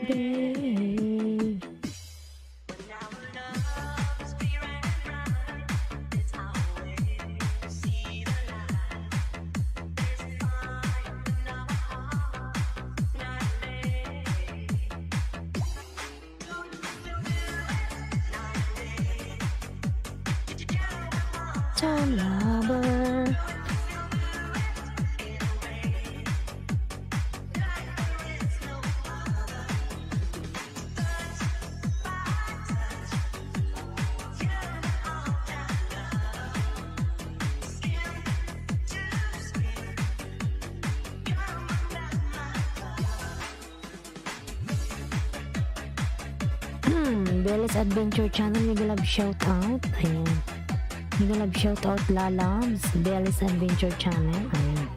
day. Time lover. Bella's Adventure Channel, mega love shout out. Ayan. Mega love shout out lalabs. Bella's Adventure Channel. Ayan.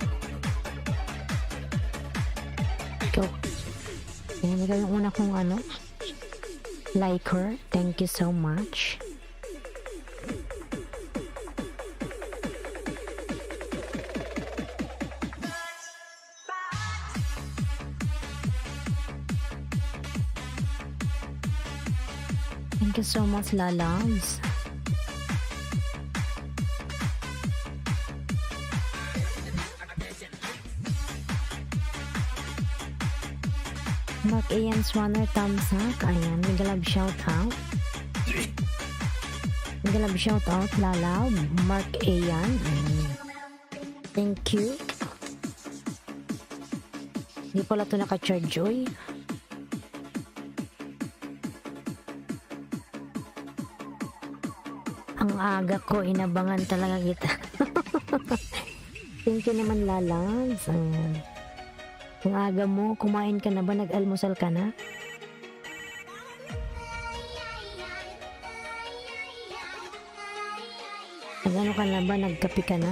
Ikaw. Ayan, ikaw yung una kong liker. Thank you so much. Thank you so much, lalabs. Mark Ian Swanner Tamsak. Ayan, mega love shout out. Mega love shout out, lalab. Mark Ian. Ayan. Thank you. Hindi pala ito naka-charge, oy. Ang aga ko, inabangan talaga kita. Thank you naman, lalabs. Ayan. Ang aga mo, kumain ka na ba? Nag-almusal ka na? Nag-ano ka na ba? Nagkape ka na?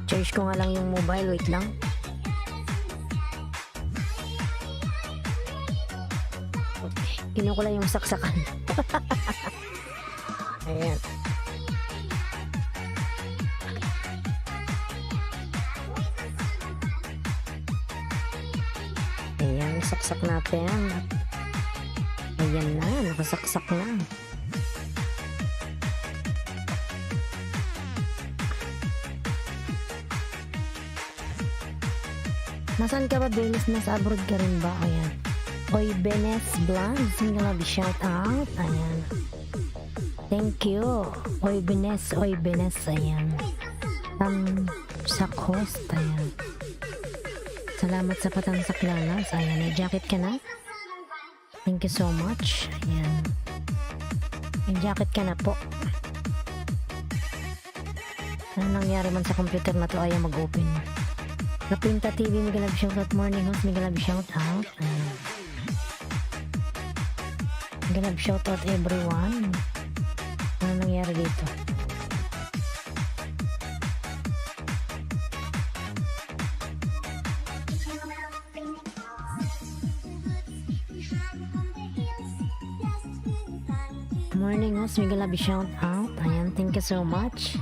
Charge ko nga lang yung mobile. Wait lang. Kinuha ko lang yung saksakan. Ayan. Ayan, saksak natin. Ayan na, nakasaksak na. Nasaan ka ba, Benes? Nasa abroad ka rin ba? Ayan. Oy, Benes Vlogs, mega love shout out. Ayan. Thank you. Oy, Benes. Ayan. Sa host. Ayan. Salamat sa patansak, lalas. Ayan, may jacket ka na? Thank you so much. Ayan. May jacket ka na po. Ano nangyari man sa computer na to? Ayaw mag-open. Kapinta TV, mega love shout out. Morning host, mega love shout out. Ayan. Mega love shout out everyone. Ano nangyari dito? Morning host, mega love shout out. Ayan, thank you so much.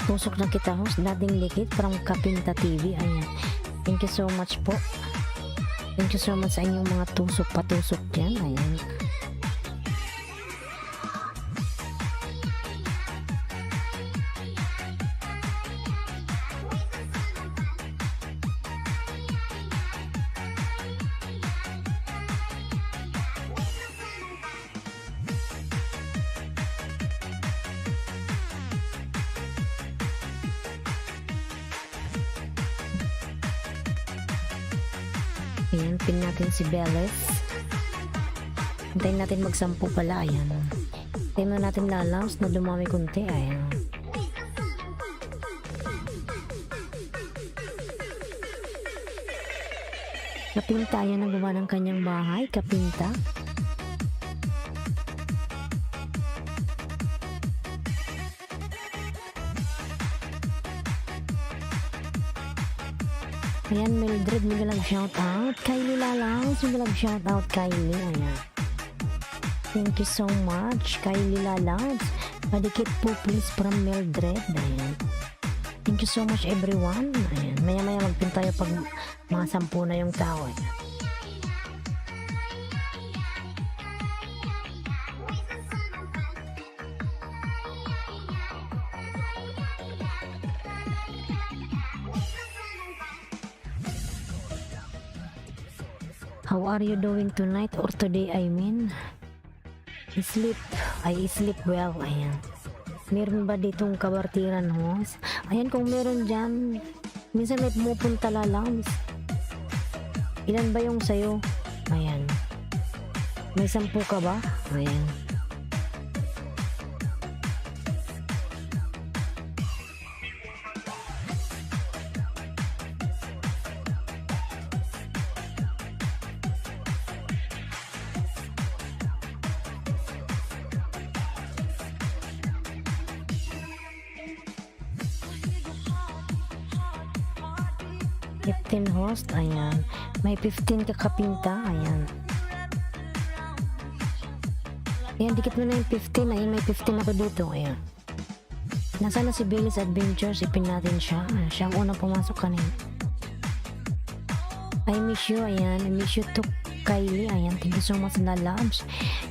Tusok na kita, host. Dating likit from Kapinta TV. Ayan. Thank you so much po. Thank you so much sa inyong mga tusok patusok dyan. Ayan. Ayan, pin natin si Bella's. Hintayin natin magsampu pala. Ayan. Hintayin na natin lalaws na dumami kunti. Ayan. Kapinta, ayan ang gawa ng kanyang bahay. Kapinta. Ayan, Mildred, Migalag shout out. Kylie Lalaws, Migalag shout out, Kylie. Ayan. Thank you so much, Kylie Lalaws. Padikit po please from Mildred. Ayan. Thank you so much everyone. Ayan. Maya-maya magpin tayo pag mga 10 na yung tao. Ayan. How are you doing tonight or today, I mean? Sleep. I sleep well. Ayan. Meron ba ditong kabartiran host? Ayan, kung meron dyan, minsan may pumupunta lalams. Ilan ba yung sayo? Ayan. May 10 ka ba? Ayan. Host, ayan. May 15 kakapinta, ayan. Ayan, dikit mo na yung 15, ayan, may 15 ako dito, ayan. Nasaan na si Billy's Adventures, ipin natin siya. Siya ang unang pumasok kanina. I miss you, ayan. I miss you too, Kylie, ayan. Thank you so much na loves.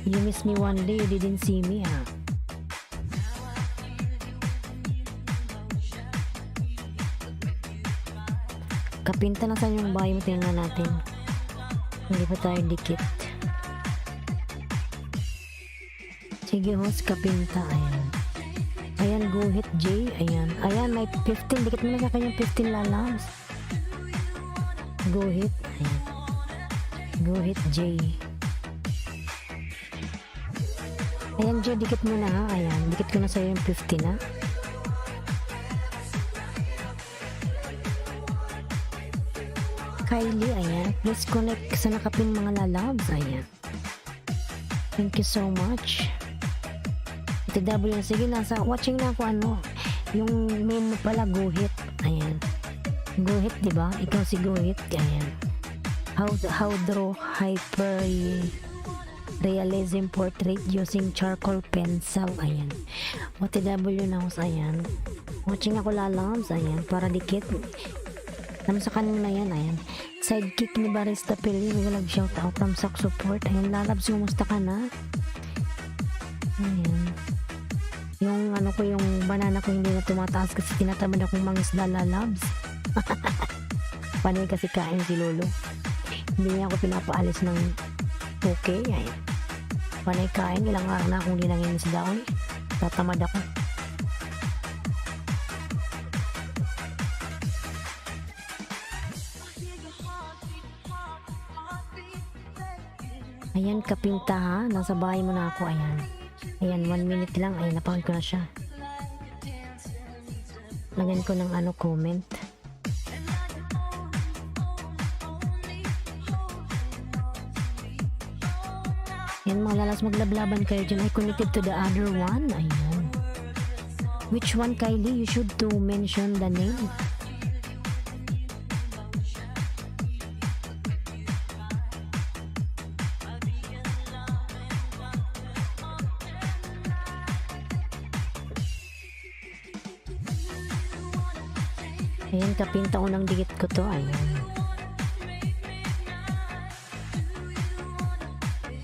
You miss me one day, you didn't see me, ah. Kapinta na saan yung bahay mo, tingnan natin. Hindi pa tayo dikit. Sige host, kapinta. Ayan. Ayan, guhit J. Ayan. Ayan, may 15. Dikit mo na sa kanyang 15 lalams. Guhit. Ayan. Guhit J. Ayan J, dikit mo na ha. Ayan, dikit ko na sa'yo yung 15 ha. Kylie, ayan. Please connect sa nakapin mga lalabs. Ayan. Thank you so much. TW, sige, nasa watching na ako ano. Yung main mo pala, guhit. Ayan. Guhit, diba? Ikaw si guhit. Ayan. How draw hyper realism portrait using charcoal pencil. Ayan. OTW na ako. Ayan. Watching ako lalabs. Ayan. Para dikit. Alam sa kanina yan, ayan. Sidekick ni Barista Pili, walang shout out from Sock Support. Ayan, lalabs, kumusta ka na? Ayan. Yung ano ko, yung banana ko hindi na tumataas kasi tinatamad akong mangisda lalabs. Panay kasi kain si Lolo. Hindi niya ako pinapaalis ng okay. Ayan. Panay kain, ilang araw na akong dinangin isda ko. Tatamad ako. Ayan, kapinta ha. Nasa bahay mo na ako. Ayan. Ayan, 1 minute lang. Ayan, napakan ko na siya. Lagyan ko ng ano, comment. Ayan, mga lalas, maglablaban kayo dyan. I connected to the other one. Ayan. Which one, Kylie? You should to mention the name. Ayan, kapinta unang dikit ko to. Ayan.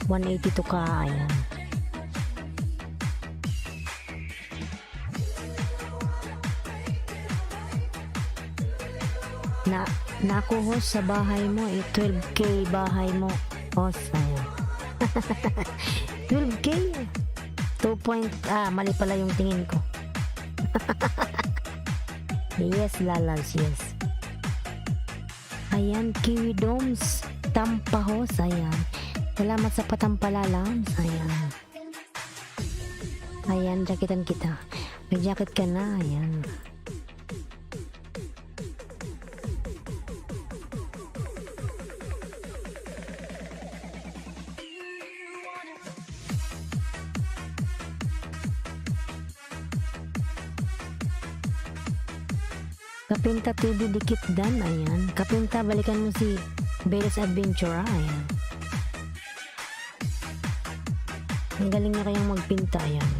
182 ka. Ayan. Naku host sa bahay mo. 12K bahay mo. Host. Ayan. 12K? 2 point. Mali pala yung tingin ko. Yes, lalas, yes. Ayan, Kiwi Domes. Tampahos, ayan. Salamat sa patampalalams. Ayan. Ayan, jaketan kita. May jacket ka na, ayan. Kapinta TV dikit dan, ayan. Kapinta, balikan mo si Bella's Adventure, ayan. Ang galing na kayang magpinta, ayan.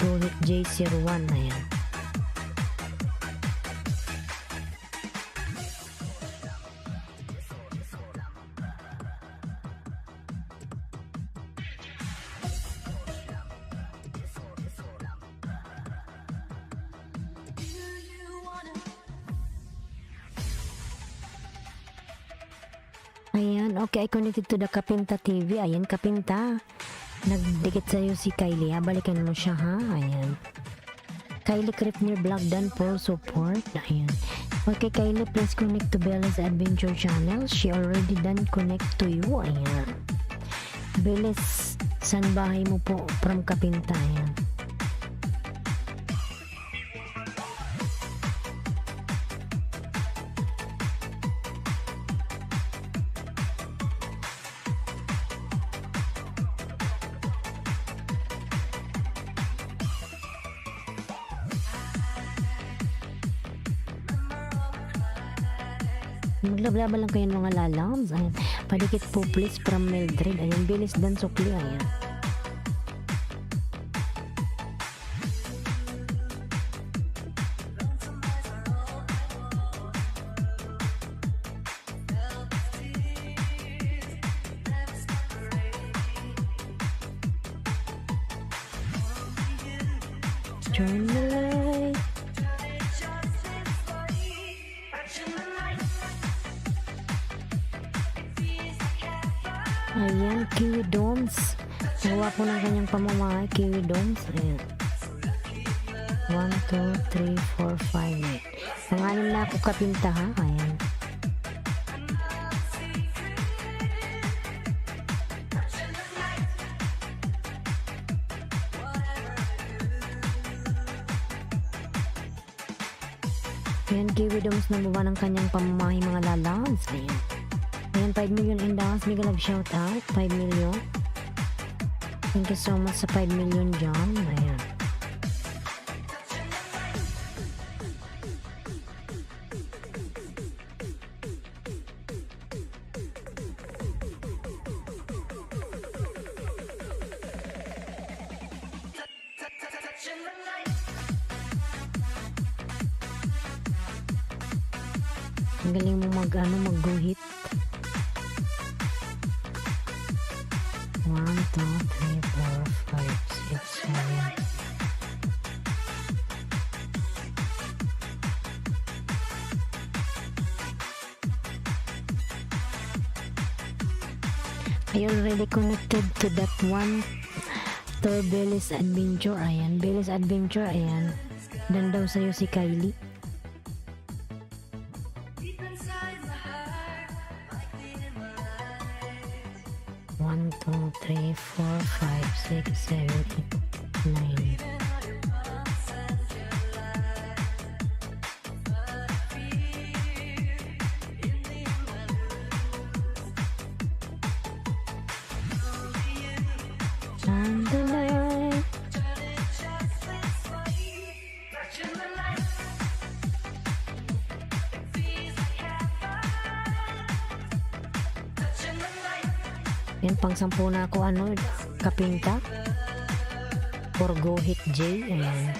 Gohit J01, ayan. Ayan, okay, I connected to the Kapinta TV. Ayan, Kapinta. Nagdikit sa'yo si Kylie, ha? Balikan mo siya, ha? Ayan. Kylie Kripner Vlog done for support. Ayan. Okay, Kylie, please connect to Bella's Adventure channel. She already done connect to you. Ayan. Bella's, saan bahay mo po from Kapinta? Ayan. Maglablaban lang kayo ng mga lalams. Ayan. Padikit po please from Mildred. Ayan. Bilis dan sukli. Ayan. Turn the light. Ayan, Kiwi Domes. Gawa po ng kanyang pamamahay, Kiwi Domes. Ayan. 1, 2, 3, 4, 5, 8. Pangalan na ako Kapinta, ha? Ayan. Ayan, Kiwi Domes na buwan ng kanyang pamamahay, mga lalabs. Ayan. Ayan, 5 million indas. Mega love shout out. 5 million. Thank you so much sa 5 million dyan. Ayan. Ang galing mo mag-guhit. 1, 2, 3, 4, 5, 6, 7. I already connected to that one to Bella's Adventure. Ayan, Bella's Adventure. Ayan, dan daw sa'yo si Kylie. 1, 2, 3, 4, 5, 6, 7, 8, 9. Yan, pang 10 na ako, Kapinta. For Gohit J. Ayan.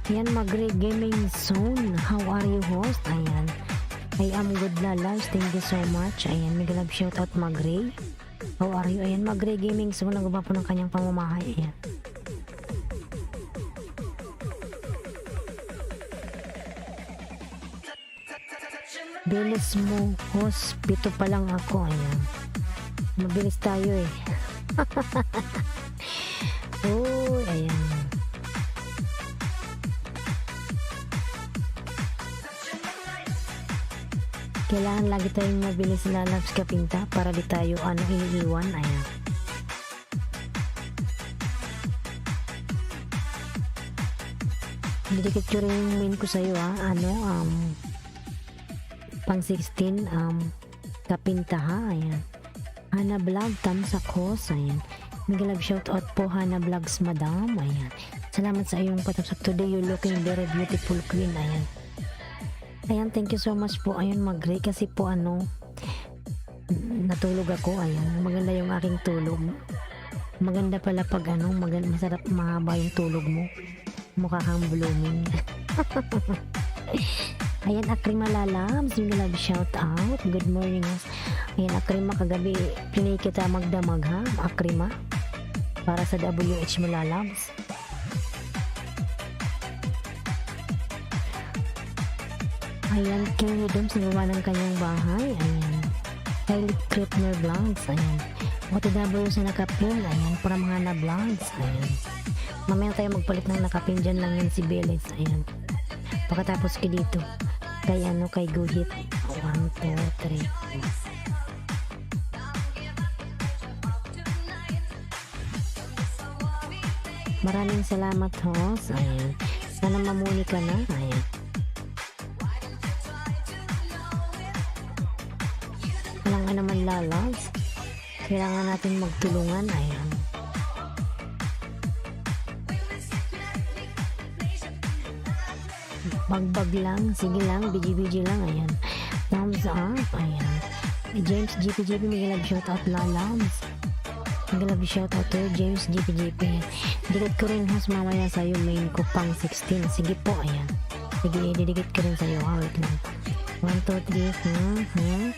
Yan, Magre Gaming Zone. How are you, host? Ayan. I am good, Lalas. Thank you so much. Ayan, mega love shoutout, Magre. How are you? Ayan, Magre Gaming Zone. Nagaba po ng kanyang pamamahay. Ayan. Bilis mo, host. 7 pa lang ako. Ayan. Mabilis tayo eh. Uy, ayan. Kailangan lagi tayong mabilis lalabs kapinta para di tayo iniiwan. Ayan. Didikit ko rin yung main ko sa'yo pang 16 kapinta ha. Ayan. Hana Vlog, thumbs up host. Ayan. Mega love shoutout po Hana Vlogs madam. Ayan. Salamat sa iyong patapsak today. You're looking very beautiful queen. Ayan. Ayan, thank you so much po. Ayun, mag-ray kasi po natulog ako. Ayan, maganda yung aking tulog. Maganda pala pag masarap mahaba yung tulog mo. Mukha kang blooming. Ayan, Akrima Lalabs, yung love shout out. Good morning. Ayan, Akrima, kagabi pinay kita magdamag ha, Akrima. Para sa WH mo Lalabs. Ayan, King Doms, nagawa ng kanyang bahay. Ayan. Kylie Kripner Vlogs. Ayan. OTW sa nakapin. Ayan, from Hana Vlogs. Ayan. Mamaya tayo magpalit ng nakapin. Dyan lang yan si Beles. Ayan. Pagkatapos ko dito. Kay Guhit. 1, 2, 3. Maraming salamat, host. Ayan. Sana mamuni ka na. Ayan. Kailangan naman Lalabs. Kailangan natin magtulungan. Ayan. Bagbag lang. Sige lang. BG lang. Ayan. Thumbs up. Ayan. James GPGP. Mega love shoutout Lalabs. Mega love shoutout to James GPGP. Dikit ko rin host mamaya sa'yo. Main ko pang 16. Sige po. Ayan. Sige. Didikit ko rin sa'yo. Wait lang. 1, 2, 3.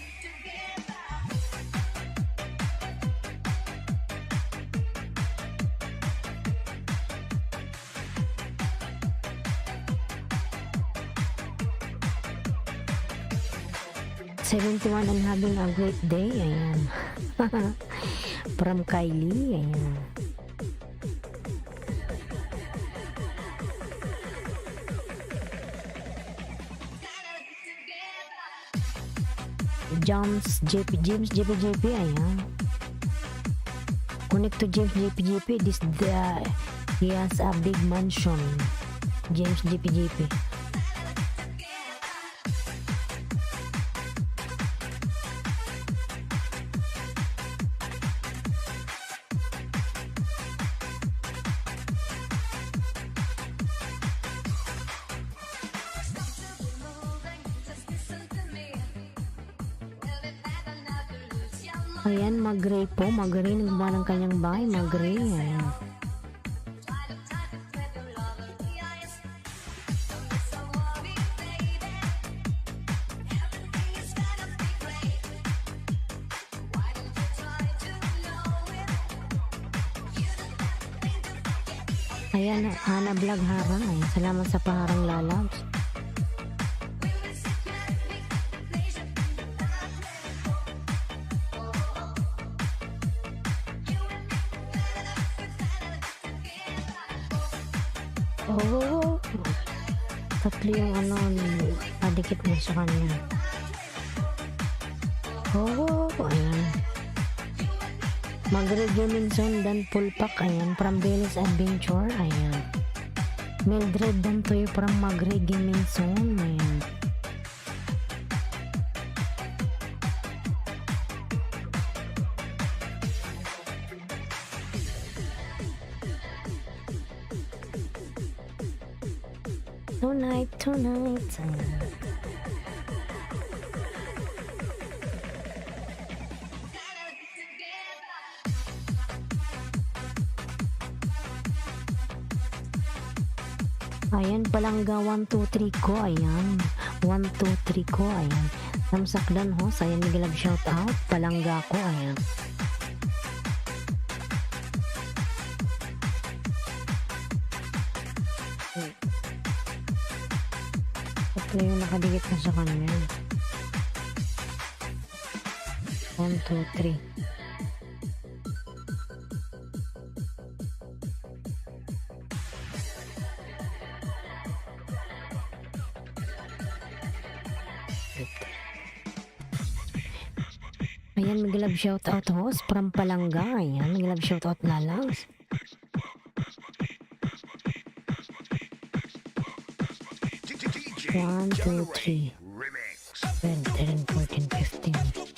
$71 and having a great day. Ayan. From Kylie. Ayan. James JPJP. Ayan. Connect to James JPJP. He has a big mansion. James JPJP. Ayan, mag-ray po. Mag-ray. Nagbawa ng kanyang bahay. Mag-ray. Ayan. Ayan, Hana Vlog harang. Ayan, salamat sa paharang Lalabs. Oh, tatlo yung padikit mo sa kanya. Oh, ayan. Magre Gaming Zone dan Pulpak. Ayan, from Belis Adventure. Ayan. Mildred dan Toy from Magre Gaming Zone. Ayan. Tonight. Ayan, palangga 1, 2, 3 ko. Ayan. 1, 2, 3 ko. Ayan. Samsakdan ho. Ayan, nag-love shout out. Palangga ko. Ayan. Ito yung nakadikit na sa kanya. 1, 2, 3. Ayan, mag-love shoutout host from Palangga. Ayan, mag-love shoutout Lalangs. One, two, three. 12, 13, 14, 15.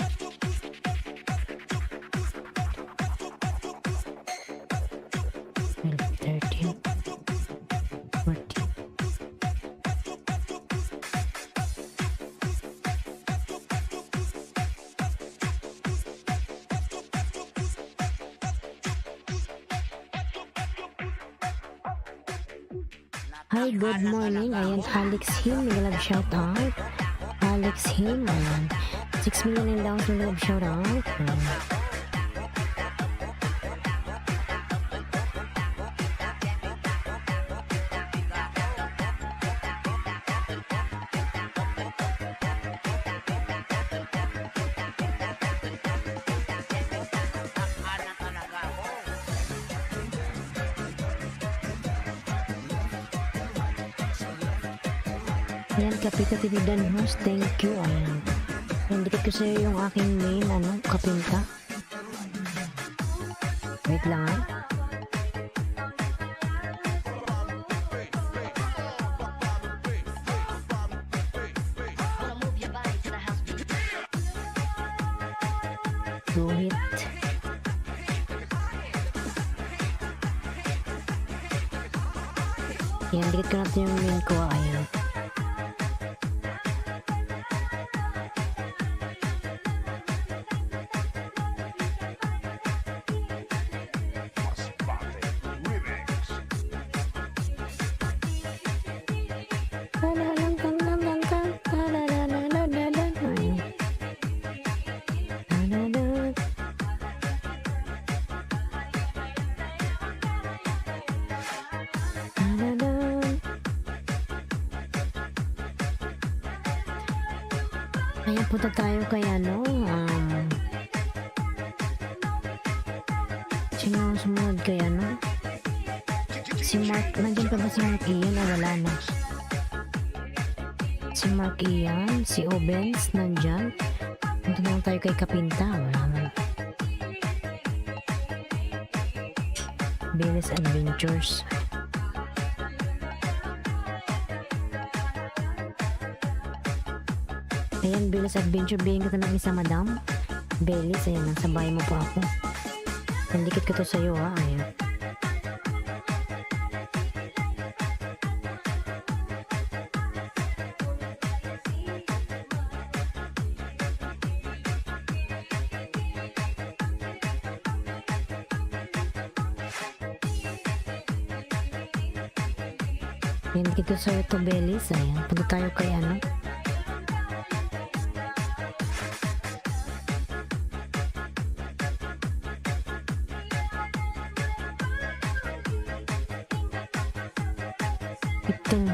Hi, good morning. Ayan, Alex Him, mag-love shoutout. Alex Him, ayan. 6 million and down to love shoutout. Ayan, Kapita Tinidan host, thank you. Ayan. Ayan, dikit ko sa'yo yung aking main, kapinta. Wait lang, Do it. Ayan, dikit ko natin yung main ko. Ayan. Ayan, punta tayo kay sino ang sumunod kay si Mark, nandiyan pa ba si Mark Ian? Wala na. Si Mark Ian, si Obens, nandiyan. Punta naman tayo kay Kapinta, wala na. Billy's Adventures. Ayan, Billy's Adventure. Bigyan ko ng isa, madam. Billy's, ayan, nasa bahay mo po ako. Nandikit ko to sa'yo, ha. Ayan. Ayan, dikit ko sa'yo to, Billy's. Ayan, punta tayo kay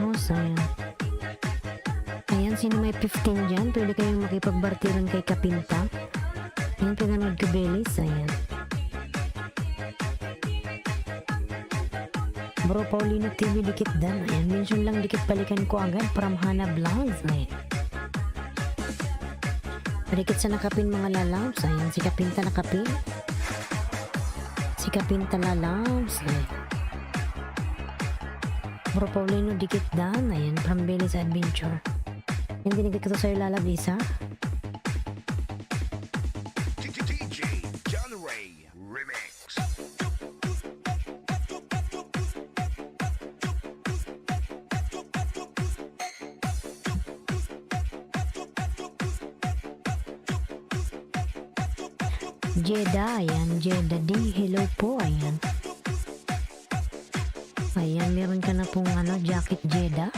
host, ayan. Ayan, sino may 15 dyan? Pwede kayong makipagbartiran kay Kapinta. Ayan, pinanood ko, Belis, ayan. Bro Paulino TV, dikit dan. Ayan, mention lang, dikit balikan ko agad from Hana Vlogs, ayan. Dikit sa nakapin mga lalabs, ayan, si Kapinta nakapin. Si Kapinta lalabs, ayan. Bro Paulino, dikit dan. Ayan, from Billy's Adventure. Yan, dinigit ko to sa'yo, lalab, isa. DJ John Ray Remix. Jeda, ayan, Jeda D. Hello po, ayan. Ayan, meron ka na pong jacket, Jeda.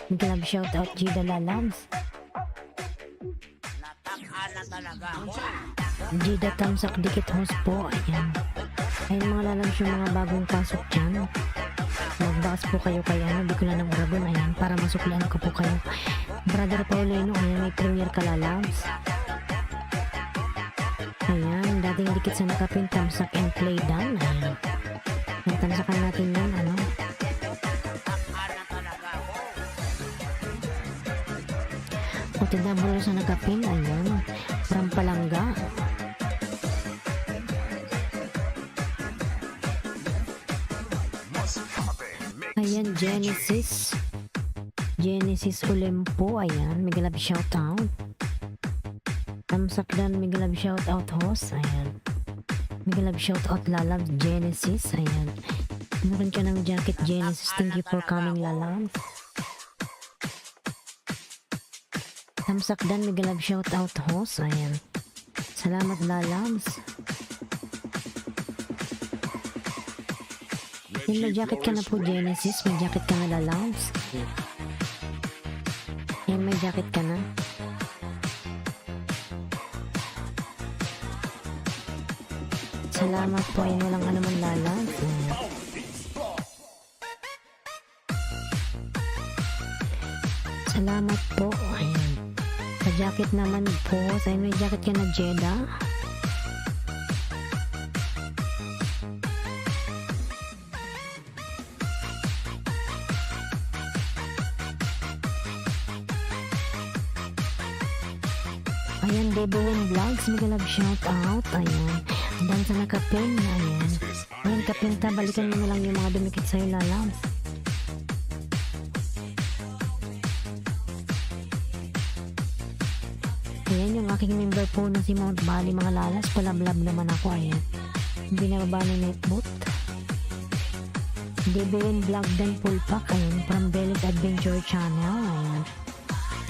Glove shoutout, Jeda Lalabs. Jeda Tamsak, dikit host po, ayan. Ayan mga lalabs, yung mga bagong pasok dyan. Magbakas po kayo kay di ko na ng Uragon, ayan, para masuklian ko po kayo. Brother Paulino, ayan, may premier ka lalabs. Ayan, dating dikit sa nakapin, Tamsak and play down, ayan. Tamsakan natin yan, O, tindabulo sa nakapin, ayan. from Palanga. Ayan, Genesis Olimpo, ayan, mega love shoutout. Tamsakdan, mega love shoutout host, ayan. Mega love shoutout Lalab Genesis, ayan. Meron ka ng jacket Genesis, thank you for coming Lalab. Tamsakdan, mega love shoutout host, ayan. Salamat Lalabs. Yung may jacket ka na po Genesis, may jacket ka na Lalabs. Yan, may jacket ka na. Salamat po, yun walang anuman Lalabs. Salamat po, ayan. Sa jacket naman po, sa may jacket ka na Jeddah. Ayan, Debowen Vlogs, mega love shout out, ayan. Dan sa nakapin, ayan. Ayan, kapinta, balikan mo na lang yung mga dumikit sa'yo, Lalabs. Ayan, yung aking member po na si Mount Bali, mga Lalas, palablab naman ako, ayan. Hindi na baba ng netboot. Debowen Vlog, Dan Pulpak, ayan, from Belit Adventure Channel, ayan.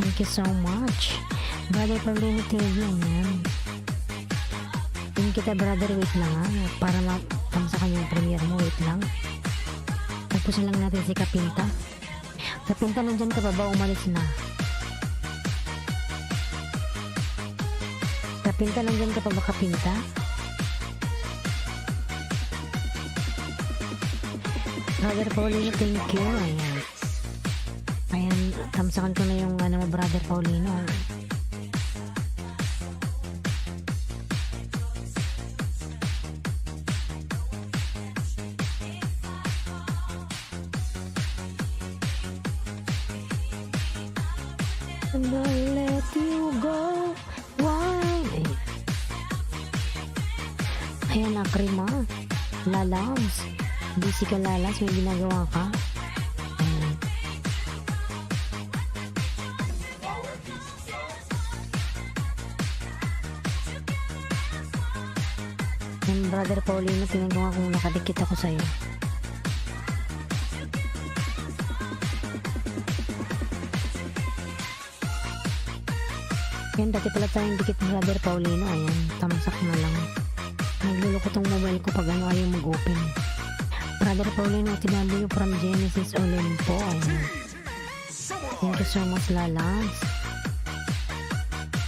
Thank you so much. Brother Paulino TV, ayan. Tingin kita brother, wait lang ha. Para matamsa kanyang premiere mo, wait lang. Tapos lang natin si Kapinta. Kapinta, nandyan ka pa ba? Umalis na. Kapinta, nandyan ka pa ba Kapinta? Brother Paulino, thank you. Ayan. Ayan, tamsakan ko na yung ano mo, Brother Paulino. And I let you go. Why? Ayan, Akrima. Lalabs. Busy ka, Lalas. May ginagawa ka. Ayan. Ayan, Brother Paulino. Tingnan ko nga kung nakadikit ako sa'yo. Yan, dati pala tayong dikit ni Brother Paulino. Ayan, tamsak na lang. Nagluloko tong mobile ko pag ano ayaw mag-open. Brother Paulino, TW from Genesis Olimpo. Ayan. Thank you so much, Lalabs.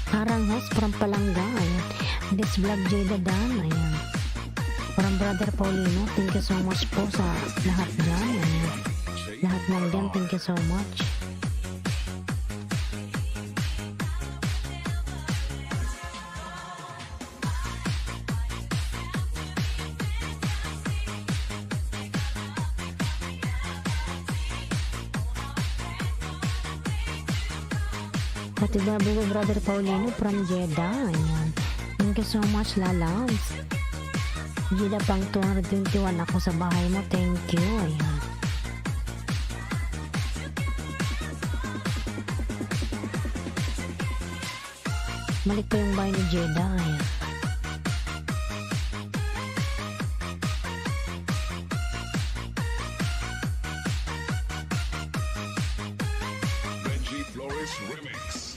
Harang host from Palanga. Ayan. This vlog Jeddah Dan. Ayan. From Brother Paulino, thank you so much po sa lahat dyan. Ayan. Lahat ng dyan, thank you so much. Pati W Brother Paulino from Jeddah. Ayan. Thank you so much, Lalabs. Jeddah pang 221 ako sa bahay mo. Thank you. Ayan. Balik pa yung bahay ni Jeddah. Ayan. Benji Flores Remix.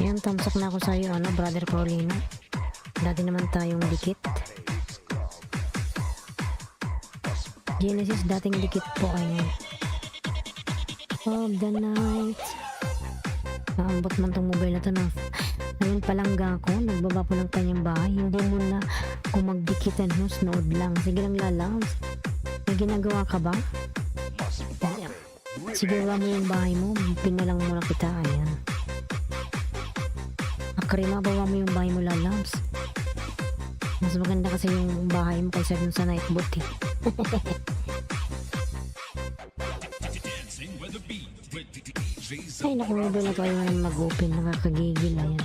Ayan, tamsak na ako sa'yo, ano, Brother Paulino. Dati naman tayong dikit. Genesis, dating dikit po, ayan. Of the night. Naambot man tong mobile na to na Ayun palangga ko, nagbaba po ng kanyang bahay. Hindi mo na kung magdikitan host, nood lang. Sige lang lalabs. May ginagawa ka ba? Ayan. Sige, gawa mo yung bahay mo. Pinalang muna kita. Ayan. Akrima, bawa mo yung bahay mo lalabs. Mas maganda kasi yung bahay mo kaysa dun sa nightbot eh. Dancing with the beat with DJ Ay, naku, may doon na kayo nang mag-open. Nakakagigil. Ayan.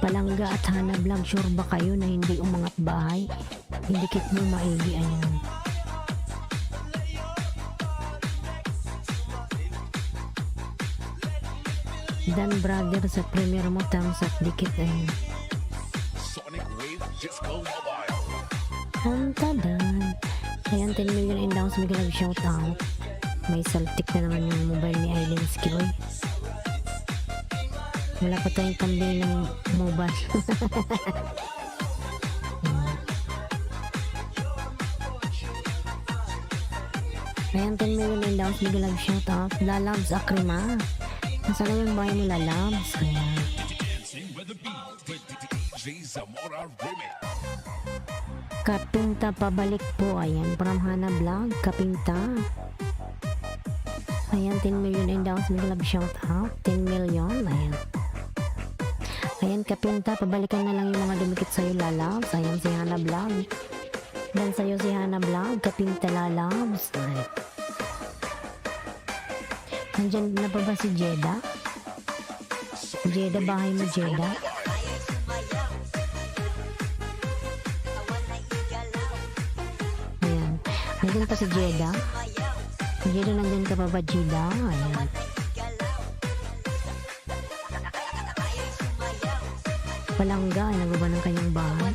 Palangga at Hana Vlog, sure ba kayo na hindi umangat bahay? Indikit mo maigi. Ayan. Dan brother sa premier mo, thumbs up, dikit. Ayan. Sonic Wave Disco Mobile. Tantadan. Ayan, 10 million in downs. May ganag shout out. May saltik na naman yung mobile ni Aileen Skill. Wala pa tayong pambili ng mobile. Ayan, 10 million in downs. May ganag shout out. Lalabs Akrima. Nasa na yung bahay mo lalabs. Ayan. Dancing with the beat with DJ Zamora Remix. Kapinta pabalik po. Ayan, from Hana Vlog. Kapinta. Ayan, 10 million in downs. May love shout out. 10 million. Ayan. Ayan, Kapinta. Pabalikan na lang yung mga dumikit sa'yo lalabs. Ayan, si Hana Vlog. Dan sa'yo si Hana Vlog. Kapinta lalabs. Ayan. Nandyan na pa ba si Jeda? Jeda, bahay mo Jeda? Ayan. Nandyan pa si Jeda? Jeda, nandyan ka pa ba Jeda? Ayan. Palangga, ay nagaba ng kanyang bahay.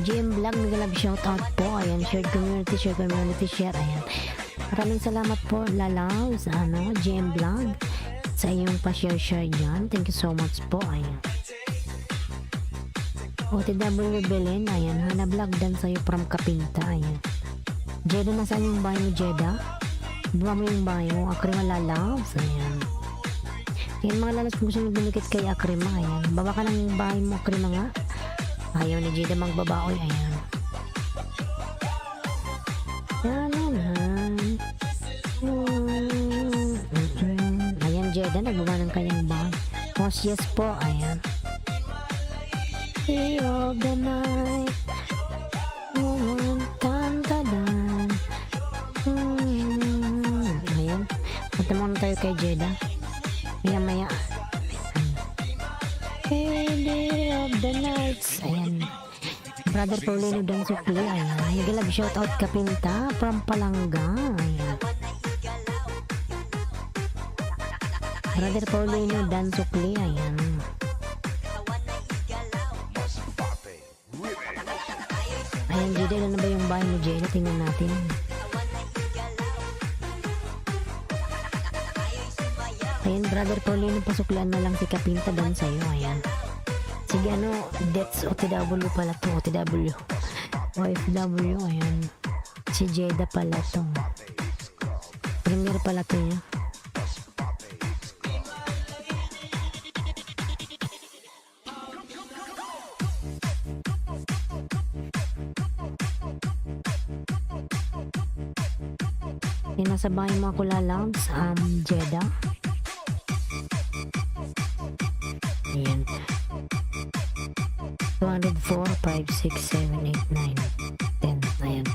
GM Vlog, nag-love shoutout po. Ayan, shared community, share. Ayan. Maraming salamat po, Lalaw, sa GM Vlog, sa iyong pa-share dyan. Thank you so much po. Ayan. OTW Belen, ayan. Hana Vlog, dan sa'yo from Kapinta. Ayan. Jeda, nasaan yung bahay mo, Jeda? Buwa mo yung bahay mo. Akrima Lalaw. Ayan. Ayan, mga lalas, kung gusto nyo dumikit kay Akrima, ayan. Baba ka ng bahay mo, Akrima nga. Ayaw ni Jeda magbabaoy. Ayan. Ayan, Jeda, nagbaba ng kanyang bahay. Most yes po. Ayan. Key of the night. Tantadan. Ayan. Punta muna tayo kay Jeda. Maya. Lady of the nights. Ayan. Brother Paulino Dan Sukli. Ayan. Nag-love shoutout Kapinta from Palangga. Ayan. Brother Paulino Dan Sukli. Ayan. Ayan, Jeda, ilan na ba yung bahay mo, Jeda? Tingnan natin. Ayan, Brother Paulino, pasuklaan na lang si Kapinta Dan sa'yo. Ayan. Sige, that's OTW pala to. OTW. OFW, ayan. Si Jeda pala to. Premier pala to niya. Ayan, nasa bahay mo ako lalabs. Jeda. Ayan. 204, 5, 6, 7, 8, 9, 10. Ayan.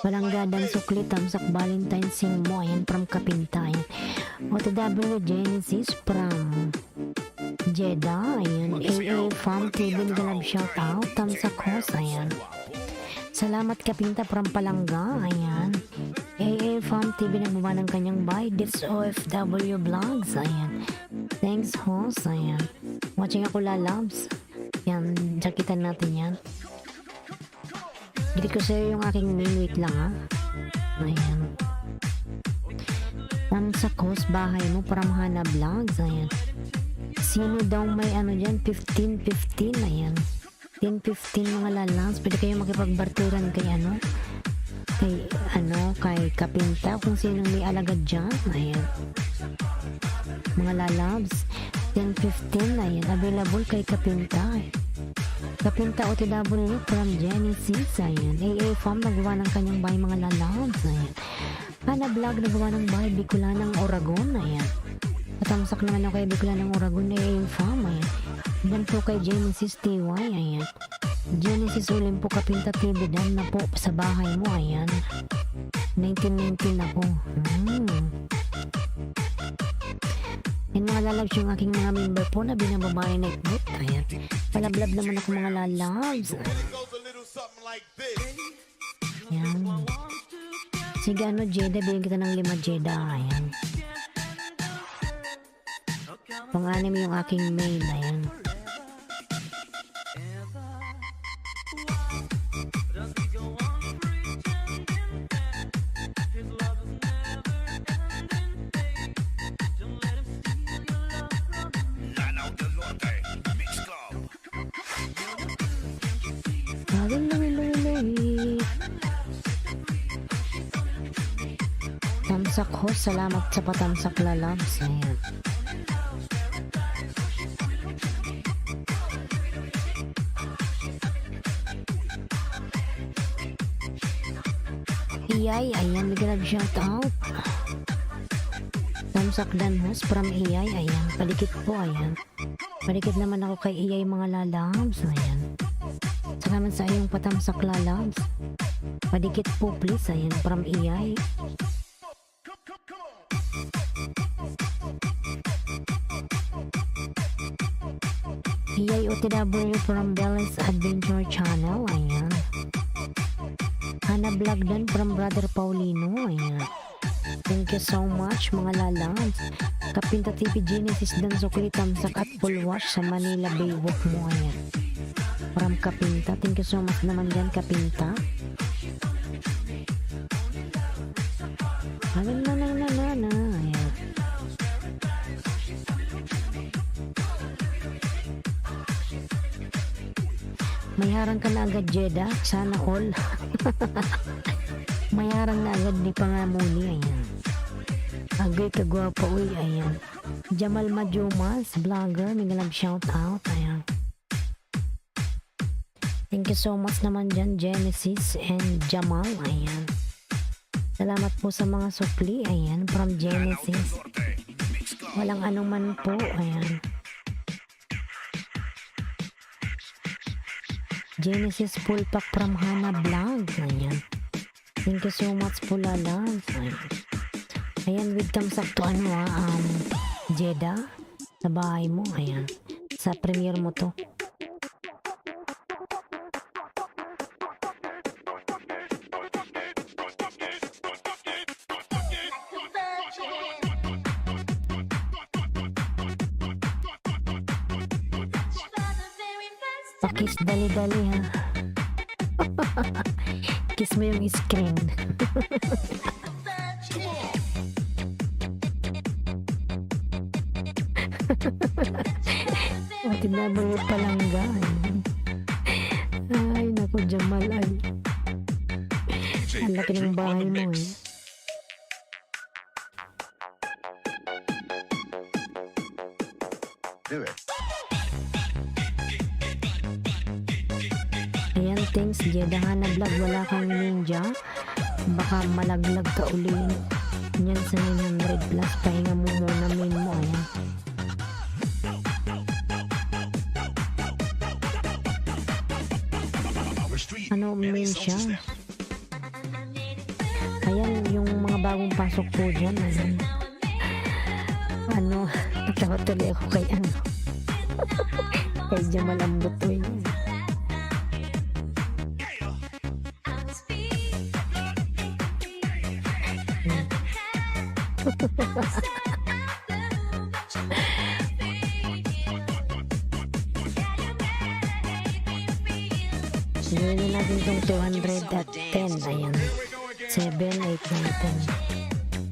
Palangga Dan Sukli, Tamsak Valentine Sing mo. Ayan, from Kapinta. Ayan. OTW Genesis from Jeda. Ayan. AA Farm TV, nag-love shoutout. Tamsak Host. Ayan. Salamat Kapinta from Palangga. Ayan. AA Farm TV, nagmaba ng kanyang buy. This OFW Vlogs. Ayan. Thanks host. Ayan. Watching ako lalabs. Yan. Sakitan natin yan. Hindi ko sa'yo yung aking name. Wait lang ha. Ayan. Sa host bahay mo from Hana Vlogs. Ayan. Sino daw may ano dyan? 15-15. Ayan. 10-15 mga lalabs. Pwede kayo makipagbarteran kay ano? Kay Kapinta. Kung sinong may alagad dyan. Ayan. Mga lalabs. 10-15. Ayan. Available kay Kapinta. Kapinta OTW from Genesis. Ayan. AA Farm nagawa ng kanyang bahay mga lalabs. Ayan. Hana Vlog nagawa ng bahay Bicolanang Oragon. Ayan. Patamsak naman ako kay Bicolanang Oragon na AA Farm. Ayan. Dan po kay Genesis TY. Ayan. Genesis ulim po Kapinta TV dan na po sa bahay mo. Ayan. 1919 na po. Yan mga lalabs yung aking mga member po na binababae na ikot. Ayan. Palablab naman ako mga lalabs. Ayan. Sige ano Jeda, bigyan kita ng 5 Jeda. Ayan. Pang-anim yung aking mail. Ayan. Tamsak host, salamat sa patamsak lalabs. Ayan. Iyay, ayan, bigyan shout out. Tamsak dan host from Iyay, ayan. Palikit po, ayan. Palikit naman ako kay Iyay mga lalabs. Ayan. Salamat sa iyong patamsak lalabs. Padikit po please, ayan, from Iyay. Iyay OTW from Bella's Adventure Channel, ayan. Hana Vlog dan from Brother Paulino, ayan. Thank you so much mga lalabs. Kapinta TV Genesis dan Sukli Tamsak at Pulwash sa Manila Baywalk mo, ayan. From Kapinta, thank you so much naman dyan Kapinta. Ayan na, ayan. May harang ka na agad Jeda, sana all. May harang na agad di pa nga muli, ayan. Agay kagwapa, uy, ayan. Jamal Majumas, vlogger, may galang shout out, ayan. Thank you so much naman dyan, Genesis and Jamal, ayan. Salamat po sa mga supli, ayan, from Genesis. Walang anuman po, ayan. Genesis full pack from Hana Vlog, ayan. Thank you so much po lalabs, ayan. Ayan, with tamsak to Jeda, sa bahay mo, ayan. Sa premiere mo to. Pakis dali-dali ha. Kiss mo yung screen. O, tinabo yung palangga. Ay, naku, Jamal, ay. Ang laki ng bahay mo eh. Do it. Ayan, thanks Jeda. Hana Vlog, wala kang ninja, baka malaglag ka uli yan sa 900 plus. Pahinga mo muna main mo, ayan. Ano main siya, ayan yung mga bagong pasok po dyan, ayan. Ano, natawa tuloy ako kay kay Jamal Ambutoy. Gawin natin itong 200 at 10. Ayan. 7, 8, 9,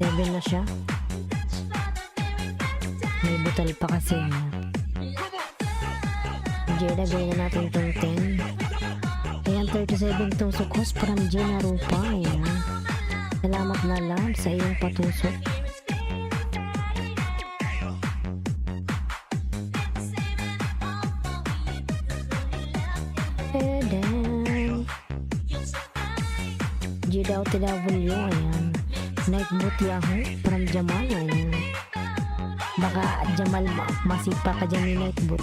10. 7 na siya. May butal pa kasi. Ayan. Jeda, gawin na natin itong 10. Ayan, 37 tusok host from Gina Rupa. Ayan. Salamat na lang sa iyong patusok. Eden. Jeda OTW. Ayan. Nightbot Yahoo from Jamal. Ayan. Baka Jamal masipa ka dyan ni Nightbot.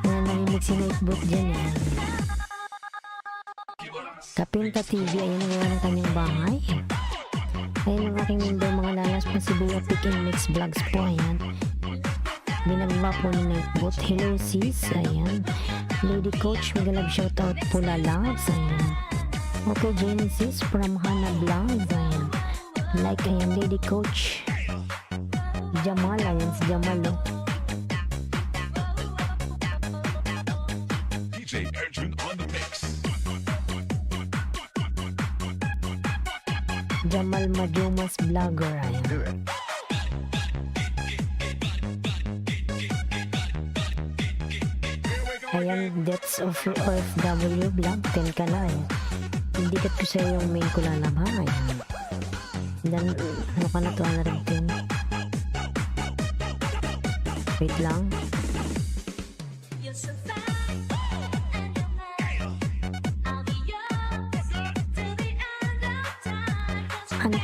Nanahimik si Nightbot dyan. Ayan. Kapinta TV, ayan ang gawa ng kanyang bahay. Ayan ang aking member, mga lalas pa si Bea Pick and Mix Vlogs po. Ayan. Binagba po ni Nightbot. Hello sis. Ayan. Lady Coach, magalab shoutout po lalabs. Ayan. Okay, Genesis from Hana Vlogs. Ayan. Like, ayan, Lady Coach. Jamal, ayan si Jamal. Oh. DJ Erjun on the mix. Jamal Madumas Vlogger. Ayan. Ayan, Deaths of OFW Vlog, 10 ka na. Ayan. Indikat ko sa yung main ko lalab ha. Ayan. Dan, ano ka na to, ano rin 10. Wait lang.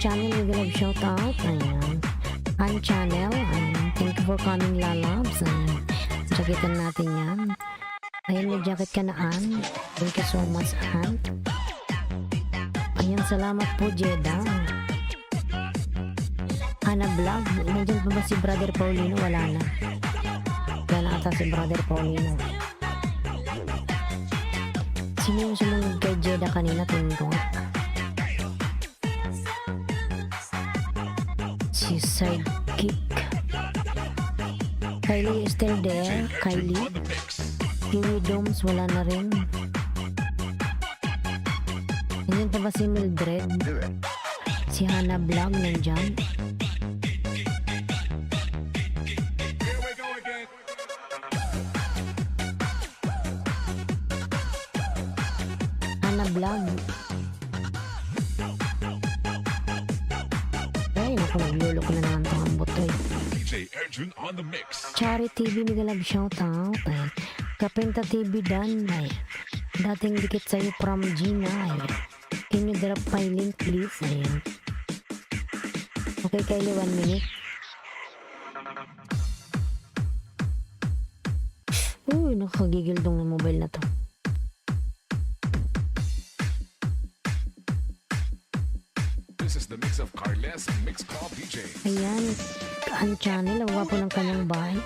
Channel, we love shout out. Ayan. Channel. Ayan. Thank you for coming lalabs. Ayan. Jacketan natin yan. Ayan, may jacket ka na, Ann. Thank you so much, Ann. Ayan, salamat po, Jeda. Ana Vlog. Nandiyan pa ba si Brother Paulino? Wala na. Wala na ata si Brother Paulino. Sino yung sumunod kay Jeda kanina? Tingin ko nga. Si Sidekick. Kylie is still there. Kylie. Kiwi Domes, wala na rin. Nandiyan pa ba si Mildred? Si Hana Vlog nandiyan. Hana Vlog. Ay, naku, naglolo ko na naman itong ang butoy. DJ Erjun on the mix. Chari TV, migalab shoutout. Ay, Kapenta TV Dan. Ay, dating dikit sa'yo from Gina. Ay, can you drop my link please? Ayan. Okay, Kylie, 1 minute. Uy, nakakagigil tong ng mobile na to. This is the mix of Carles Mix Club DJ. Ayan, ang channel, ang wapo ng kanyang bahay.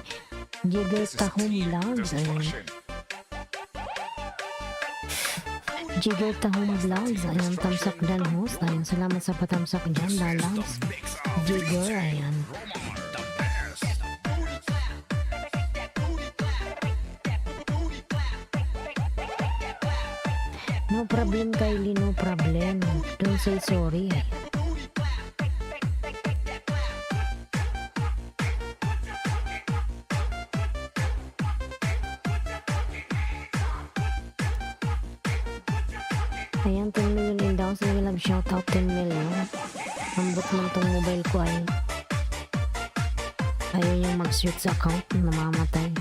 Jigger Tahong Vlogs. Ayan. Jigger Tahong Vlogs. Ayan, Tamsak Dan Host. Ayan, salamat sa patamsak dyan, lalabs. Jigger, ayan. No problem, Kylie, no problem. Don't say sorry. Ayan, 10 million in daw. Sige lang, shoutout 10 million. Ambot man tong mobile ko ay ayaw yung mag-switch sa account. Namamatay.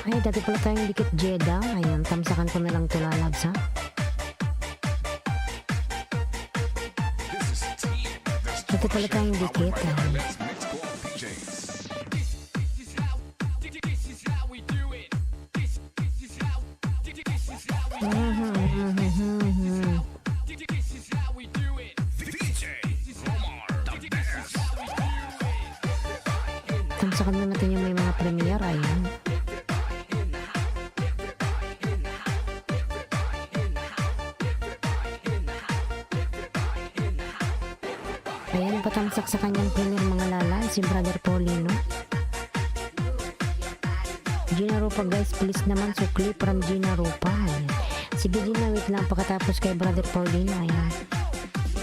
Ay, dati pala tayong dikit Jeda. Ayan, tamsakan ko na lang ito lalabs ha. Dati pala tayong dikit. Ayan. Tamsakan na natin yung may mga premiere. Ayan. Ayan, patamsak sa kanyang premiere mga lalay, si Brother Paulino. Gina Rupa guys, please naman sukli from Gina Rupa. Ayan. Sige Gina, wait lang pagkatapos kay Brother Paulino. Ayan.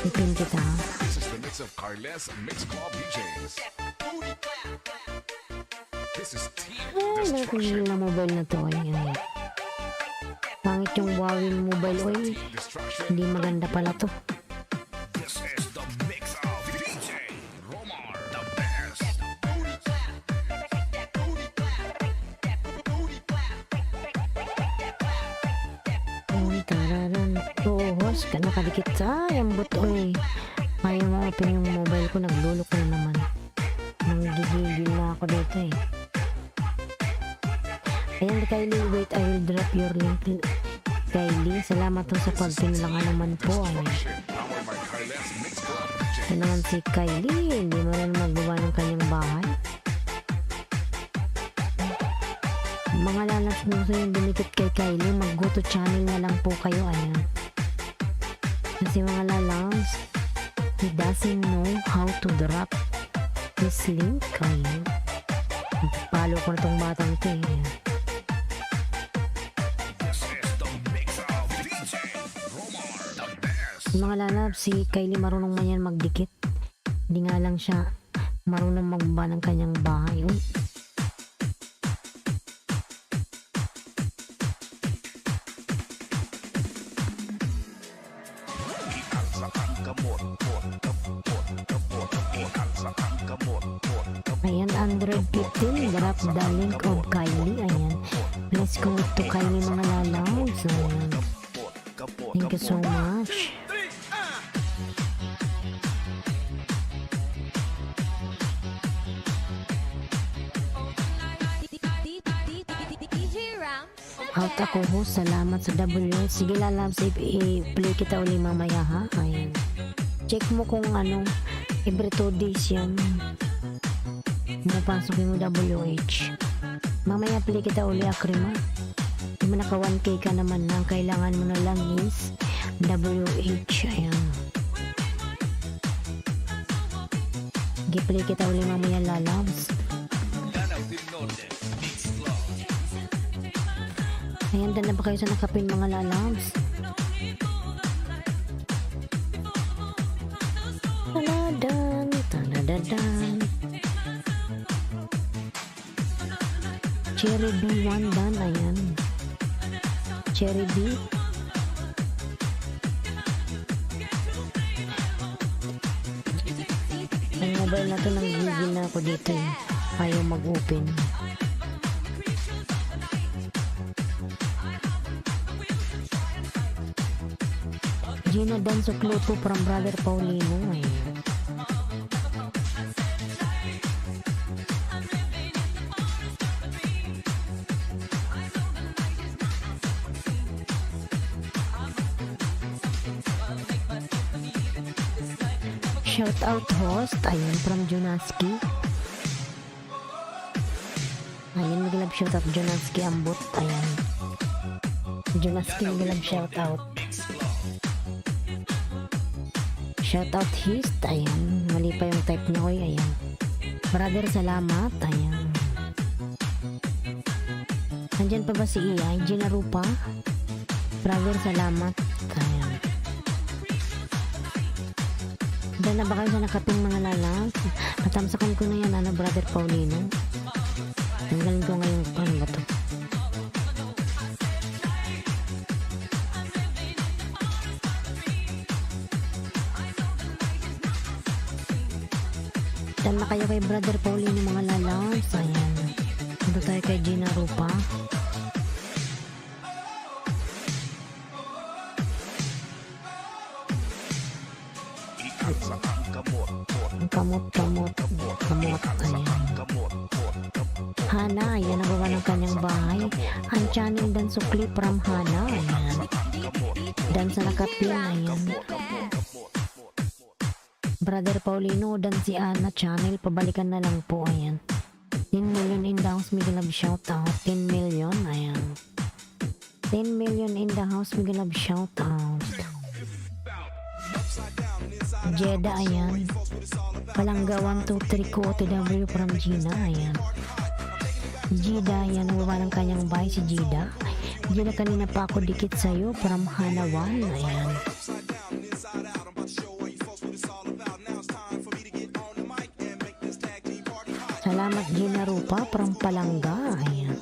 Ipin kita. This is the mix of Carles Mix Club DJs. This is Team Ay, Destruction. nakakagil na mobile na to. Ayan. Pangit yung Huawei mobile. Oy, Destruction. hindi maganda pala to. This is the mix of DJ Romar, the best. Ay, tararan. Oo, host ka nakadikit sa ambot. Oy, ayaw mo open yung mobile ko. Naglulok na naman. Nanggigigil na ako dito eh. Ayan, Kylie, wait, I will drop your link. Kylie, salamat po sa pagtinulangan naman po. Ayan. Powered by Carles Mix Club DJs. Ito naman si Kylie, hindi mo rin magawa ng kanyang bahay. Mga lalas mo sa yung dumikit kay Kylie, mag-go to channel na lang po kayo. Ayan. Kasi mga lalas, he doesn't know how to drop this link. Ayan. Palo ko na tong batang ito eh. Ayan. This is the mix of DJ Romar, the best. Mga lalab, si Kylie marunong man yan magdikit. Hindi nga lang siya marunong magba ng kanyang bahay. Uy. Ayan, Android 15, drop the link of Kylie. Ayan. Let's go to Kylie mga lalabs. Ayan. Thank you so much. Out ako ho, salamat sa WS. Sige lalabs, i-play kita uli mamaya ha. Ayan. Check mo kung ano, every 2 days yan. Napasok yung WH. Mamaya play kita uli Akrima. Di mo naka 1K ka naman na. Kailangan mo na lang is WH. Ayan. Gi-play kita uli mamaya lalabs. Ayan, dan na ba kayo sa nakapin mga lalabs? Tanadan, tanadadan. Cherry B1 dan, ayan. Cherry B. Ang mobile na to, nanggigil na ako dito eh. Ayaw mag-open. Gina Danso Cluto from Brother Paulino. Ayan. Shout out host, ayan, from Junaski. Ayan, mag-love shout out Junaski Ambot, ayan. Junaski mag-love shout out. Shout out hist, ayan. Mali pa yung type niya ko, ayan. Brother, salamat, ayan. Nandyan pa ba si Iya? Gina Rupa? Brother, salamat, ayan. Dahil na ba kayo sa nakaping mga lalas? Natamsakan ko na yan, ano, Brother Paulino. Tanggalin ko ngayon, ano ba to? Dahil na kayo kay Brother Paulino mga lalas. Ayan. Dito tayo kay Gina Rupa. Kamot. Ayan. Hana, ayan, nagawa ng kanyang bahay. Ang channel dan sukli from Hana. Ayan. Dan sa nakapin, ayan. Brother Paulino dan si Ana channel, pabalikan na lang po, ayan. 10 million in the house, Miguel Love shout out. 10 million, ayan. 10 million in the house, Miguel Love shout out. Jeddah, ayan. Palangga 123 ko OTW from Gina, ayan. Jeddah, ayan, nagawa ng kanyang bahay si Jeddah. Diyan na kanina pa ako dikit sa'yo from Hanawan. Ayan. Salamat Gina Rupa from Palangga. Ayan.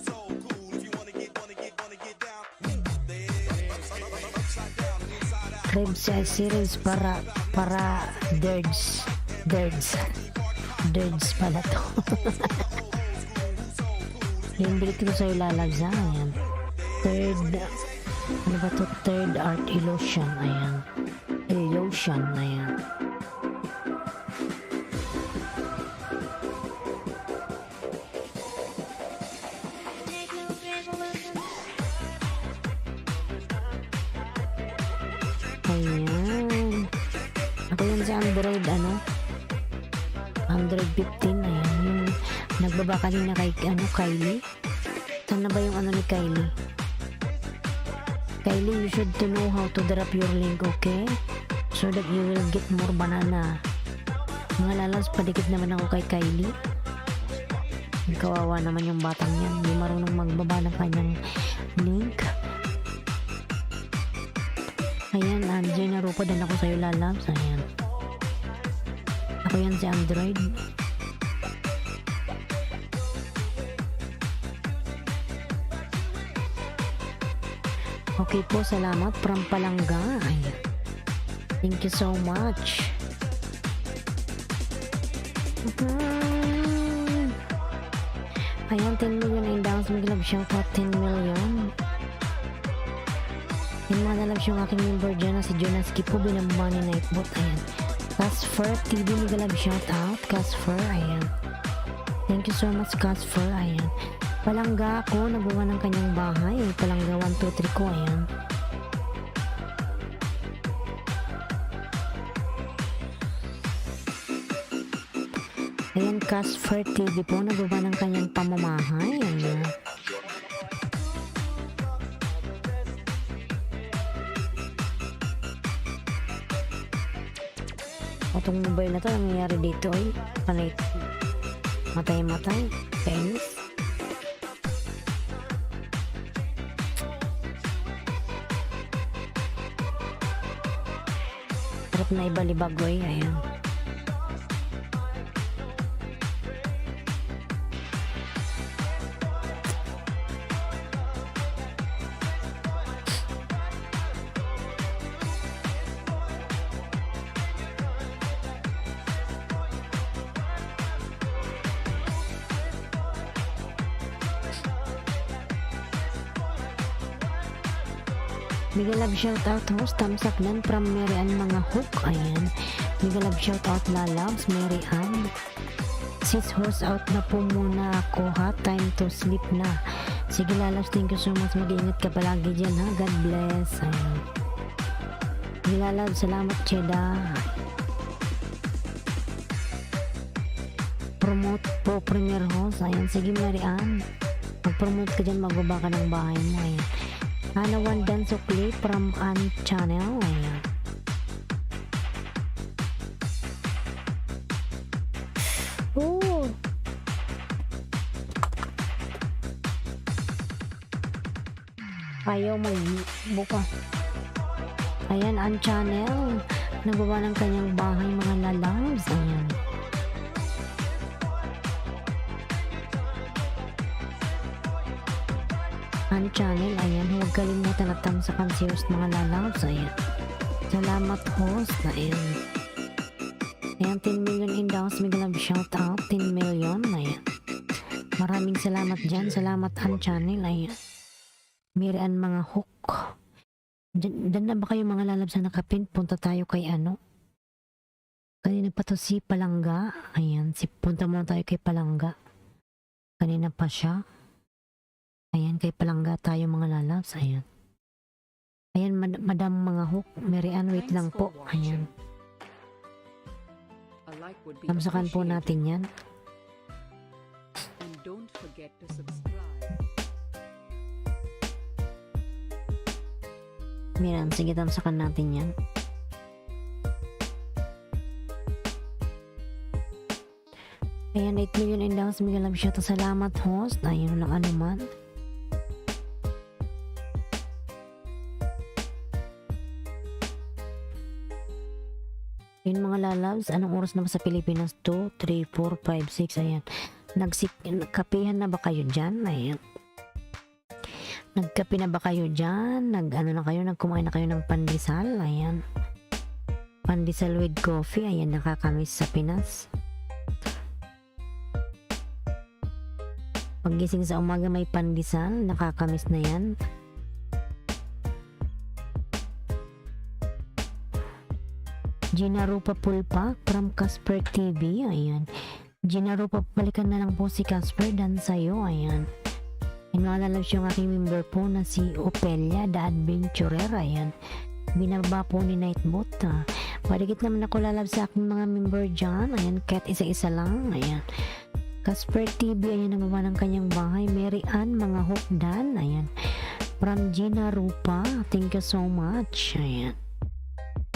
Crib series para Dirds pala to. Yung bilit ko sa'yo lalabs ha. Ayan. Ano ba to? Third art illusion. Ayan. Illusion. Ayan. Ayan. Ako yun si Android, Android 15, ayan. Yung nagbaba kanina kay, Kylie. Saan na ba yung ni Kylie? Kylie, you should to know how to drop your link, okay? So that you will get more banana. Mga lalabs, padikit naman ako kay Kylie. Kawawa naman yung batang yan. Hindi marunong magbaba ng kanyang link. Ayan, Andiyan na Rupa din ako sa'yo lalabs. Ayan. Ako yan si Android. Okay po, salamat from Palangga. Ayan. Thank you so much. Ayan, 10 million in downs. Mag-love shoutout 10 million. Yung mga nalabs yung aking member dyan na si Jonas Kipo, binambani Nightbot. Ayan. Casper TV, mag-love shoutout. Casper, ayan. Thank you so much, Casper. Ayan. Palangga ako, nagawa ng kanyang bahay. Palangga 1, 2, 3 ko, ayan. Ayan, Casper TV po, nagawa ng kanyang pamamahay. Ayan. Itong mobile na to, nangyayari dito ay panay matay penis. Sarap na ibalibag ay, ayan. Mega love shoutout host, thumbs up lang from Mary Ann mga hook. Ayan. Mega love shoutout lalabs, Mary Ann. Sis host out na po muna ako ha. Time to sleep na. Sige lalabs, thank you so much. Mag-iingat ka palagi dyan ha. God bless. Ayan. Sige lalabs, salamat Cheda. Promote po premier host. Ayan. Sige Mary Ann. Mag-promote ka dyan, magbaba ka ng bahay mo. Ayan. Hanawan Dance Play from An Channel. Ayan. Oh. Ayaw magbuka. Ayan, An Channel. Nagbaba ng kanyang bahay mga lalabs. Ayan. An Channel, ayan, huwag kalimutan at tamsakan si host mga lalabs. Ayan. Salamat host. Ayan. Ayan, 10 million in downs. Mega love shout out 10 million. Ayan. Maraming salamat dyan. Salamat An Channel. Ayan. Mirian mga hook. Diyan na ba kayo mga lalabs na nakapin? Punta tayo kay kanina pa to si Palangga. Ayan, punta muna tayo kay Palangga. Kanina pa siya. Ayan, kay Palangga tayo mga lalabs. Ayan. Ayan, madam mga hook. Mirian, wait lang po. Ayan. Tamsakan po natin yan. And don't forget to subscribe. Mirian, sige, tamsakan natin yan. Ayan, 8 million in downs. Mega love shout. Salamat host. Ayun lang anuman. Yun mga lalabs, anong oras na ba sa Pilipinas? 2, 3, 4, 5, 6, ayan. Nagkapihan na ba kayo dyan? Ayan. Nagkape na ba kayo dyan? Nagkumain na kayo ng pandesal? Ayan. Pandesal with coffee, ayan, nakakamiss sa Pinas. Paggising sa umaga may pandesal, nakakamiss na yan. Gina Rupa Pulpak from Casper TV, ayan. Gina Rupa, balikan na lang po si Casper dan sa'yo, ayan. Inalalabs yung aking member po na si Opelia the Adventurer, ayan. Binaba po ni Nightbot, Padikit naman ako lalab sa aking mga member dyan, ayan, kahit isa-isa lang, ayan. Casper TV, ayan, nababa ng kanyang bahay. Mary Ann, mga hukdan, ayan. From Gina Rupa, thank you so much, ayan.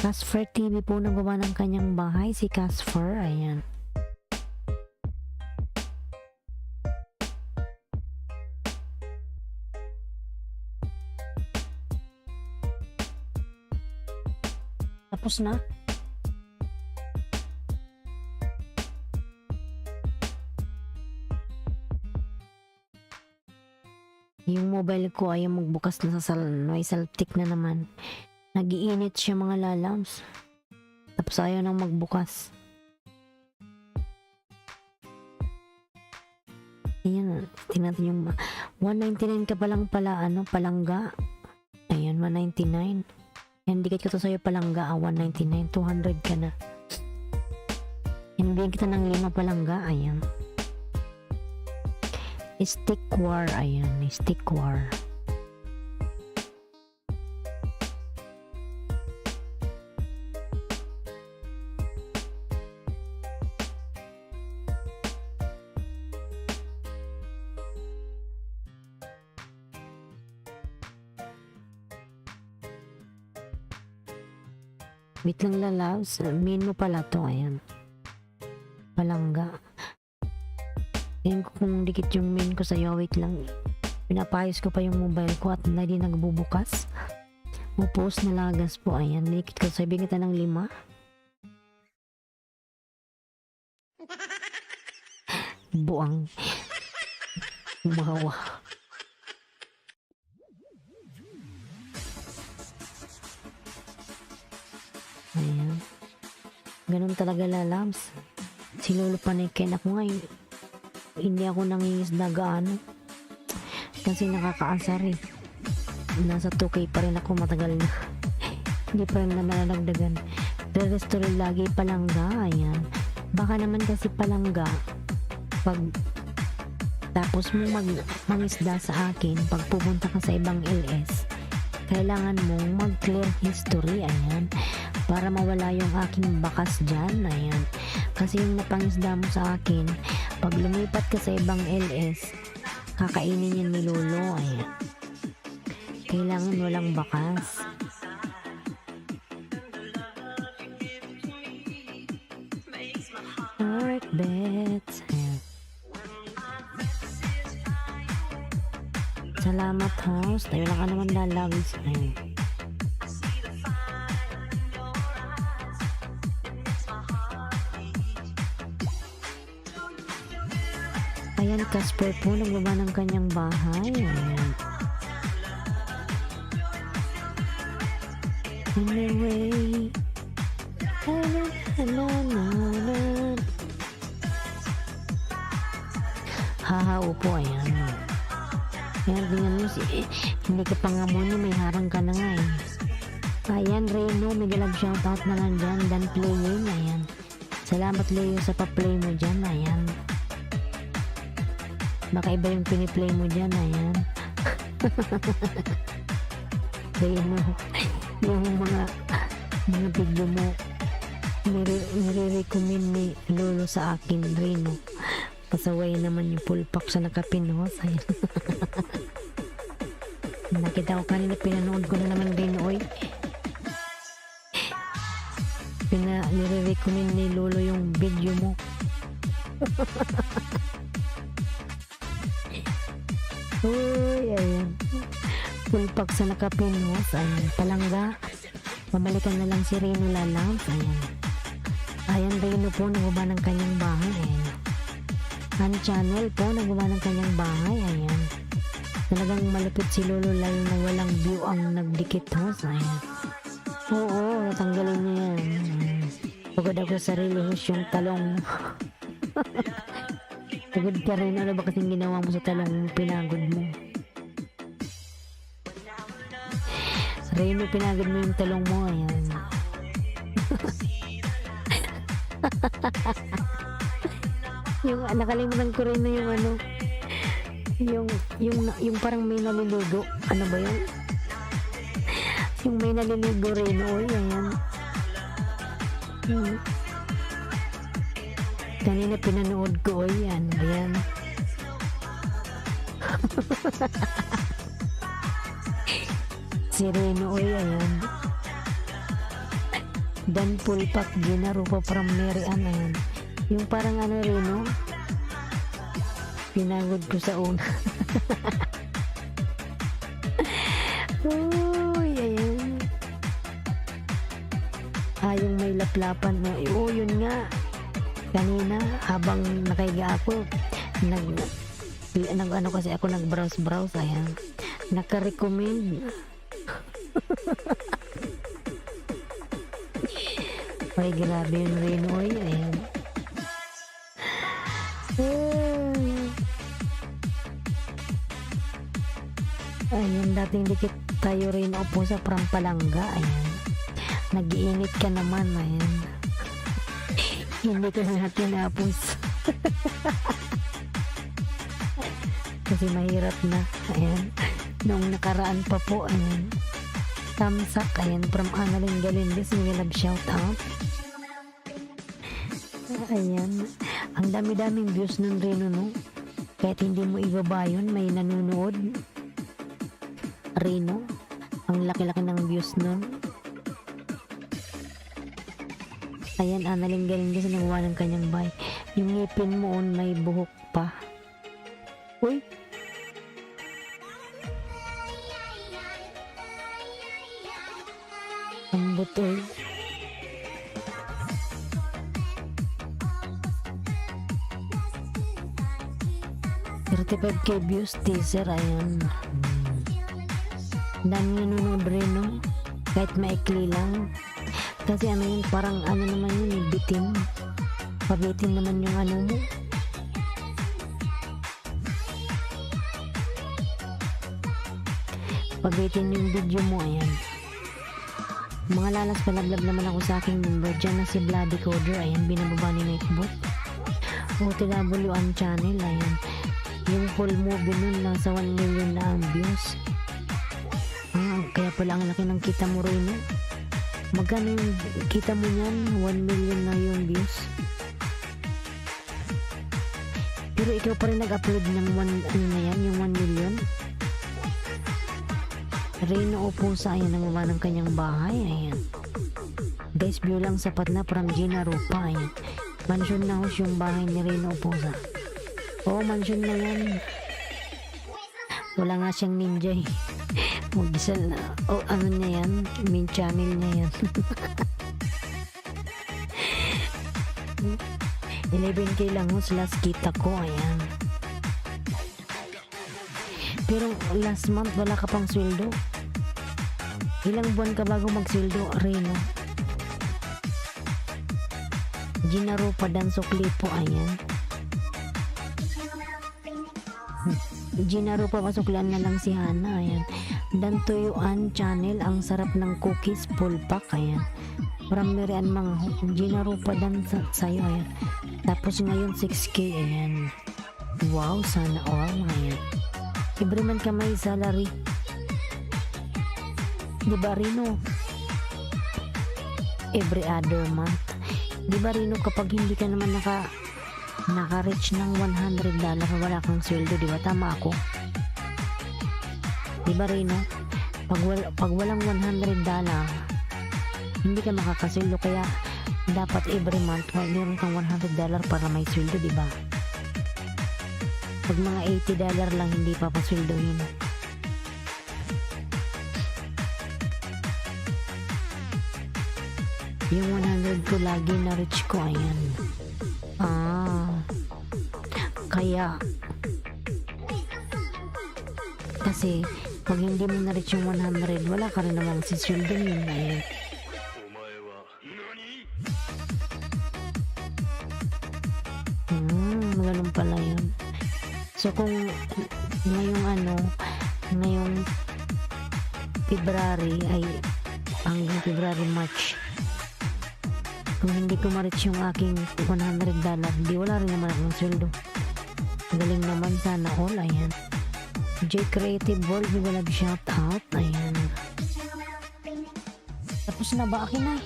Casper TV po nababa ng kanyang bahay, si Casper, ayan. Tapos na. Yung mobile ko ayaw magbukas na may saltik na naman. Nagiinit siya mga lalams. Tapos ayaw nang magbukas. Ayan, tingnan natin yung 199 ka palang pala, palangga. Ayan, 199. Yan, dikit ko to sa'yo palangga, 199, 200 ka na. Yan, bigyan kita ng 5 palangga, ayan. Stickware, ayan, stickware. Wait lang lalabs, main mo pala to, ayan. Palangga. Tingin ko kung dikit yung main ko sa'yo, wait lang. Pinapayos ko pa yung mobile ko at hindi nagbubukas. Upos na lagas po, ayan. Dikit ko sa'yo, bigyan kita ng 5. Buang. Umawa. Ayan. Ganun talaga lalabs. Si Lolo Paniken ako ngayon. Hindi ako nangingisda gaano. Kasi nakakaasar eh. Nasa 2K pa rin ako matagal na. Hindi pa rin na nalalagdagan. Re-restore lagi palangga. Ayan. Baka naman kasi palangga. Pag tapos mo mangisda sa akin, pag pupunta ka sa ibang LS, kailangan mong mag-clear history. Ayan. Para mawala yung aking bakas dyan, ayan. Kasi yung napangisda mo sa akin, pag lumipat ka sa ibang LS, kakainin yan ni Lolo, ayan. Kailangan walang bakas. Heartbeats, ayan. Salamat host, tayo lang ka naman lalabis, ayan. Ayan, Casper po, nagbaba ng kanyang bahay. Ayan. Anyway. Haha, upo, ayan. Ayan, tingnan mo, hindi ka pangamuni, may harang ka na nga eh. Ayan, Reno, may galag shoutout na lang dyan. Dan playing, ayan. Salamat, Leo, sa pa-play mo dyan, ayan. Baka iba yung piniplay mo dyan, ayan. Reno, yung mga video mo, nire-recommend ni Lolo sa akin, Reno. Pasaway naman yung pulpak sa nakapinos, ayan. Nakita ko kanina, pinanood ko na naman Reno, oy. Nire-recommend ni Lolo yung video mo. Uy, ayan. Pulpak sa nakapinos, ayan. Palangga. Mamalikan na lang si Reno lalabs, ayan. Ayan, Reno po nagbaba ng kanyang bahay. Ayan. Han Channel po nagbaba ng kanyang bahay. Ayan. Talagang malupit si Lolo lalo na walang view ang nagdikit host. Ayan. Oo, natanggalin niya yan. Ayan. Pagod ako sa sarili host yung talong. Pagod ka rin. Ano ba kasing ginawa mo sa talong pinagod mo? Reno, pinagod mo yung talong mo. Ayan. Yung nakalimutan ko rin na yung ano, yung parang may naliligo. Ano ba yun? Yung may naliligo rin. Oy, ayan. Kanina pinanood ko. Oy, ano ba yan? Si Reno. Oy, ayan. Dan Pulpak Ginarupa from Mary Ann. Ayan. Yung parang ano Reno, pinagod ko sa una. Uy, ayan. Yung may laplapan mo. Oo, yun nga. Kanina, habang nakaiga ako, ano kasi ako nag-browse. Ayan. Naka-recommend. Ay, grabe yun Reno. Oy, ayan. Ayun, dating dikit tayo rin upo sa Prampalanga. Ayan. Nag-iinit ka naman. Ayan. Hindi ko na tinapos. Kasi mahirap na. Ayan. Nung nakaraan pa po. Ayan. Tamsak. Ayan. From Annalyn Galindez. May love shout out. Ayan. Ang dami-daming views nun Reno, no? Kahit hindi mo ibaba yun, may nanonood. Reno. Ang laki-laki ng views nun. Ayan, Annalyn Galindez na nagawa ng kanyang bahay. Yung ngipin mo may buhok pa. Uy! Ang butoy. K views teaser. Ayan. Dami nanonood rin, no? Kahit maikli lang. Kasi ano yun, parang ano naman yun, bitin. Pabitin naman yung ano mo. Pabitin yung video mo. Ayan. Mga lalas palablab naman ako sa aking number. Diyan na si Bloody Coder. Ayan, binababa ni Nightbot. OTW ang channel. Ayan. Yung full movie nun nasa 1 million na ang views. Kaya pala ang laki ng kita mo rin, no? Magkano yung kita mo niyan? 1 million na yung views. Pero ikaw pa rin nag-upload ng ano na yan, yung 1 million. Reno Opusa, ayan ang ng kanyang bahay. Ayan. Guys, view lang sapat na from Gina Rupa. Ayan. Mansion na house yung bahay ni Reno Opusa. Oo, mansion na yan. Wala nga siyang ninja eh. Mag-isa na. O, ano niya yan? Main channel niya yan. 11K lang host last kita ko. Ayan. Pero last month wala ka pang sweldo. Ilang buwan ka bago magsweldo, Reno? Ginaro pa dan suklipo. Ayan. Ginaro pa pasuklan na lang si Hana. Ayan. Dan Tuyuan channel, ang sarap ng cookies, full pack. Ayan. Maramihan mga ginaro pa dan sa'yo. Ayan. Tapos ngayon 6K. Ayan. Wow, sana all. Ayan. Every month ka may salary. Diba Reno? Every other month. Diba Reno, kapag hindi ka naman naka-reach ng $100, wala kang sweldo, diba? Tama ako. Diba Reno? Pag walang $100, hindi ka makakasweldo, kaya dapat every month meron kang $100 para may sweldo, diba? Pag mga $80 lang, hindi pa pasweldohin. Yung 100 ko lagi na reach ko, ayan. Kaya kasi pag hindi mo na-reach yung 100, wala ka rin namang sisweldo yun, ayan. Ganun pala yun. So kung ngayong February ay hanggang February, March, kung hindi ko ma-reach yung aking $100, di wala rin naman akong sweldo. Galing naman, sana all, ayan. J Creative World, big love shout out, ayan. Tapos na ba akin na?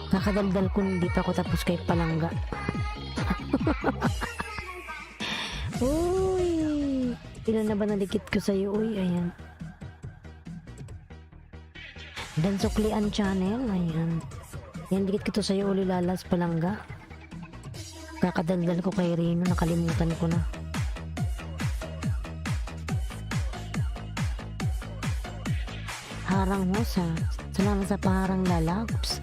Kakadaldal ko, hindi pa ako tapos kay Palangga. Uy, ilan na ba nalikit ko sa'yo? Uy, ayan. Dan Suklian Channel, ayan. Yan, dikit ko to sa'yo, uli lalas Palangga. Kakadaldal ko kay Rino, nakalimutan ko na. Harang Hosa, salamat sa paharang lalabs.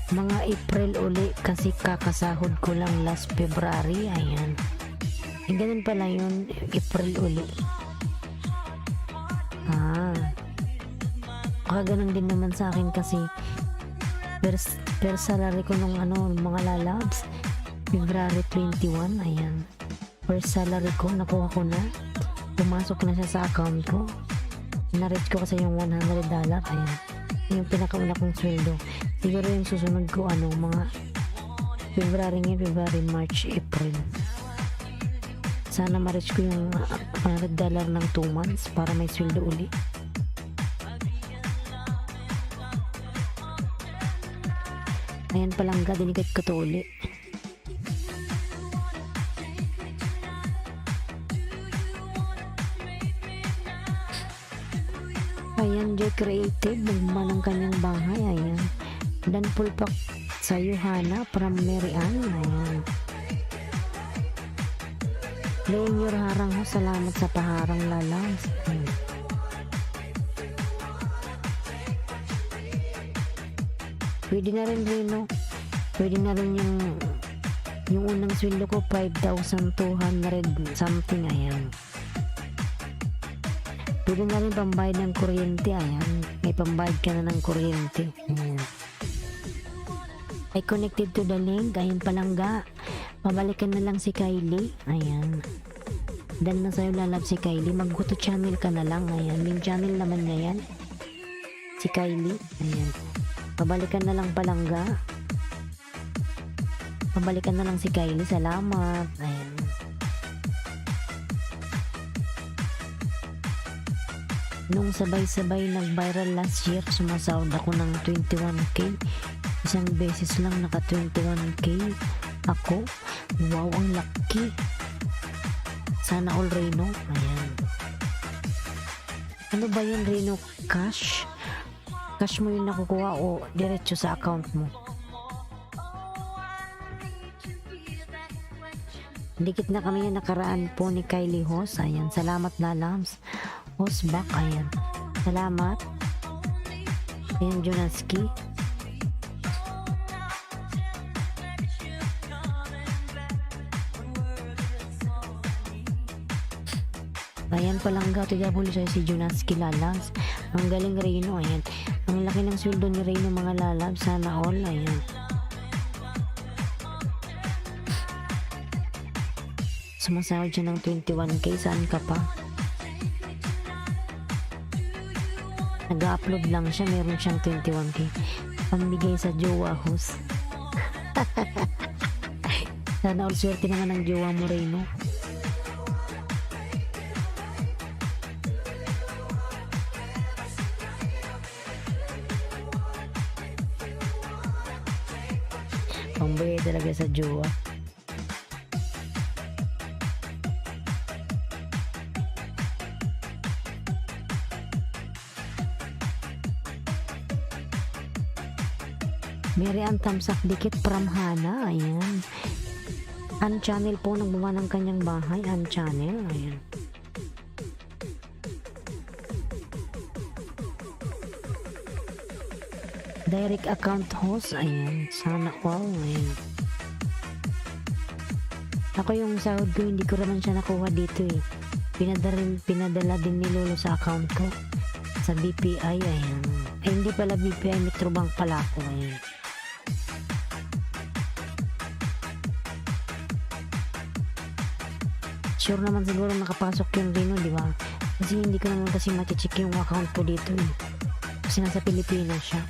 Mga April uli kasi kakasahod ko lang last February, ayan. Ganun pala yun, April uli. Ganun din naman sa akin kasi per salary ko nung mga lalabs, February 21, ayan. First salary ko, nakuha ko na. Pumasok na siya sa account ko. Na-reach ko kasi yung $100, ayan. Yung pinakauna kong sweldo. Siguro yung susunod ko mga February, March, April. Sana ma-reach ko yung $100 ng 2 months para may sweldo uli. Ayan, Palangga, dinikat ko to uli. Ayan, J Creative, nagman ang kanyang bahay, ayan. Dan pulpak sa Yohana from Mary Ann, ayan. Leonyor Harang ho, salamat sa paharang lalas. Pwede na rin Rino. Pwede na rin yung unang sweldo ko, 5,200 something, ayan. Pwede na rin pambayad ng kuryente, ayan. May pambayad ka na ng kuryente, ayan. I connected to the link, ayan Palangga. Pabalikan na lang si Kylie, ayan. Dan na sa'yo lalab si Kylie, mag-go to channel ka na lang, ayan. Yung channel naman niya yan, si Kylie, ayan. Pabalikan na lang Palangga. Pabalikan na lang si Kylie, salamat, ayan. Nung sabay-sabay nag-viral last year, sumasahod ako ng 21k. Isang beses lang naka 21k ako. Wow, ang laki. Sana all Reno, ayan. Ano ba yun, Reno? Cash? Cash mo yung nakukuha o diretso sa account mo? Dikit na kami yung nakaraan po ni Kylie Hos, ayan. Salamat lalams. Hos back, ayan. Salamat. Ayan, Jonaski. Ayan, Palangga, TW sa'yo si Jonaski lalams. Ang galing Reno, ayan. Ang laki ng sweldo ni Reno mga lalabs. Sana all, ayan. Sumasahod siya ng 21k. Saan ka pa? Nag-upload lang siya, meron siyang 21k. Pambigay sa jowa host. Sana all, swerte naman ang jowa mo Reno. Pambigay talaga sa jowa. Mary Ann Tamsak Dikit from Hana, ayan. An Channel po nagbuwa ng kanyang bahay, An Channel, ayan. Direct account host, ayan. Sana all, ayan. Ako yung sahod ko, hindi ko naman siya nakuha dito eh. Pinadala din ni Lolo sa account ko. Sa BPI, ayan. Ay, hindi pala BPI, Metrobank pala ako, ayan. Sure naman siguro nakapasok yung Reno, di ba? Kasi hindi ko naman kasi mati-check yung account ko dito eh. Kasi nasa Pilipinas siya.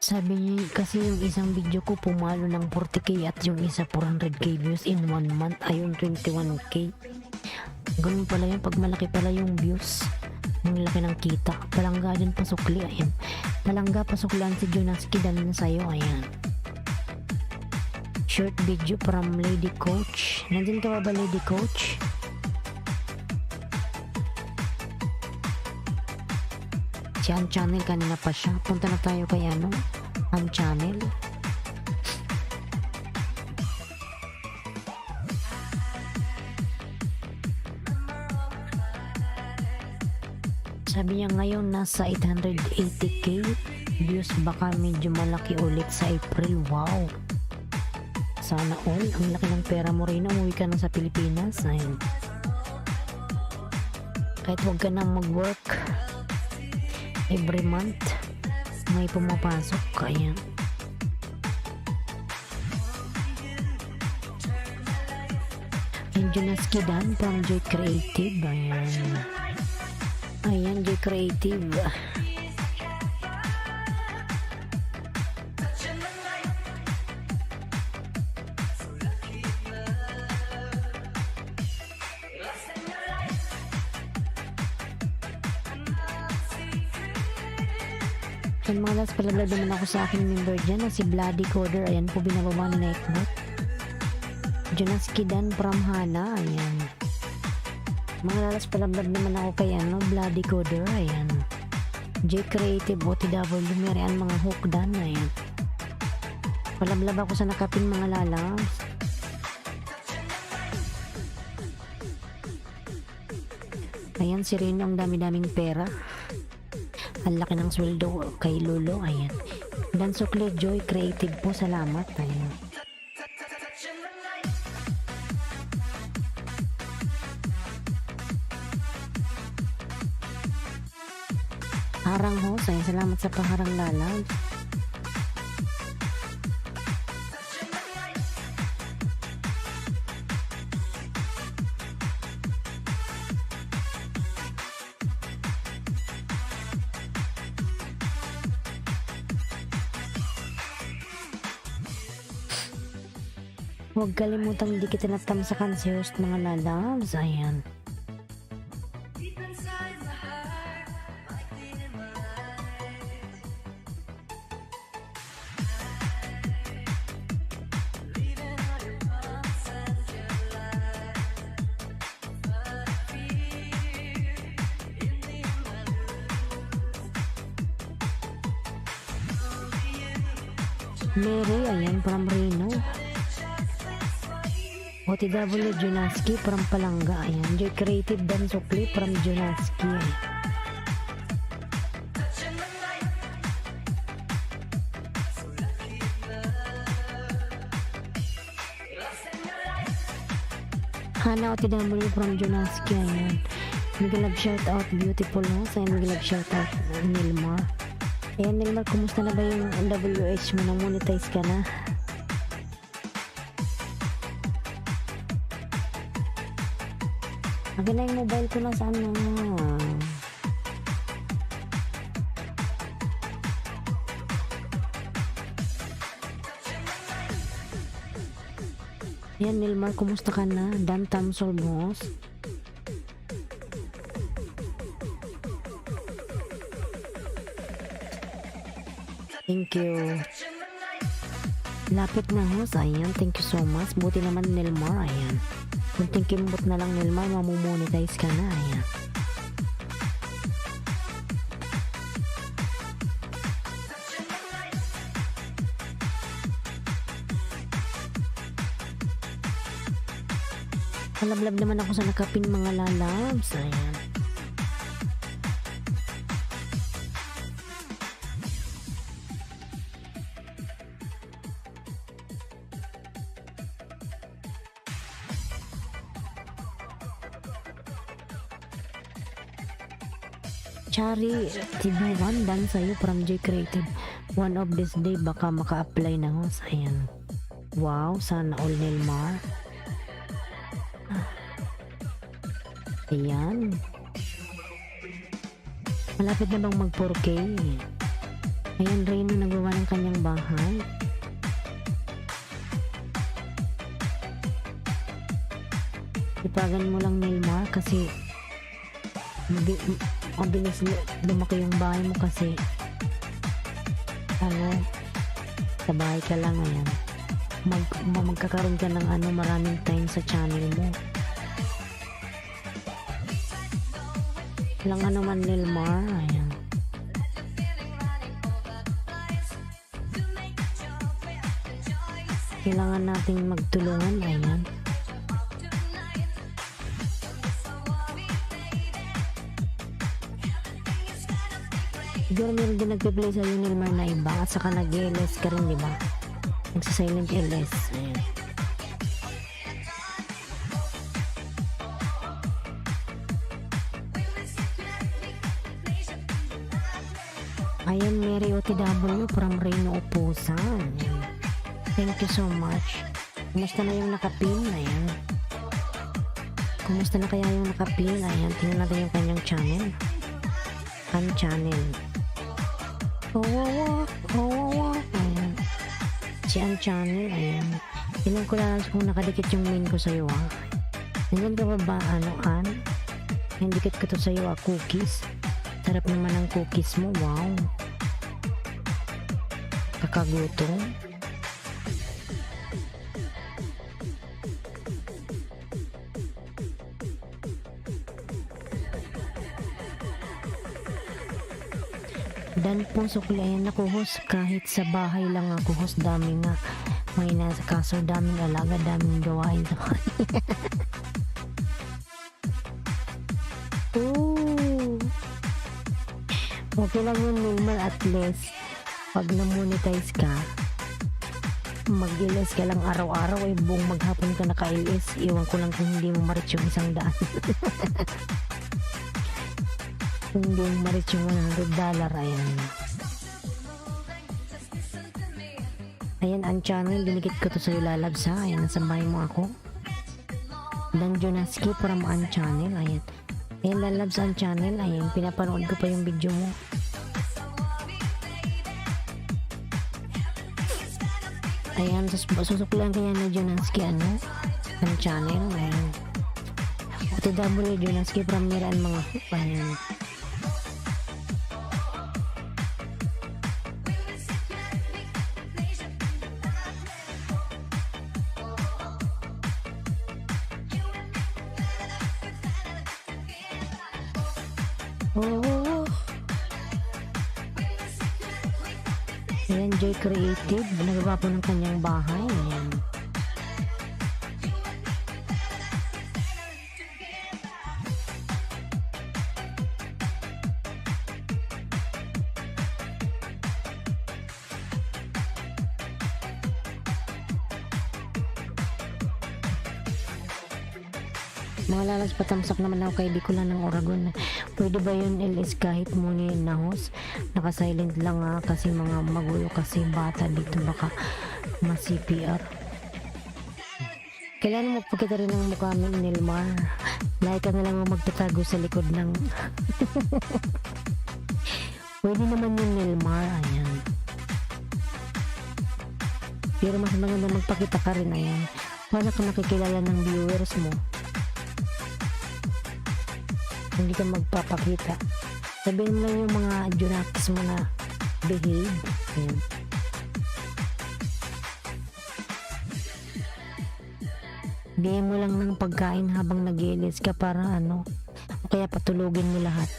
Sabi niya kasi yung isang video ko pumalo ng 40k at yung isa 400k views in 1 month, ayun 21k. Ganun pala yun, pag malaki pala yung views, ang laki ng kita. Palangga din pasukli, ayan. Palangga pasuklan si Jonas Kidan na sa'yo, ayan. Short video from Lady Coach. Nandun ka ba Lady Coach? Si An Channel kanina pa siya. Punta na tayo kay ano? An Channel. Sabi niya ngayon nasa 880k views, baka medyo malaki ulit sa April. Wow. Sana all. Ang laki ng pera mo rin. Umuwi ka na sa Pilipinas. Ayun. Kahit huwag ka na mag-work. Every month may pumapasok, kaya and Jonas Kidan from Joy Creative, ayan Joy Creative. Yan mga las, palaglag naman ako sa aking member dyan na si Bloody Coder. Ayan po, binababa ni Nightbot. Jonas Kidan from Hana, ayan. Mga lalas, palaglag naman ako kay ano, Bloody Coder, ayan. J Creative, OTW, Merian, mga hookdan, ayan. Palablab ako sa nakapin mga lalas. Ayan, si Rino, ang dami-daming pera. Ang laki ng sweldo kay Lolo, ayan. Dan Sukle Joy Creative po, salamat, ayan. Harang host, ayan, salamat sa paharang lalag. Huwag kalimutang di kita natamsakan si host mga lalabs, ayan. Mary, ayan, from Reno. OTW Junaski from Palangga, ayan. Joy Creative Dan Sukli from Junaski. Hana OTW from Junaski, ayan. Nag-love shout out beautiful host, ayan. Nag-love shout out Nilmar. Ayan Nilmar, kumusta na ba yung WH mo? Na-monetize ka na? Akin na yung mobile ko na sana. Yan Nilmar, kumusta ka na? Dan Tamsol boss. Thank you. Lapit na host, ayan, thank you so much. Buti naman Nilmar, ayan. Kunting kimbot na lang Nilmar, mamumonetize ka na, ayan. Kalablab naman ako sa nakapin mga lalabs, ayan. Chari, TV1 dan sa'yo from J Creative. One of this day baka maka-apply na host. Ayan. Wow, sana all Nilmar. Ayan. Malapit na bang mag 4K? Ayan, Reno nagawa ng kanyang bahay. Ipagan mo lang Nilmar kasi mabilis lumaki yung bahay mo kasi sa bahay ka lang, ayan. Magkakaroon ka ng maraming time sa channel mo. Lang man Nilmar, ayan. Kailangan nating magtulungan, ayan. Siguro meron din nagpe-play sa'yo Nilmar na iba at saka nag-LS ka rin, diba? Nagsa-silent LS. Ayan. Ayan, Mary OTW from Reno Upusan. Ayan. Thank you so much. Kumusta na yung nakapin? Ayan. Kumusta na kaya yung nakapin? Ayan, tingnan natin yung kanyang channel. Ang channel. Ayan. Si ang channel, ayan. Tingnan ko lang kung nakadikit yung main ko sa'yo, ha. Nandiyan ka ba An? Yung dikit ko to sa'yo, cookies. Sarap naman ang cookies mo, wow. Kakagutom. Dan po sukli, ayan ako host, kahit sa bahay lang ako host, dami nga may nasa kaso, daming alaga, daming gawain. Ooh. Okay lang yun Nilmar, at least pag na-monetize ka, mag-LS ka lang araw-araw, buong maghapon ka naka-LS, iwan ko lang kung hindi mo ma-reach yung 100. Kung hindi mo ma-reach yung $100, ayan. Ayan ang channel, dinikit ko to sa'yo lalabs, ha. Ayan, nasa bahay mo ako. Dan Jonaski from ang channel, ayan. Ayan, lalabs ang channel, ayan, pinapanood ko pa yung video mo. Ayan, susuklan kaya na Jonaski, ang channel, ayan. OTW Jonaski from Miraan mga hoop, ayan. Oh. Ayan, J Creative, nagawa po ng kanyang bahay. Ayan. Mga lalas, patamsak naman ako kay Bicolan ng Oragon. Pwede ba yun LS kahit muna yun na host? Naka-silent lang kasi mga magulo kasi bata dito, baka ma-CPR. Kailangan magpakita rin ng mukha ng Nilmar. Like ka na lang magtatago sa likod ng pwede naman yung Nilmar, ayan. Pero mas maganda magpakita ka rin, ayan. Para ka nakikilala ng viewers mo. Hindi ka magpapakita. Sabihin mo lang yung mga junakis mo na behave. Ayan. Bigyan mo lang ng pagkain habang nag-iilis ka para ano, o kaya patulogin mo lahat.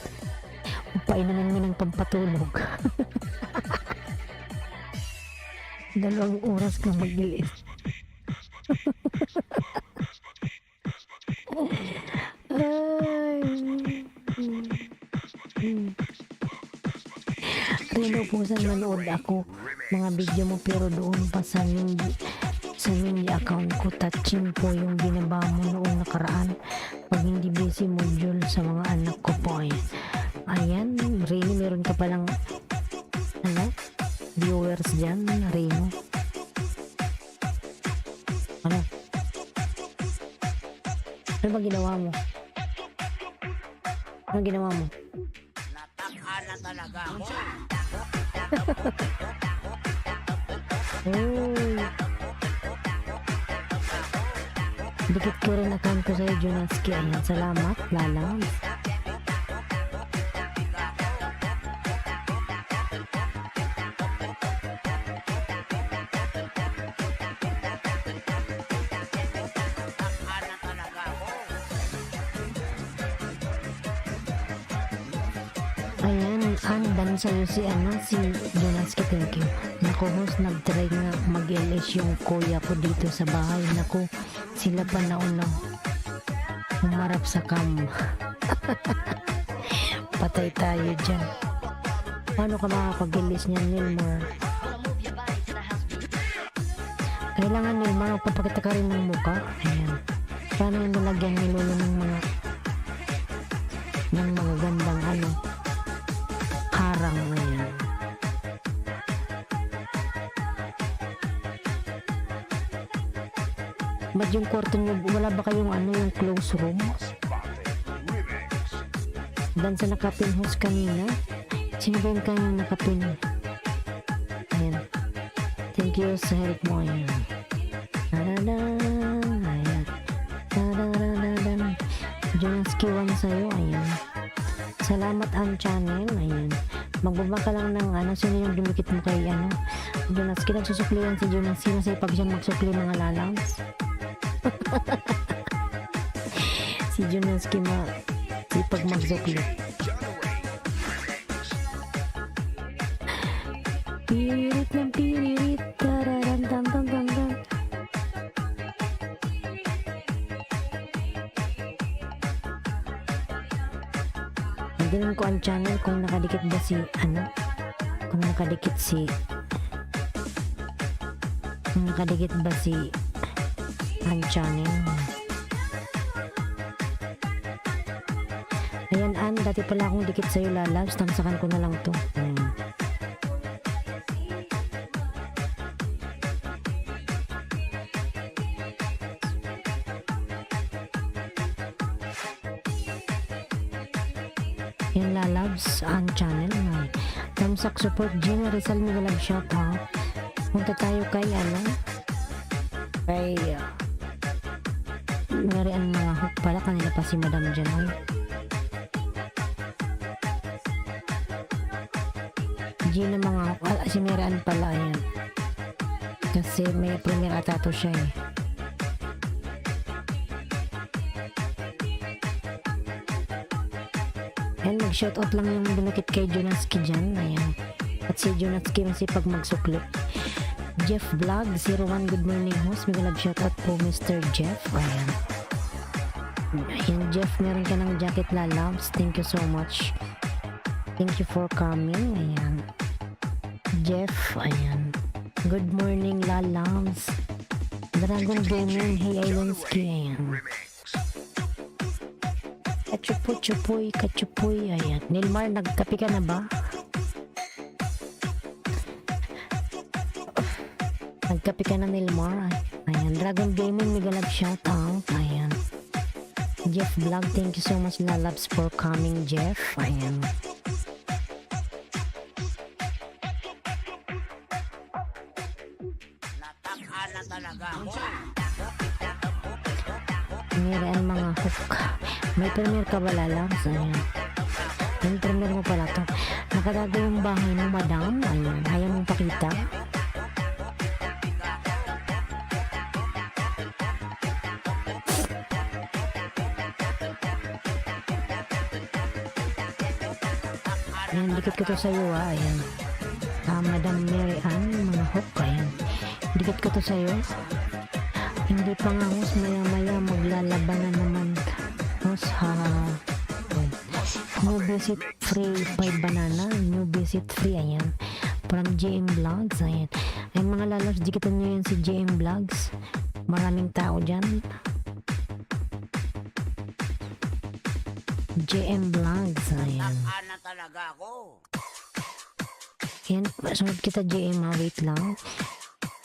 O painumin mo ng pampatulog. 2 oras kang mag-ilis. Ay. Pinupusan manood ako mga video mo pero doon pa sa mini account ko touching po yung binaba mo noong nakaraan pag hindi busy module sa mga anak ko po. Ayan, really meron ka palang ano, viewers dyan, Reno. Ano? Ano ba ginawa mo? Ano ginawa mo? Natakana talaga ako. Uy. Dikit ko rin account ko sa'yo, Junaski. Ayan, salamat, lalang. Natakana talaga ako. Ayan, andan sa'yo si Junaski, thank you. Naku, host, nag-try nga mag-LS yung kuya ko dito sa bahay. Naku, sila pa nauna humarap sa cam. Patay tayo dyan. Paano ka makakag-LS niyan, Nilmar? Kailangan, Nilmar, magpapakita ka rin ng muka. Ayan. Paano yung nalagyan ni Lolo ng mga gandang ano, harang na yan. Ba't yung kwarto nyo, wala ba kayong ano, yung close room? Dan sa nakapin host kanina. Sino ba yung kanyang nakapin? Ayan. Thank you sa help mo. Ayan. Ayan. Junaski 1 sa'yo. Ayan. Salamat ang channel. Ayan. Magbaba ka lang ng ano, sino yung dumikit mo kay ano, Junaski. Nagsusukli yan si Junaski. Masipag siya magsukli mga lalangs. Si Junaski sipag magsukli. Pirit ng piririt, tararam tam tam tam tam. Nagdanan ko ang channel kung nakadikit ba si ano, kung nakadikit ba si ang channel. Ayan, dati pala akong dikit sa'yo, lalabs. Tamsakan ko na lang to. Ayan, lalabs ang channel. Tamsak support, Gina Rizal, Migalab, shout out. Punta tayo kay ano, kay Mary ang mga hook pala, kanina pa si Madam dyan. Ay. Gina mga hook, si Mary Ann pala, ayan. Kasi may premier atato siya eh. Ayan, mag-shoutout lang yung binukit kay Junaski dyan, ayan. At si Junaski masipag magsukli. Jeff Vlog 01, good morning host. May love shoutout po Mr. Jeff. Ayan. Ayan Jeff, meron ka ng jacket, lalabs. Thank you so much. Thank you for coming. Ayan. Jeff, ayan. Good morning, lalabs. Dragon Gaming, hey Islandski. Ayan. Kachupoy. Ayan. Nilmar, nagkapi ka na ba? Nagkapi ka na, Nilmar. Ayan. Dragon Gaming, mega love shoutout. Ayan. Jeff Vlog, thank you so much, lalabs, for coming, Jeff. Ayan. Natakana talaga ako. Meron mga hook. May premier ka ba, lalabs? Ayan. Internet mo pala to. Nakatago yung bahay mo, madam. Ayan, ayaw mong pakita. Ayan, dikit ko to sa'yo ayan. Madam Mary Ann, mga hook, ayan. Dikit ko to sa'yo. Hindi pa nga hos, maya-maya maglalaban na naman. Hos, ha. New visit free 5 banana. New visit free, ayan. From JM Vlogs, ayan. Ay mga lalabs, dikitan nyo yan si JM Vlogs. Maraming tao dyan. JM Vlogs, ayan. Takaan na talaga ako. Yan, sunod kita JM ha, wait lang.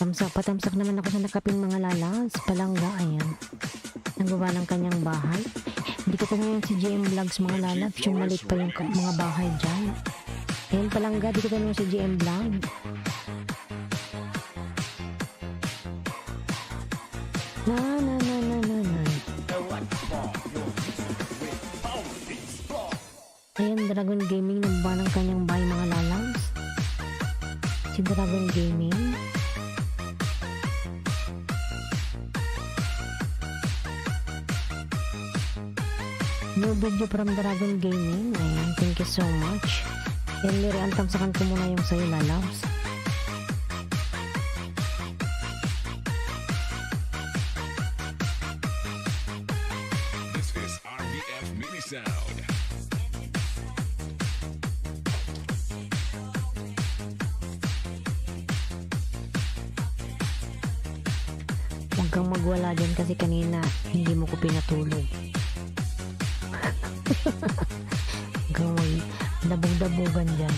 Patamsak naman ako sa nakapin mga lalas. Palangga, ayan. Nagawa ng kanyang bahay. Hindi ko ngayon si JM Vlogs mga lalabs. Yung maliit pa yung mga bahay dyan. Ayan, palangga, di ko tanong si JM Vlog. Na. Ayan, Dragon Gaming, nagba ng kanyang bahay mga lalabs. Si Dragon Gaming. New video from Dragon Gaming. Ayan, thank you so much. Ayan, Mary, antamsakan ko muna yung sa'yo, lalabs. This is RBF Mini Sound. Huwag kang magwala dyan kasi kanina hindi mo ko pinatulog. Huwag kang labog-dabogan dyan.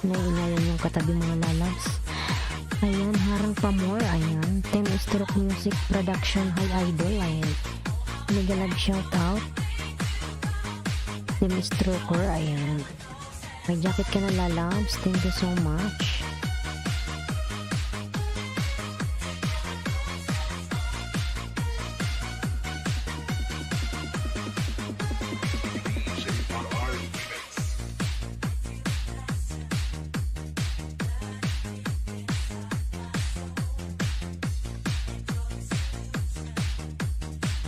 Nainayan yung katabi mga lalabs. Ayan, harang pa more. Ayan, Team Stroke Music Production High Idol. Ayan, mega love shout out Team Stroker. Ayan, may jacket ka na lalabs. Thank you so much.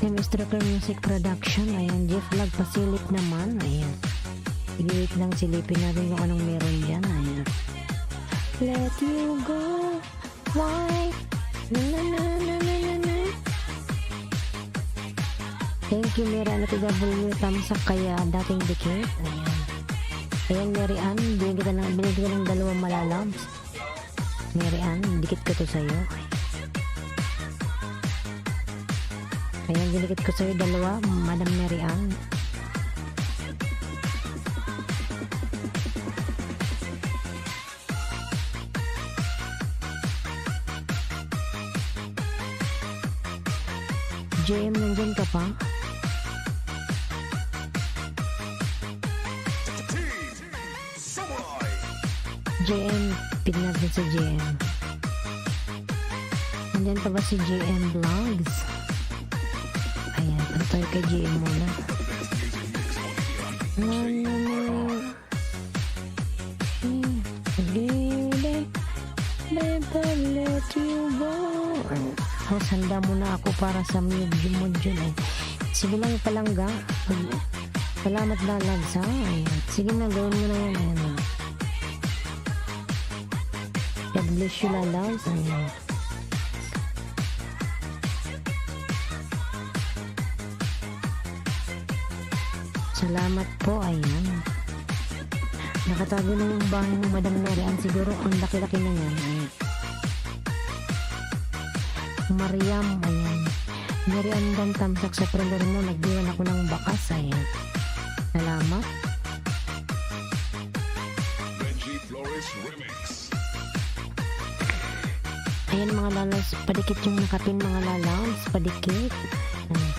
Team Stroker Music Production. Ayan, Jeff Vlog pasilip naman. Ayan, wait lang, silipin natin kung anong meron dyan. Ayan, let you go, why na. Thank you Mary Ann TW, tamsak kaya dating dikit. Ayan Mary Ann, binigyan kita ng dalawang malalabs. Mary Ann, dikit ko to sa'yo. Ayan, dinikit ko sa'yo dalawa, Madam Mary Ann. JM, nandyan ka pa? JM, tignan natin si JM. Nandyan pa ba si JM Vlogs? Ayan, antay kay JM muna. Never let you go. Host, handa muna ako para sa module eh. Sige lang palangga. Salamat lalabs ha. Ayan. Sige na, gawin mo na yan. Ayan. God bless you lalabs. Ayan. Salamat po, ayan. Nakatago na yung bahay ng Madam Mary Ann. Siguro ang laki-laki na yan. Ayan. Mariam, ayan. Mary Ann dan tamsak sa prayer mo. Nagdiwan ako ng bakas, ayan. Salamat. Benji Flores Remix. Ayan mga lalas. Padikit yung nakapin mga lalas. Padikit. Ayan.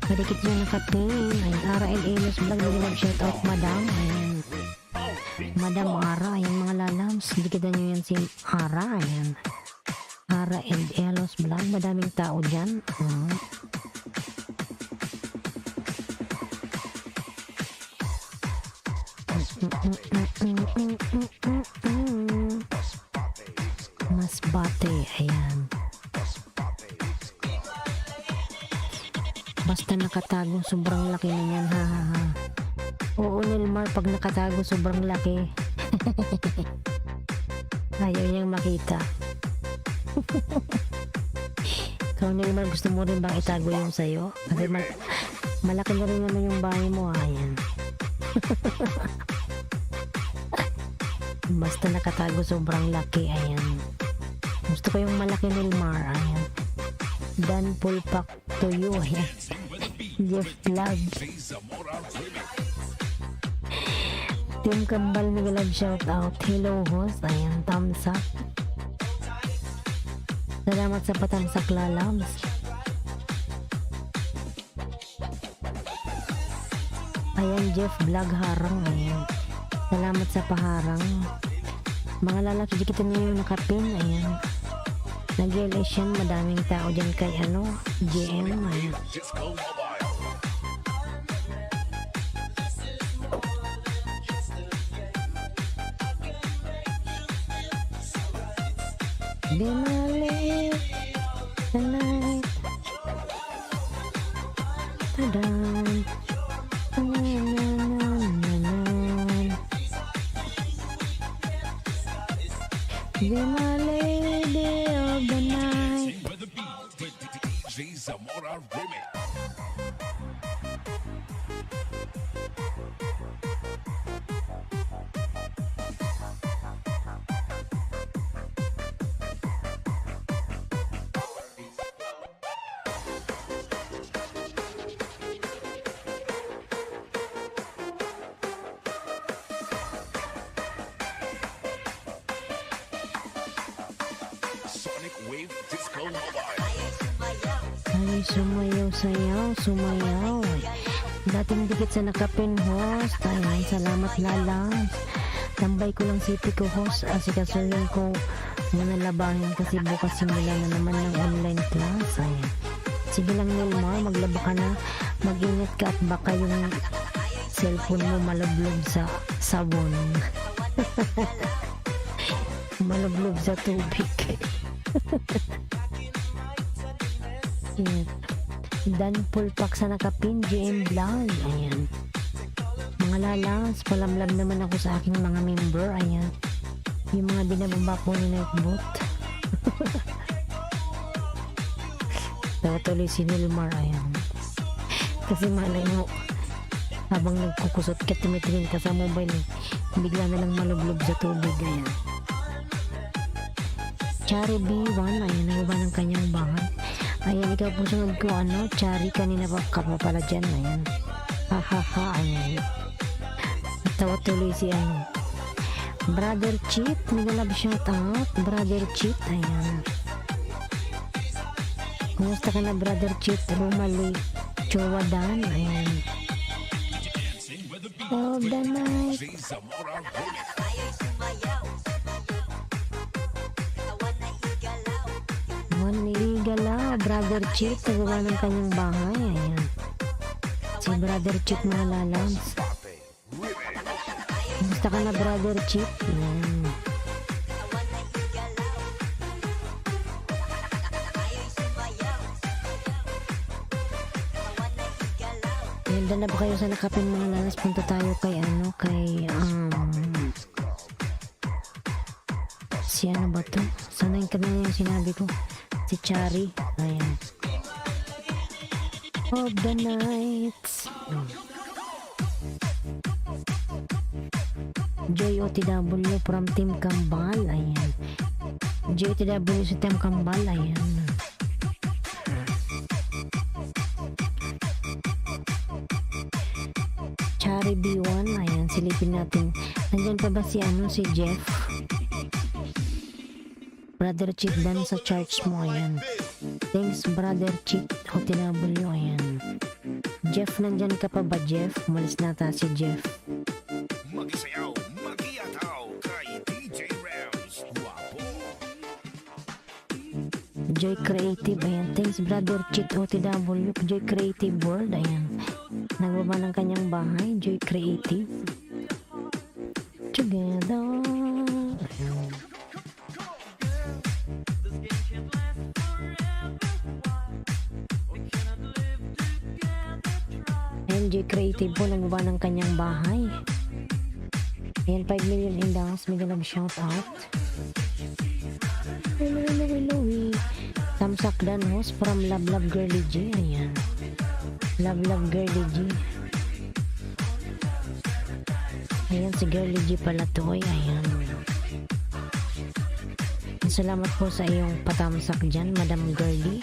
Padikit yung nakapin. Ayan, Ara and Amos Vlog. Nag shout out Madam. Ayan, Madam Ara. Ayan mga lalams. Dikitan nyo yan si Ara. Ayan, Ara and Elos Vlog. Madaming tao dyan. Masbate, ayan. Basta nakatago, sobrang laki na yan, ha ha ha. Oo, Nilmar, pag nakatago, sobrang laki. Ayaw niyang makita. Ikaw, Nilmar, gusto mo rin bang itago yung sa'yo? Kasi malaki na rin naman yung bahay mo, ayan. Basta nakatago, sobrang laki, ayan. Gusto ko yung malaki, Nilmar, ayan. Dan pulpak to you, ayan. Jeff Vlog. Team Kambal, Miguelag, shout out. Hello, host, ayan, thumbs up. Salamat sa patamsak, lalabs. Ayan, Jeff Vlog harang, ayan. Salamat sa paharang. Mga lalaki, di kita niyo nakapin, ayan. Nag-LS yan, madaming tao dyan kay ano, GM, ayan. Be my late tonight. Ta-dam. Be my lady of the night. DJ Zamora Remix. Sonic Wave Disco Mobile. Ay, sumayaw, sayaw, sumayaw. Dating dikit sa nakapin, host. Ay, salamat, lalang. Tambay ko lang sipi ko, host. Asikasuhin ko muna labahin kasi bukas simula na naman ng online class. Ay, sige lang, Nilmar, maglaba ka na. Mag-ingat ka at baka yung cellphone mo malublob sa sabon. Malublob sa tubig. Ayan. Dan pulpak sa nakapin, GM Vlog. Ayan. Mga lalas, palamlam naman ako sa aking mga member. Ayan. Yung mga binababa po ni Nightbot. Tawa tuloy si Nilmar. Ayan. Kasi malay mo, habang nagkukusot ka, tumitingin ka sa mobile, bigla na lang malublob sa tubig. Ayan. Chari B1, ayan, nagaba ng kanyang bahay. Ayan, ikaw po sunod ko, ano, Chari, kanina pa ka pa pala dyan, ayan. Ha ha ha, ayan. Tawa tuloy si, ano, Brother Cheat, nag-love shout out, Brother Cheat, ayan. Kumusta ka na, Brother Cheat, Rumali, Chowadan, ayan. Of the night. DJ Zamora Remix. Manigala, Brother Chip, nagawa ng kanyang bahay. Ayan. Si Brother Chip, mga lalams. Gusto ka na, Brother Chip? Ayan. Ganda na ba kayo sa nakapin, mga lalams? Punta tayo kay ano, kay si ano ba to? Sana yung kanina yung sinabi ko. Si Chari. Ayan. Of the nights. Joy OTW from Team Kambal. Ayan. Joy OTW sa Team Kambal. Ayan. Chari B1. Ayan. Silipin natin. Nandyan pa ba si ano? Si Jeff? Brother Cheat, dan sa church mo, ayan. Thanks, Brother Cheat, OTW, ayan. Jeff, nandyan ka pa ba, Jeff? Umalis na ta si Jeff. Magisayaw, magiyataw kay DJ Rams. Guwapo. Joy Creative, ayan. Thanks, Brother Cheat, OTW. Joy Creative World, ayan. Nagbaba ng kanyang bahay, Joy Creative. together. MJ Creative po nagbuba ng kanyang bahay. Ayan, 5 million in the house. May ganang shout out. Hello. Samsak Dan host from Love Love Girly G. Ayan. Love Love Girly G. Ayan, si Girly G pala to. Ayan. Salamat po sa iyong patamsak dyan, Madam Girly.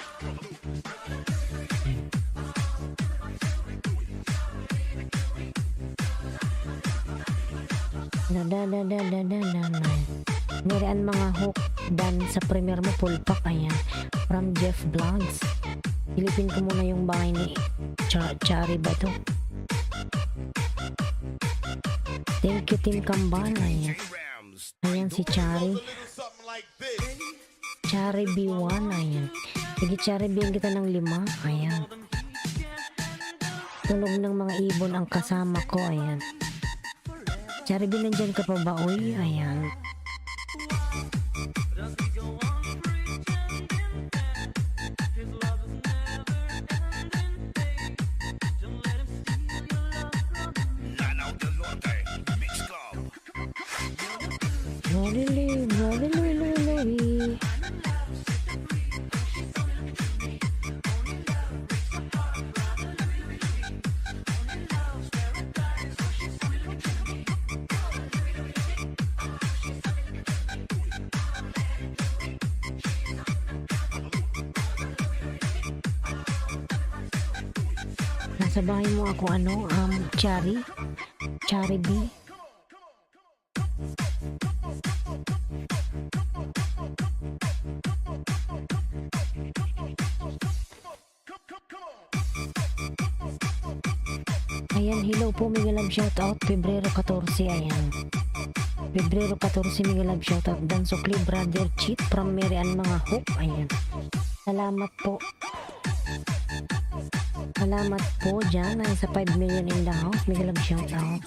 Nirian mga hook dan sa premiere mo full pack. Ayan, from Jeff Vlogs. Silipin ko muna yung bahay ni Chari ba to? Thank you Team Kambal. Ayan, ayan si Chari B1. Ayan, sige Chari, bigyan kita ng 5. Ayan, tunog ng mga ibon ang kasama ko. Ayan, Chari B, nandyan ka pa ba? Uy, ayan. Loli. Nasa bahay mo ako Chari B. Ayan, hello po, Miguel Love shoutout, Pebrero 14, ayan. Pebrero 14, Miguel Love shoutout, Dan Sukli, Brother Cheat, from Marian mga hook, ayan. Salamat po. Salamat po dyan, ay sa 5 million in the house, Miguel Love shoutout.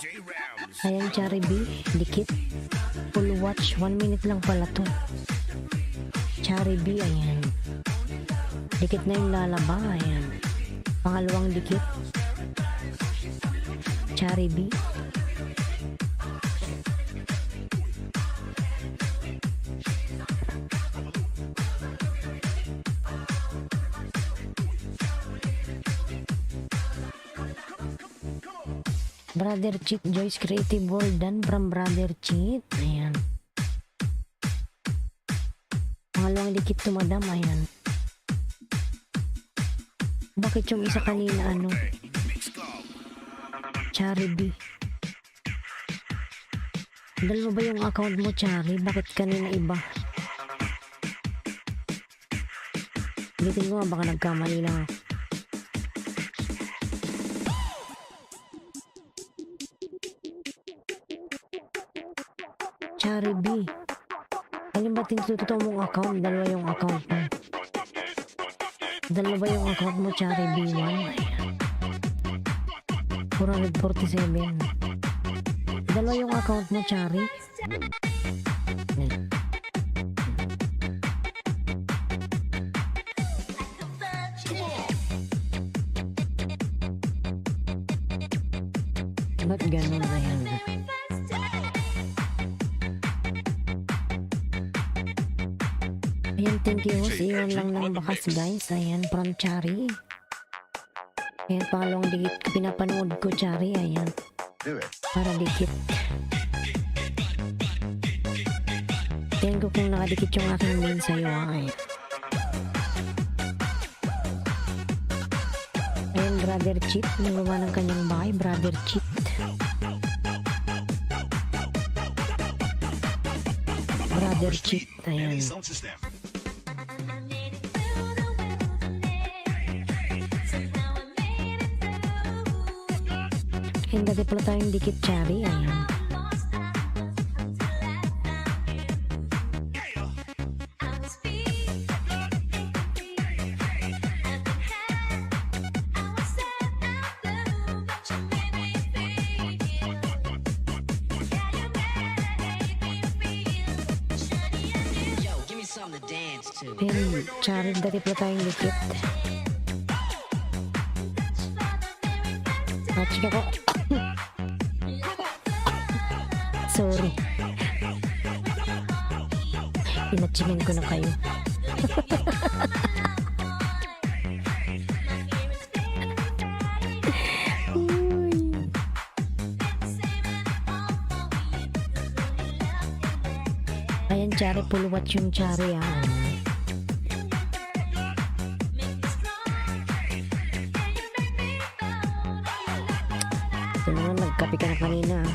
Ayan, Chari B, dikit. Full watch, 1 minute lang pala to. Chari B, ayan. Dikit na yung lalaba, ayan. Pangalawang dikit. Chari B. Brother Cheat, Joyce Creative World dan from Brother Cheat. Ayan. Pangalawang dikit to, madam. Ayan. Bakit yung isa kanina Chari B? Dalawa ba yung account mo, Chari? Bakit kanina iba? Ulitin ko nga, baka nagkamali lang ako. Chari B, alin ba tinututoo mong account? Dalawa yung account mo. Dalawa yung account mo, Chari B1. Ayan. 447. Dalawa yung account mo, Chari. Ayan. Ba't ganun na yan? Ayan, thank you. Iwan lang ng bakas, guys. Ayan, from Chari. Ayan, pangalawang dikit pinapanood ko, Chari. Ayan, para dikit. Tingnan ko kung nakadikit yung aking main sa'yo. Ayan, Brother Cheat. Nagawa ng kanyang bahay, Brother Cheat. Brother Cheat. Ayan. Ayan, dati pala tayong dikit, Chari. Ayan. Ayan, Charin, dati pala tayong likit. Match ako. Sorry. Inachimin ko na kayo. Ayan, Chari, puluwat yung Chari, ah. Ito naman, nagkape ka na kanina, ah.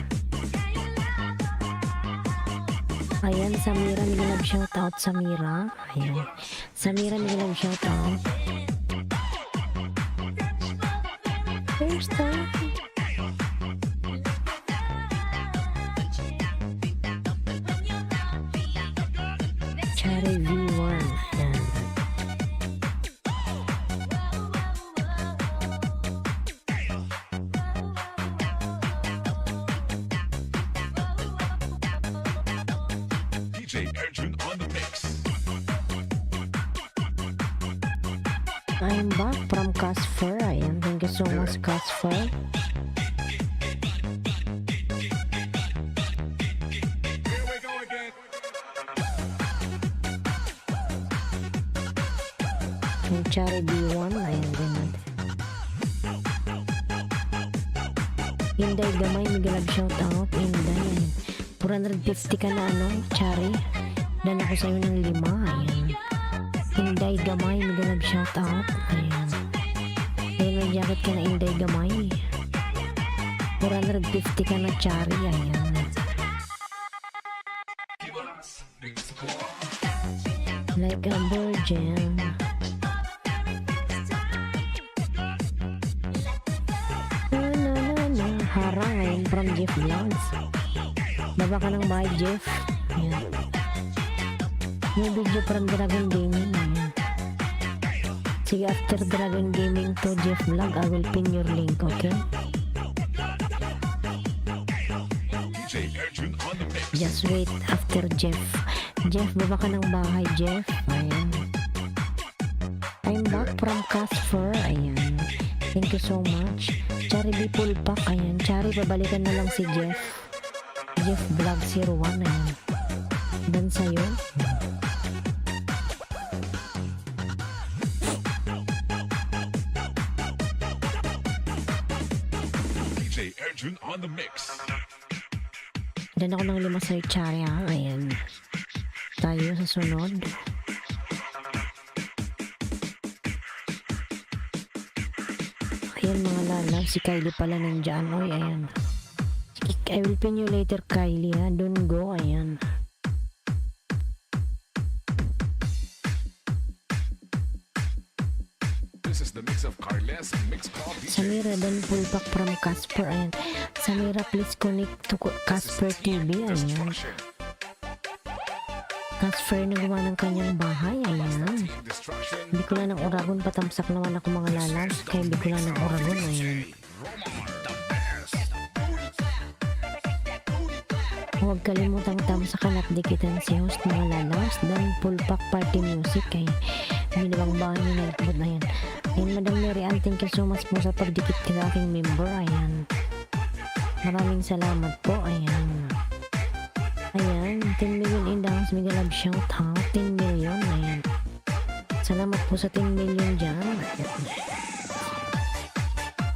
Ayan, Samira, nililab shoutout, Samira. Ayan. Samira, nililab shoutout. First time. Chari V1. Ayan. DJ Arjun on the mix. I'm back from Casper. Ayan, thank you so much, Casper. Here we go again. Yung Chari B1. Ayan din natin. Inday Gamay, Miguel shoutout. Inday. 450 ka na, ano, Chari. Dan ako sa'yo ng 5. Ayan. Inday Gamay, Miguel shoutout. Ayan. Ayan, may jacket ka na, Inday Gamay. 450 ka na, Chari. Ayan. Like a virgin. Na. Harang ngayon from Jeff Vlogs. Baba ka ng bahay, Jeff. Ayan. May video from Dragon Gaming. Ayan. Sige, after Dragon Gaming to Jeff Vlog, I will pin your link, okay? DJ Arjun on the mix. Just wait after Jeff. Jeff, baba ka ng bahay, Jeff. Ayan. I'm back from Casper. Ayan. Thank you so much. Chari B full pack. Ayan. Chari, babalikan na lang si Jeff. Jeff Vlog 01. Ayan. Dan sa'yo. DJ Arjun on the mix. Dan ako ng 5 sa'yo, Chari, ha. Ayan. Tayo sa sunod. Ayan, mga lalaw. Si Kylie pala nandyan. Oy, ayan. I will pin you later, Kylie, ha. Don't go. Ayan. This is the mix of Carles Mix Club DJ. Samira, dan full pack from Casper. Ayan. Samira, please connect to Casper TV. Ayan. Destruction. Casper nagawa ng kanyang bahay. Ayan. Destruction. Bikulan ng Oragon. Patamsak naman ako, mga lalas. Kaya Bikulan ng Oragon. Ayan. Romar, the best. Huwag kalimutang tamsakan at dikitan si host, mga lalas. Dan full pack party music. Ay binibang bahay ni Nightbot. Ayan. Ayan, Madam Mary Ann, thank you so much po sa pagdikit ka sa aking member. Ayan. Maraming salamat po. Ayan. Ayan. 10 million in the house. Miguel Love shout out. 10 million. Ayan. Salamat po sa 10 million dyan. Ayan.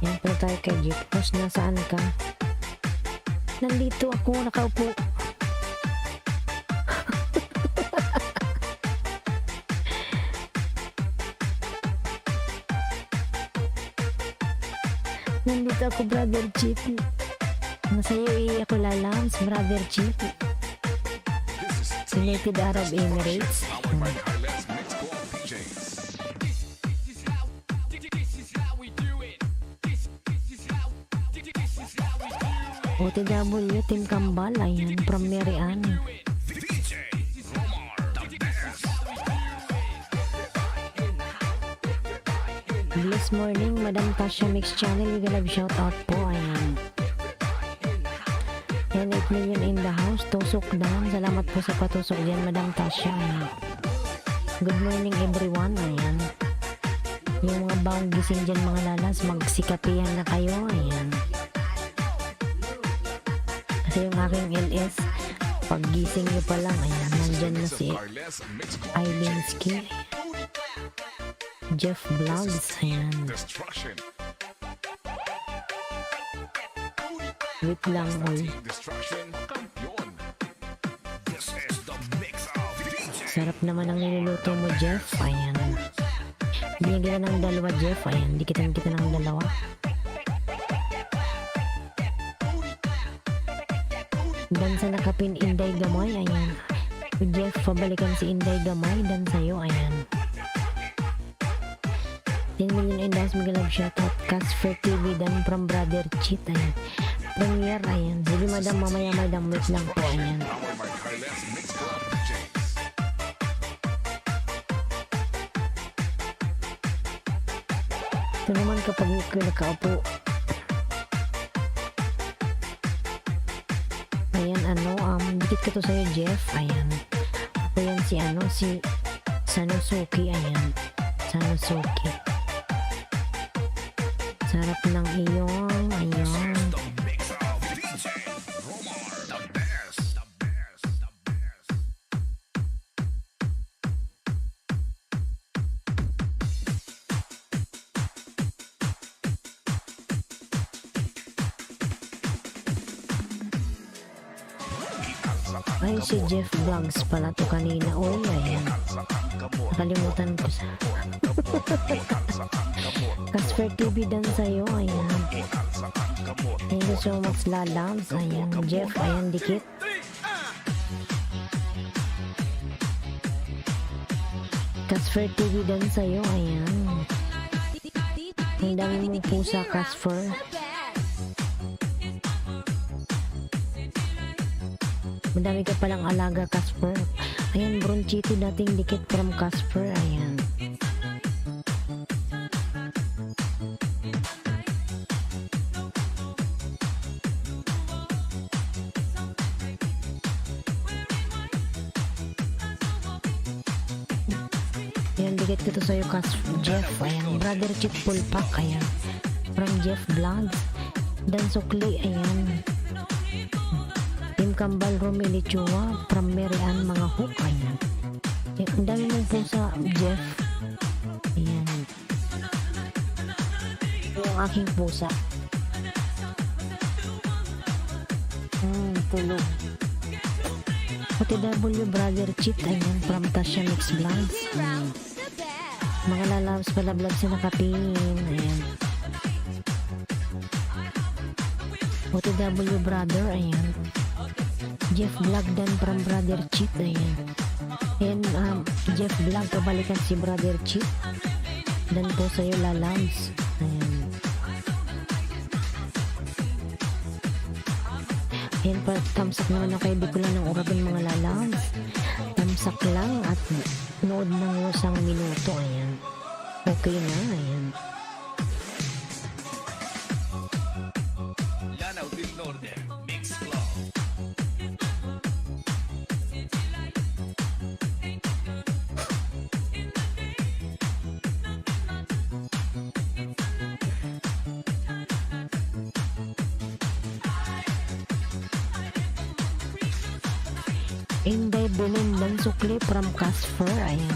Ayan po tayo kay Jeep. Boss, nasaan ka? Nandito ako. Nakaupo. Nandito ako, Brother Chip. Masaya ako, lalams, Brother Chip. This is United Arab Emirates. powered by Carles Mix Club DJs. OTW, Team Kambal. Ayan, from Mary Ann. DJ Romar, the best. Bless morning, Madam Tasha Mix Channel. We love shout out po. Ayan. Ayan, 8 million in the house. Tusok down. Salamat po sa patusok dyan, Madam Tasha. Ayan. Good morning everyone. Ayan. Yung mga bagong gising dyan mga lalas, magsikapihan na kayo. Ayan. Kasi yung aking LS, pag gising nyo pa lang, ayan, nandyan na si Carles Mix Club Ailinski, Jeff Vlogs. Ayan. Destruction. Wait lang, oy. Destruction. Kampiyon. This is the mix of DJ. Sarap naman ang niluluto mo, Jeff. Ayan. Binigyan kita ng dalawa, Jeff. Ayan, dikitan kita ng dalawa. Dansa na kapin Inday Gamay. Ayan. Jeff, pabalikan si Inday Gamay. Dan sa'yo. Ayan. 10 million Indas, Miguel Love shoutout. Casper TV, dan from Brother Cheat. Ayan. Premier. Ayan. Sige, madam, mamaya, madam. Wait lang po. Ayan. Powered by Carles Mix Club DJs. Ito naman kapag nakaupo. Ayan, dikit ko to sa'yo, Jeff. Ayan. Ako yan si Sanosuke. Ayan. Sanosuke. Sarap ng iyong, ayan. The mix of DJ Romar. The best. The best. The best. Ay, si Jeff Vlogs pala to kanina. Uy, ayan. Nakalimutan ko sa... Casper TV dan sa'yo. Ayan. Thank you so much, lalabs. Ayan, Jeff. Ayan, dikit. Casper TV dan sa'yo. Ayan. Ang dami mong pusa, Casper. Madami ka palang alaga, Casper. Ayan, bronchito dating dikit from Casper. Ayan. Ayan, dikit ko to sa'yo, Jeff. Ayan, Brother Chip Pulpak. Ayan. From Jeff Vlogs. Dan Sukli. Ayan. Tim Kambal Romeli Chua from Marian mga hook. Ayan. Ang dami mong pusa, Jeff. Ayan. Yung aking pusa. Tulog. OTW Brother Cheat. Ayan. From Tasha Mix Vlogs. Ayan. Mga lalabs pala vlogs na nakapin. Ayan. OTW Brother. Ayan. Jeff Vlog dan from Brother Cheat. Ayan. And Jeff Vlog, kabalikan si Brother Cheat. Dan po sa'yo, lalams. Ayan. Ayan pa, tamsak naman ang kaibig ko lang ng oraban mga lalams. Tamsak lang at nood ng usang minuto. Ayan. Okay na. Ayan. Lanao del Norte Mix Club. Inday Belin dan Sukli from Casper. Ayan.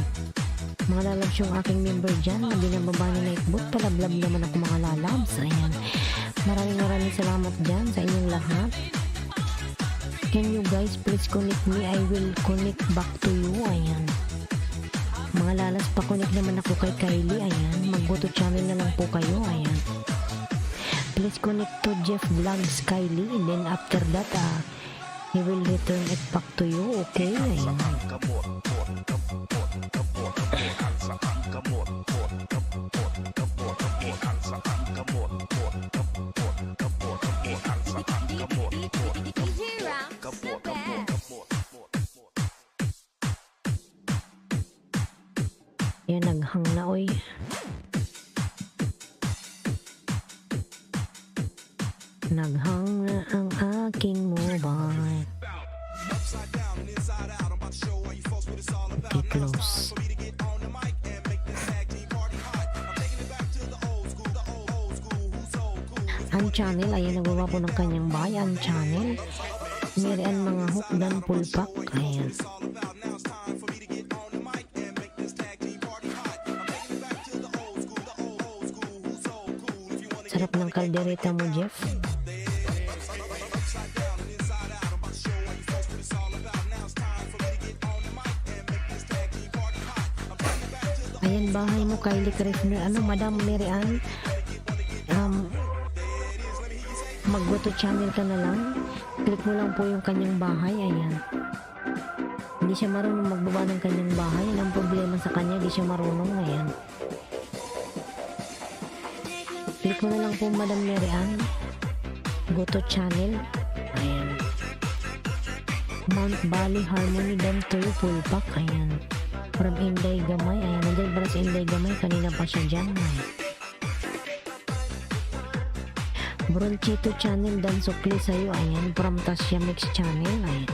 Mga lalabs yung aking member dyan na binababa ni Nightbot. Palablab naman ako mga lalabs. Ayan. Maraming salamat dyan sa inyong lahat. Can you guys please connect me? I will connect back to you. Ayan. Mga lalas, pa-connect naman ako kay Kylie. Ayan. Mag-go to channel na lang po kayo. Ayan. Please connect to Jeff Vlogs Kylie. And then after that, he will return it back to you. Okay? Ayan. Yan, naghang na, oy. Naghang na ang aking mobile. Upside down and inside out, I'm about to I-close. Ang channel, ayan, nagawa po ng kanyang bahay. Ang channel, Mirian mga hook dan pulpak. Ayan. Sarap ng kaldereta mo, Jeff. Ayan, bahay mo, Kylie Krefner. Ano, Madam Mirian? Mag-go to channel ka na lang. Click mo lang po yung kanyang bahay. Ayan. Hindi siya marunong magbaba ng kanyang bahay. Yan ang problema sa kanya. Hindi siya marunong. Ayan. Click mo na lang po, Madam Mirian. Go to channel. Ayan. Mount Valley Harmony Dam 2 Pulpak. Ayan. From Inday Gamay. Ayan. Nandiyan para sa Inday Gamay. Kanina pa siya dyan. Ayan. Bronchito channel dan sukli sa'yo. Ayan. From Tasya Mix channel. Ayan.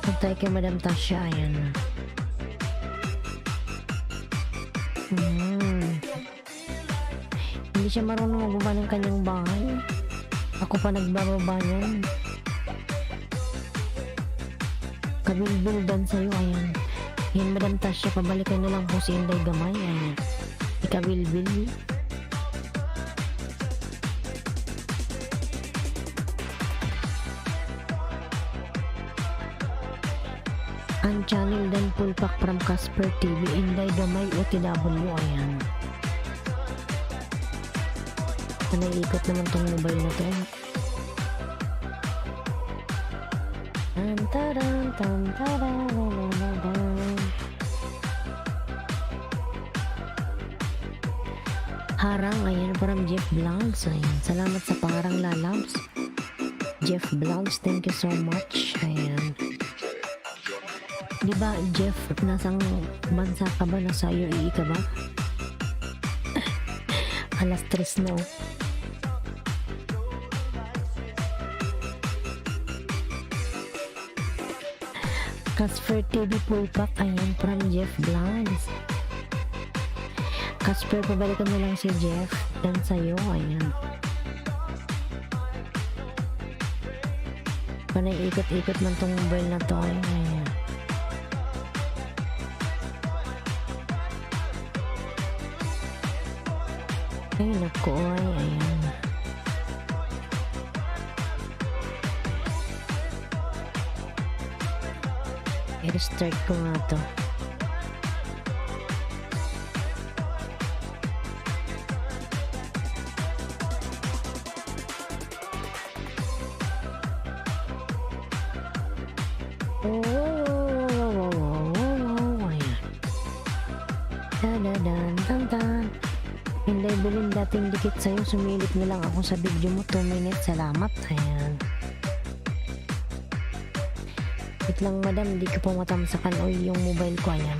Pagtay kay Madam Tasya. Ayan. Hindi siya marunong magbaba ng kanyang bahay. Ako pa nagbababa niyan. Kabilbil dan sa'yo. Ayan. Yan, Madam Tasya, pabalikan na lang po si Inday Gamay. Ayan. Ikabilbil. Ang channel dan pulpak from Casper TV, Inday Gamay, OTW. Ayan. Naiikot naman tong mobile na to. Tantaran, tantaran, harang, ayan, from Jeff Vlogs. Ayan. Salamat sa pangarang lalabs. Jeff Vlogs, thank you so much. Ayan. Diba, Jeff, nasang bansa ka ba? Nasa UAE ka ba? Alas 3 na. Casper TV Pulpak, ayan, from Jeff Vlogs. Casper, pabalikan mo lang si Jeff dan sa'yo. Ayan. Panay ikot-ikot man tong mobile na to. Ayan. Ay, naku, ay, ayan. I-restart ko nga to. Hinday bilin dating dikit sa'yo, sumilip na lang ako sa video mo, 2 minutes, salamat. Ayan. Wait lang, madam, hindi ko pa matamsakan o yung mobile ko. Ayan.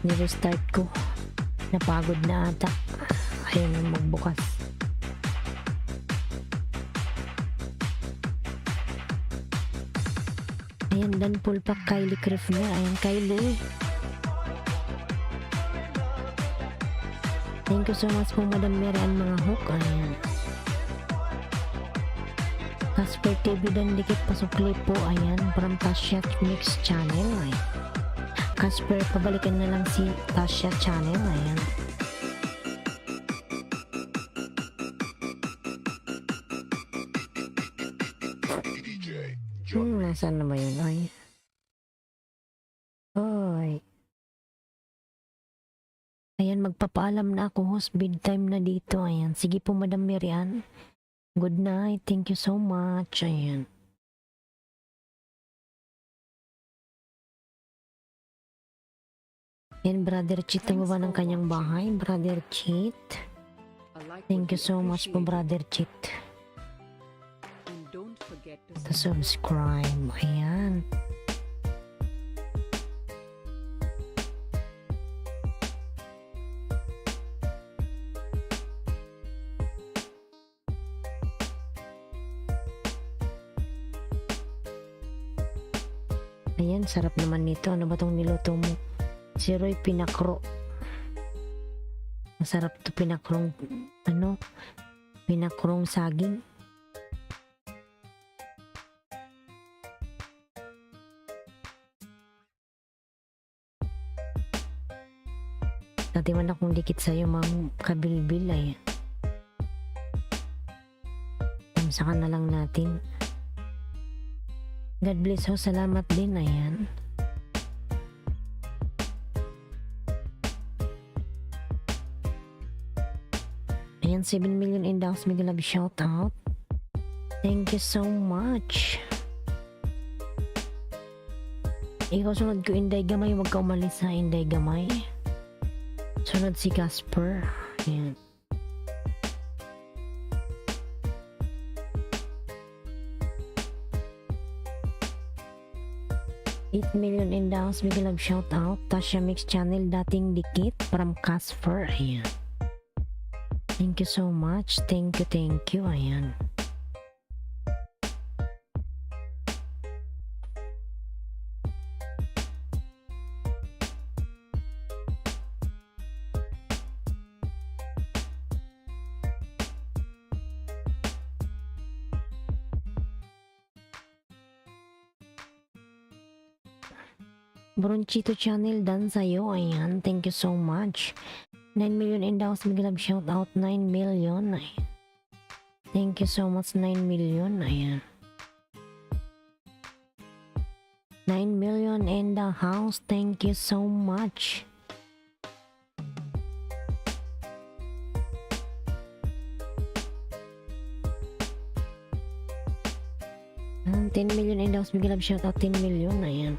Nirestart ko, napagod na ata. Ayan ang magbukas. Ayan, dan pulpak Kylie Krefner. Ayan, Kylie. Thank you so much po, Madam Mirian mga hook. Ayan. Casper TV dan dikit pasukli po. Ayan, from Tasya Mix channel. Ayan. Casper, pabalikan na lang si Tasya channel. Ayan. Nasaan na ba yun? Ay. Oy. Ayan, magpapaalam na ako, host, bedtime na dito. Ayan, sige po, Madam Mirian. Good night, thank you so much. Ayan. Ayan, Brother Cheat, ang baba ng kanyang bahay. Brother Cheat. Thank you so much po, Brother Cheat. And don't forget To subscribe. Ayan. Ayan, sarap naman nito. Ano ba tong niluto mo? Si Roy pinakro. Masarap to pinakrong, pinakrong saging. Dati man akong dikit sa'yo, mga kabilbil ay. Tamsakan na lang natin. God bless ho, salamat din, ayan. Ayan, 7 million inbox, mega love shout out. Thank you so much. Ikaw sunod ko, Inday Gamay, wag ka umalis ha, Inday Gamay. Sunod si Casper. Ayan. $8 million inbox, mega love shout out. Tasha Mix Channel, dating dikit from Casper. Ayan. Thank you so much. Thank you. Ayan. Bronchito Channel, dan sa'yo. Ayan. Thank you so much. 9 million inbox, mega love shout out. 9 million. Ayan. Thank you so much, 9 million. Ayan. 9 million in the house. Thank you so much. Ayan, 10 million inbox, mega love shout out. 10 million. Ayan.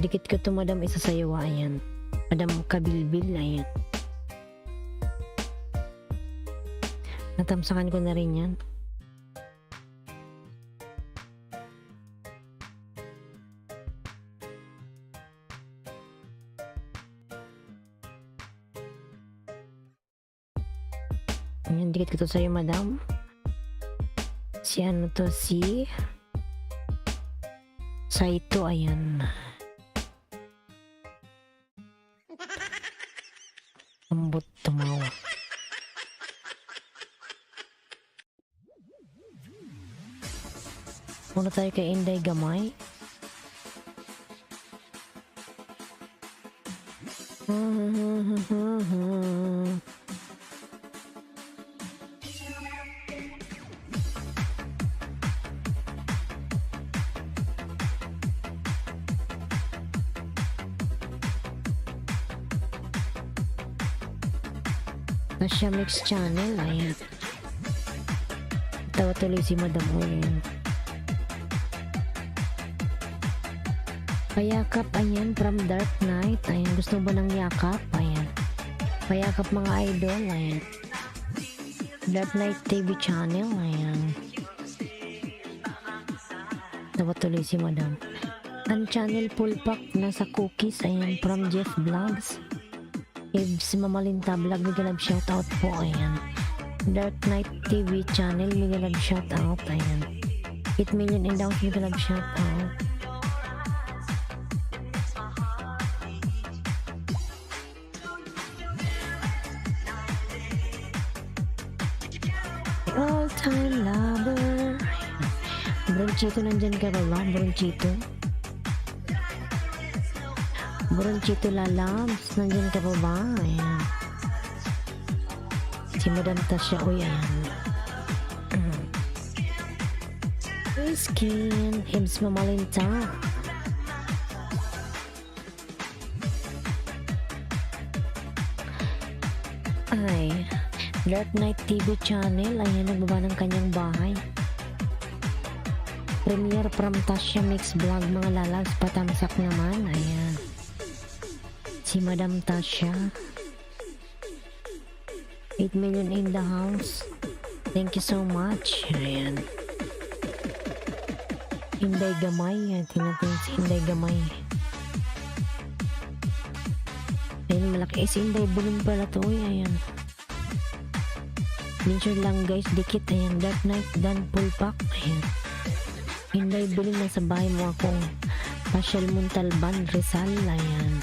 Dikit ko to, madam, isa sa'yo. Ayan. Madam Kabilbil. Ayan. Natamsakan ko na rin yan. Ayan, dikit ko to sa'yo, madam. Si ano to, si Saito. Ayan. Ambot tumawa. Muna tayo kay Inday Gamay. Tasha Mix Channel. Ayan. Tawa tuloy si Madam Oyen. Payakap, ayan, from Dark Knight. Ayan, gusto ba ng yakap? Ayan. Payakap mga idol. Ayan. Dark Knight TV channel. Ayan. Tawa tuloy si Madam. Ang channel full pack nasa cookies. Ayan, from Jeff Vlogs. Ibs Mamalinta Vlog, mega love shout out po. Ayan. Dark Knight TV channel, mega love shout out. Ayan. 8 million in down, mega love shout out. All time lover. Bronchito, nandyan ka ba ba? Bronchito. Bronchito Lalabs, nandyan ka pa ba? Ayan. Si Madam Tasha, uy, ayan. Skin, Ibs Mamalinta. Ay, Dark Knight TV channel, ayan, nagbaba ng kanyang bahay. Premiere from Tasha Mix Vlog, mga lalabs, patamsak naman, ayan. Si Madam Tasha. 8 million in the house. Thank you so much. Ayan. Inday Gamay. Ayan, tingnan si Inday Gamay. Ayan, malaki. Si Inday Bulin pala to. Ayan. Mention lang guys, dikit. Ayan, Dark Knight, Dan full pack. Ayan. Inday Biling, nasa bahay mo ako. Pasyal Montalban, Rizal, ayan.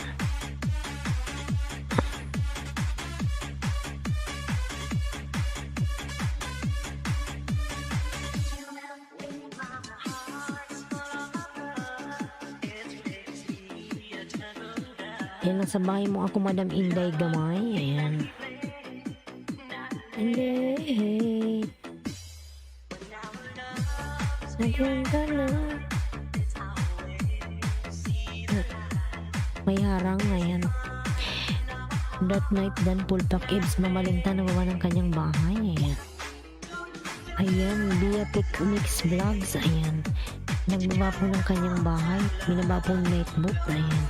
Ayan, nasa bahay mo ako, Madam Inday Gamay, ayan. Inday, nagyan ka na. May harang, ayan. Dark Night Dan Pulpak Ibs, mamalinta na gawa ng kanyang bahay, ayan. Ayan, Bia Pick Mix Vlogs, ayan. Nagbaba po ng kanyang bahay, binaba po ng notebook, ayan.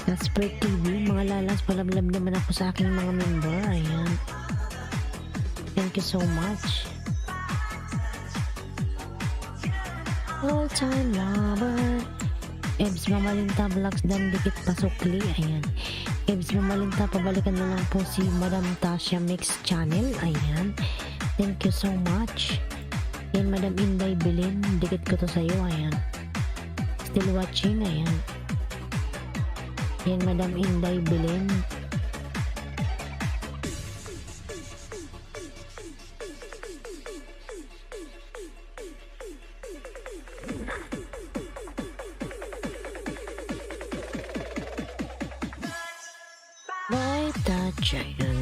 Casper TV, mga lalas, palablab naman ako sa aking mga member, ayan. Thank you so much. All time lover. Ebs Mamalinta Vlogs Dan Dikit Pasukli, ayan. Ebs Mamalinta, pabalikan na lang po si Madam Tasha Mix Channel, ayan. Thank you so much. Yan, Madam Inday Bilin, dikit ko to sa'yo, ayan. Still watching, ayan. Yan, Madam Inday Bilin. By touch, ayan.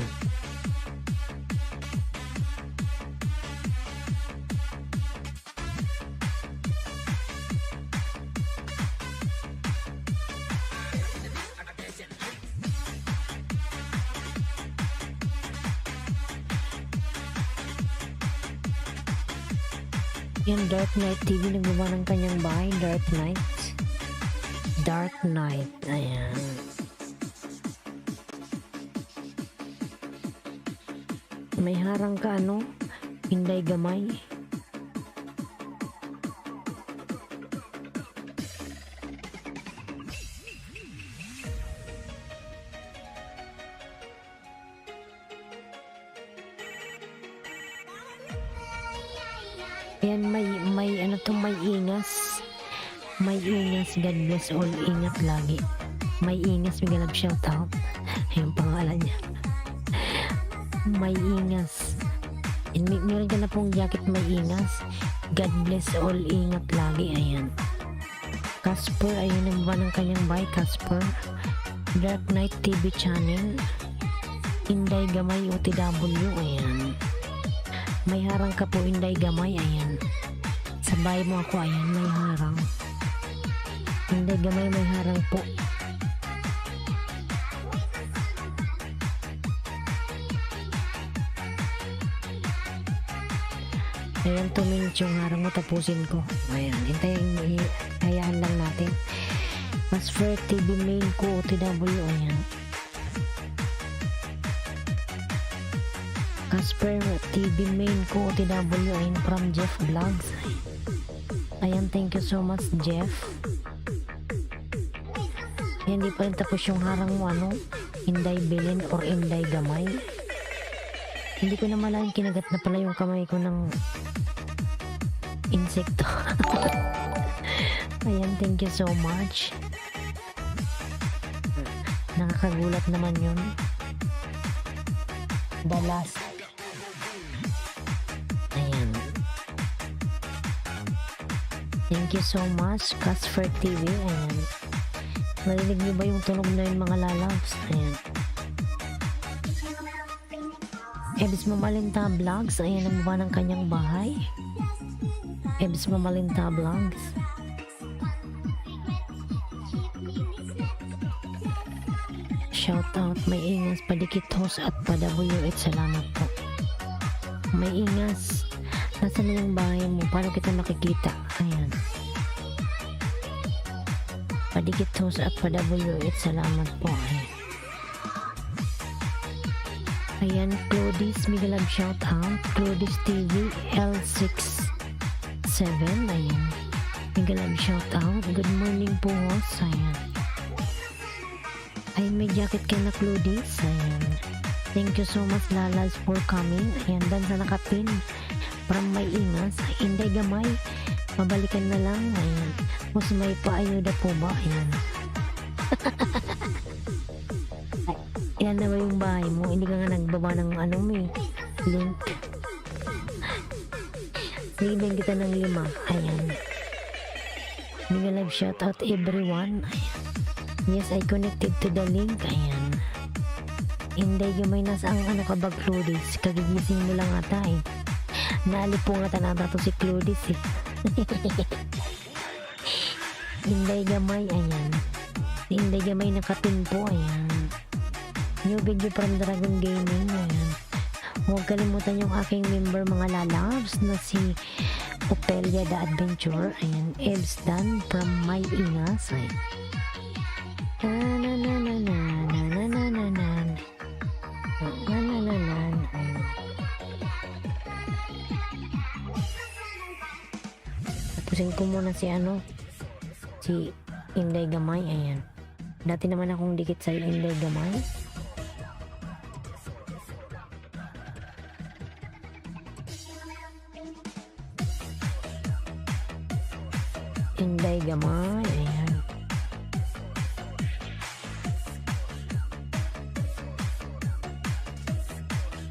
Yan, Dark Knight TV, nagbawa ng kanyang bahay. Dark Knight. Dark Knight, ayan. May harang ka, ano? Inday Gamay. Yan, may ano to, may ingas. May ingas, God bless all, ingat lagi. May ingas, may galab shoutout. Yung pangalan niya. May ingas. Meron ka na pong jacket may ingas. God bless all, ingat lagi, ayan. Casper, ayun ang ba ng kanyang bahay, Casper. Dark Knight TV channel. Inday Gamay OTW, ayan. May harang ka po, Inday Gamay, ayan. Sa bahay mo ako, ayan, may harang. Inday Gamay, may harang po. Ayan, 2 minutes yung harang mo, tapusin ko. Ayan, hintayin, hayaan lang natin. Casper TV main ko, OTW, ayan. Casper TV main ko, OTW, ayan, from Jeff Vlogs. Ayan, thank you so much, Jeff. Ayan, di pa rin tapos yung harang mo, ano? Inday Bilin or Inday Gamay. Hindi ko na malaking kinagat na pala yung kamay ko ng insekto. Ayan, thank you so much. Nakakagulat naman yun. The last. Ayan. Thank you so much, Casper TV. Ayan. Narinig niyo ba yung tunog na yun, mga lalabs? Ayan. Ebs Mamalinta Vlogs, ayan ang baba ng kanyang bahay. Ebs Mamalinta Vlogs. Shout out, may ingas, padikit host at pa-WH, salamat po. May ingas, nasa na yung bahay mo, paano kita makikita? Ayan. Padikit host at pa-WH, salamat po. Ayan, Claudis Migalab, shout out. Claudis TV L67, ayan. Migalab, shout out. Good morning po, host. Ayan. Ay, may jacket ka na, Claudis. Ayan. Thank you so much, Lalas, for coming. Ayan, dan sa nakapin. From May Ingas, Inday Gamay. Mabalikan na lang, ayan. Mas may paayuda po ba? Ayan. Ay, yan na ba yung bahay mo? Hindi ka nga nagbaba ng ano may link. Bigyan kita ng 5. Ayan. Mega live shoutout everyone. Ayan. Yes, I connected to the link. Ayan. Hindi gamay nasa ang ano ka ba, Claudius? Kagigising mo lang ata eh. Naalipungatan ata to si Claudius eh. Inday gamay, ayan. Si Inday gamay nakatimpo, ayan. New video from Dragon Gaming, ayan. Huwag kalimutan yung aking member mga lalabs na si Opelia the Adventure, ayan. Elves Dan from My Ingas, ayan. Na na na na na na na na na na na na na. Tapusin ko muna si ano, si Inday Gamay, ayan. Dati naman akong dikit sa Inday Gamay. Inday Gamay, ayan.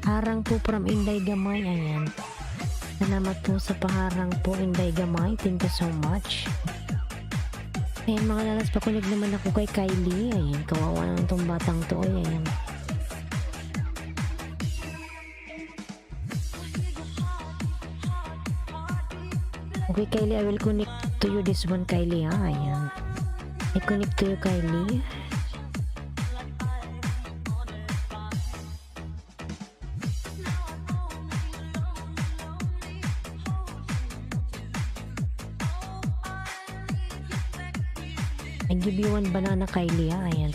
Harang po from Inday Gamay, ayan. Salamat po sa paharang po, Inday Gamay. Thank you so much. Ayan mga lalas, pakunig naman ako kay Kylie. Ayan, kawawa naman tong batang to. Ayan. Okay Kylie, I will connect to you this one Kylie ha. Ayan. I connect to you Kylie. I give you 1 banana Kylie ha. Ayan.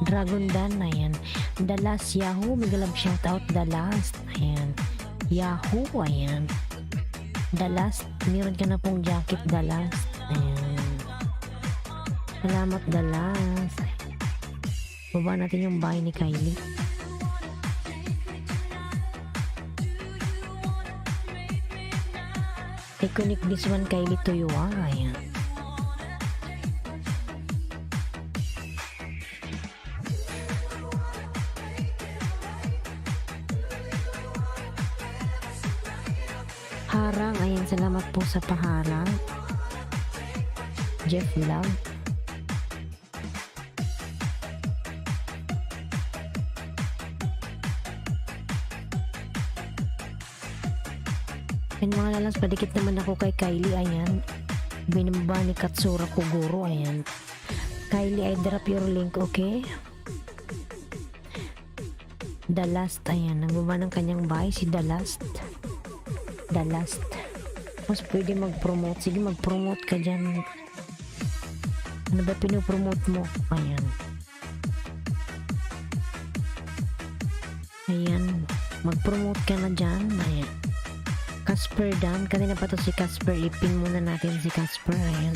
Dragon Dan, ayan. The Last Yahoo, mega love shoutout The Last, ayan. Yahoo, ayan. The Last, meron ka na pong jacket The Last, ayan. Salamat The Last. Baba natin yung bahay ni Kylie. I connect this one Kylie to you ha. Ayan. Harang, ayan, salamat po sa paharang. Jeff Vlog. Ayan mga lalas, padikit naman ako kay Kylie, ayan. Binaba ni Katsura Koguro, ayan. Kylie, I drop your link, okay? The Last, ayan, nagbaba ng kanyang bahay si The Last. The Last. Mas pwede mag-promote. Sige, mag-promote ka dyan. Ano ba pinopromote mo? Ayan. Ayan. Mag-promote ka na dyan. Ayan. Casper Dan. Kanina pa to si Casper. Ipin muna natin si Casper. Ayan.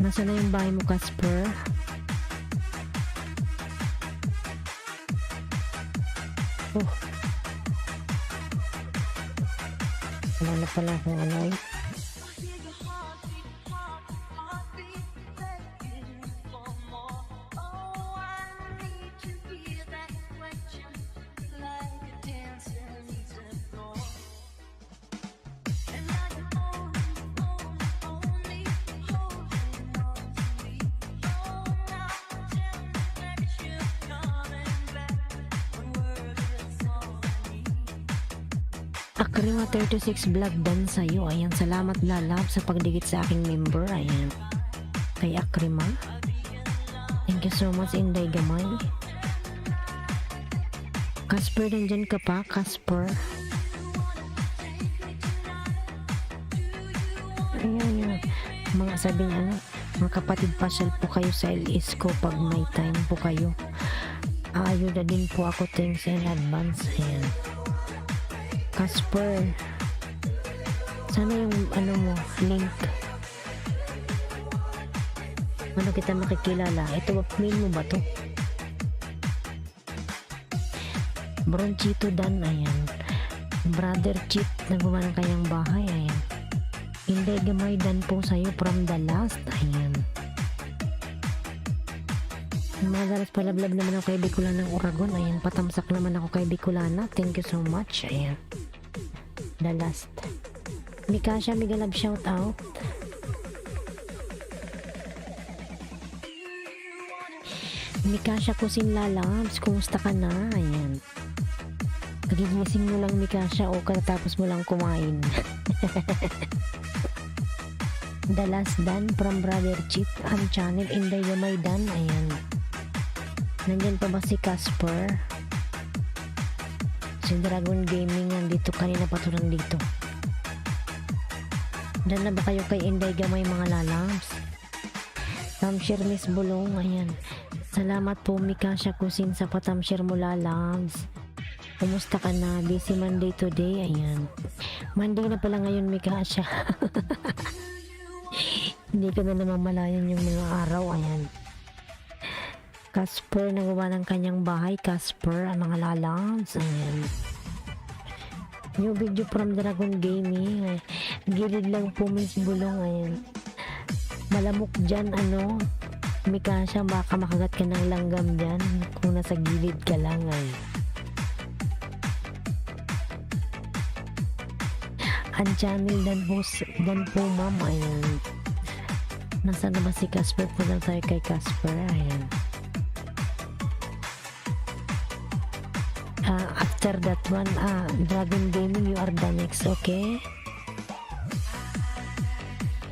Nasaan na yung bahay mo, Casper? Oh. Wala na pala akong ano eh. Akrima 36 vlog dan sa'yo. Ayan, salamat lalab sa pagdikit sa aking member. Ayan. Kay Akrima. Thank you so much, Inday Gamay. Casper, nandyan ka pa? Casper. Ayan, mga sabi niya, ano, mga kapatid, pasyal po kayo sa LS ko pag may time po kayo. Ayuda din po ako, thanks in advance. Ayan. Casper, sana yung ano mo, link. Ano kita makikilala? Ito, mail mo ba to? Bronchito Dan, ayan. Brother Chip, nagbuman ng kanyang bahay, ayan. Hindi gamay dan po sa'yo from the last. Ayan. Madalas palablab naman ako kay Bicolana ng Oragon. Ayan, patamsak naman ako kay Bicolana. Thank you so much. Ayan. The last. Mikasha, mega love shout out. Mikasha Kusin Lalabs, kumusta ka na? Ayan. Kagigising mo lang Mikasha o katapos mo lang kumain. The last Dan from Brother Chip ang channel Inday Yamay Dan. Ayan. Nandyan pa ba si Casper? Si Dragon Gaming nandito kanina pa to nandito. Dan na ba kayo kay Inday Gamay mga lalabs? Tamshir Miss Bulong. Ayan. Salamat po Mikasha Kusin sa patamshare mo lalabs. Kumusta ka na? Busy Monday today. Ayan. Monday na pala ngayon Mikasha. Hindi ko na namamalayan yung mga araw. Ayan. Casper nagawa ng kanyang bahay. Casper ang mga lalabs. Ayan. New video from Dragon Gaming. Ay, gilid lang po Miss Bulong. Ayan. Malamok dyan ano. Mikasha, baka makagat ka ng langgam dyan kung nasa gilid ka lang ay. Ang channel dan po ma'am. Ayan. Nasaan na ba si Casper? Punta tayo kay Casper. Ayan. After that one, Dragon Gaming, you are the next, okay?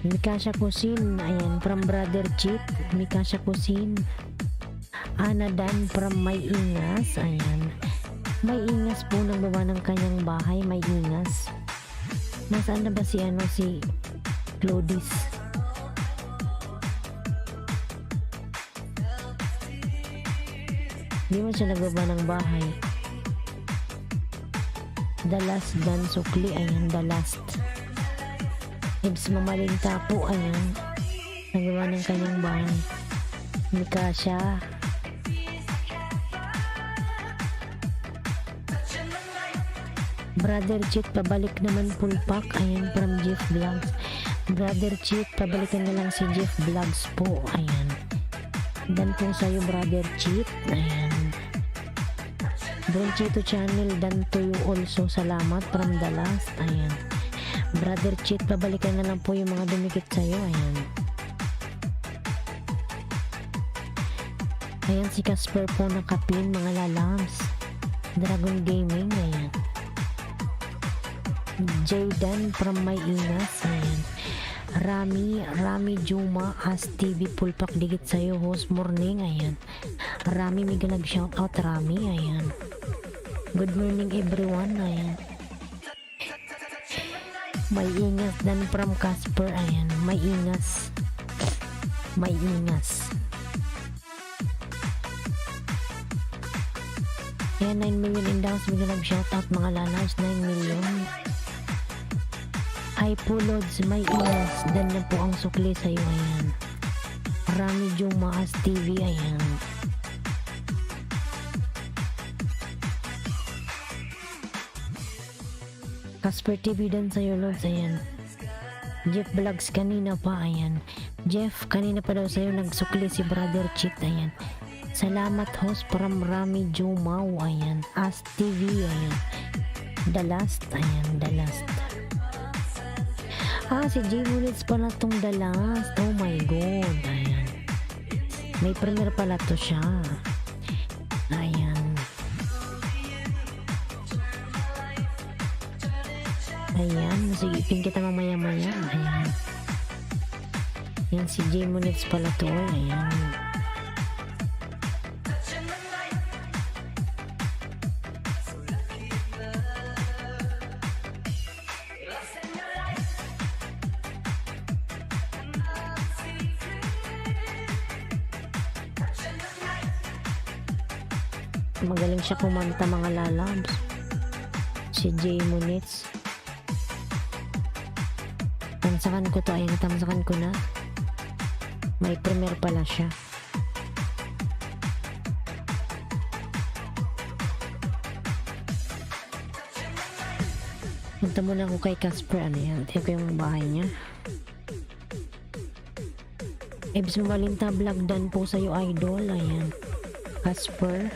Mikasha Kusin, ayan, from Brother Chip. Mikasha Kusin. Ana Dan from May Ingas, ayan. May Ingas po nagbawa ng kanyang bahay, May Ingas. Nasaan na ba si si Claudis? Di man siya nagbawa ng bahay. The last Dan Sukli, ayan, the last. Ibs Mamalinta po, ayan. Nagawa ng kanyang bahay. Mikasha. Brother Chit, pabalik naman pulpak. Ayan, from Jeff Vlogs. Brother Chit, pabalikan na lang si Jeff Vlogs po. Ayan. Dan po sa'yo, Brother Chit. Ayan. Don Chito Channel, dan to you also. Salamat from the last. Ayan. Brother Chit, pabalikan na lang po yung mga dumikit sa'yo. Ayan. Ayan si Casper po nakapin mga lalabs. Dragon Gaming. Ayan. Jaydan from May Ingas. Ayan. Rami Juma as TV pulpak digit sa'yo host morning. Ayan. Rami mega nag shout out Rami. Ayan. Good morning everyone. Ayan. May Ingas dan from Casper. Ayan. May Ingas. Ayan, 9 million indaws. Bigyan ng shoutout mga lalabs. 9 million. Ay po Lods, may Ingas. Dan na po ang sukli sa'yo. Ayan. Rami Jumaas TV. Ayan. Casper TV dan sa'yo Lods. Ayan. Jeff Vlogs kanina pa. Ayan. Jeff, kanina pa daw sa'yo nagsukli si Brother Chit. Ayan. Salamat host from Rami Jumaw. Ayan. As TV. Ayan. The last. Ayan. The last. Si J Bullets pala tong the last. Oh my god. Ayan. May premier pala to siya. Ayan. Ayan. Sige, ipin kita mamaya-maya. Ayan. Ayan si J Bullets pala to. Ayan. Magaling siya kumanta mga lalabs. Si J Munitz. Tamsakan ko to. Ayan, tamsakan ko na. May premier pala siya. Punta muna ako kay Casper. Ano yan? Tingnan ko yung bahay niya. Ebs Malinta vlog dan po sa'yo, idol. Ayan. Casper.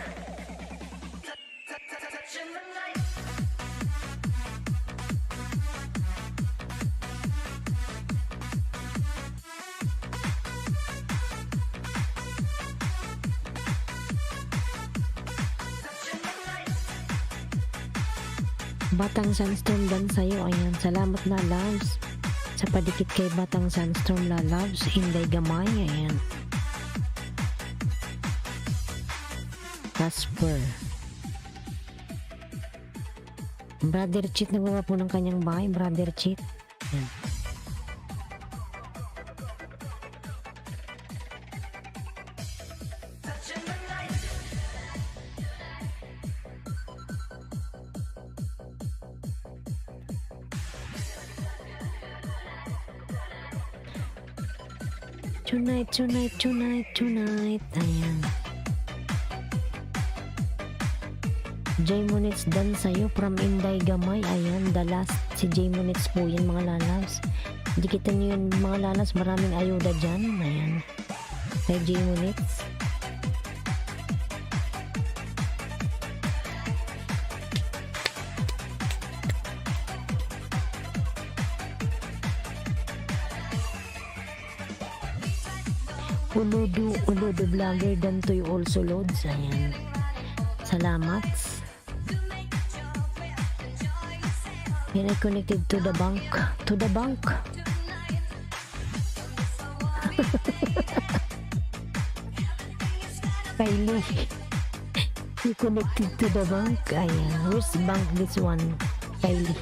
Batang Sandstorm dan sa'yo. Ayan. Salamat na, loves. Sa padikit kay Batang Sandstorm la loves. Inday Gamay. Ayan. Casper. Brother Cheat nagawa po ng kanyang bahay. Brother Cheat. Ayan. Tonight. Ayan. J Monits dan sa'yo from Inday Gamay. Ayan, the last si J Monits po yan, mga lalas. Dikitan nyo yun, mga lalas. Maraming ayuda dyan. Ayan. Kay J Monits. Uludo vlogger dan to you also loads. Ayan. Salamat. Yan ay connected to the bank. To the bank. Kylie. You connected to the bank. Ayan. Where's bank this one? Kylie.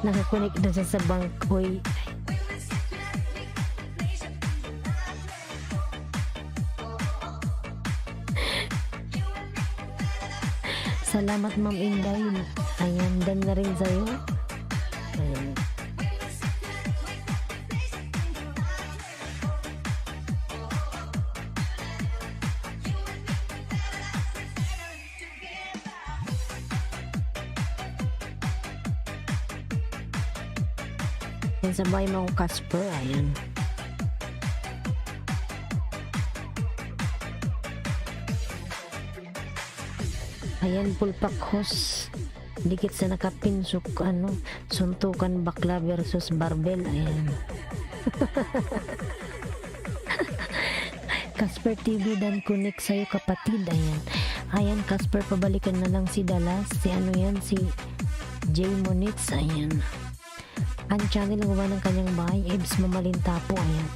Nakakonect na siya sa bank. Hoy. Salamat, Ma'am Inday. Ayan, dan na rin sa'yo. Ayan. Yan, sabay mo ako, Casper. Ayan. Ayan, pulpak host. Dikit sa nakapinsok, suntukan bakla versus barbell. Ayan. Casper TV dan connect sa'yo, kapatid. Ayan. Ayan, Casper, pabalikan na lang si Dallas. Si si J Monits. Ayan. Ang channel ng ng kanyang bahay, Ebs Mamalinta po. Ayan.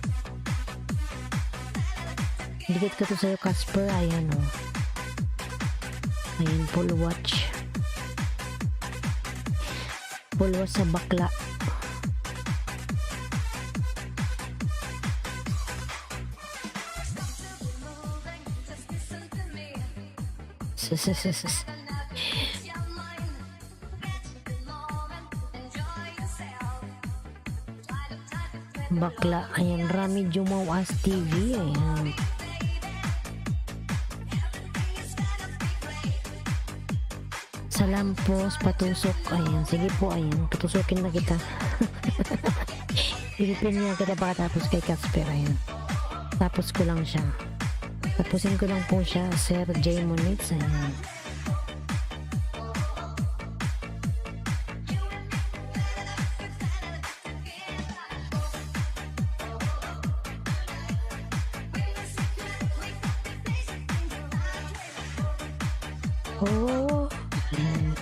Dikit ka to sa'yo, Casper. Ayan, o. Ayan, full watch. Full watch sa bakla. Bakla. Ayan, Rami Jumawas TV. Ayan. Salampos, patusok. Ayan, sige po, ayan. Patusokin na kita. Ilipin niya kita pagkatapos kay Casper. Ayan. Tapos ko lang siya. Tapusin ko lang po siya, Sir J Monits. Ayan. Oh. Ayan.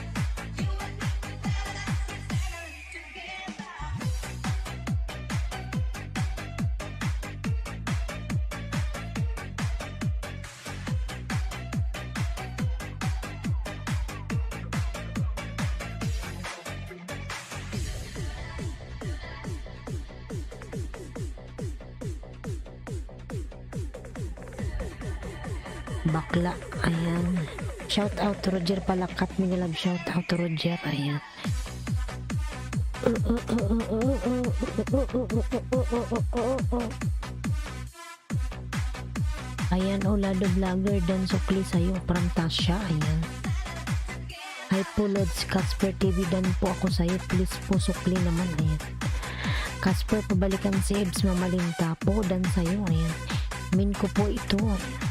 Bakla. Ayan. Shout out to Roger Palakat. Minilab shout out to Roger. Ayan. Ayan, Olado Vlogger dan sukli sa'yo from Tasha. Ayan. Hi po Lods, Casper TV dan po ako sa'yo. Please po sukli naman. Ayan. Casper, pabalikan si Ebs Mamalinta po dan sa'yo. Ayan. Min ko po ito. Ayan.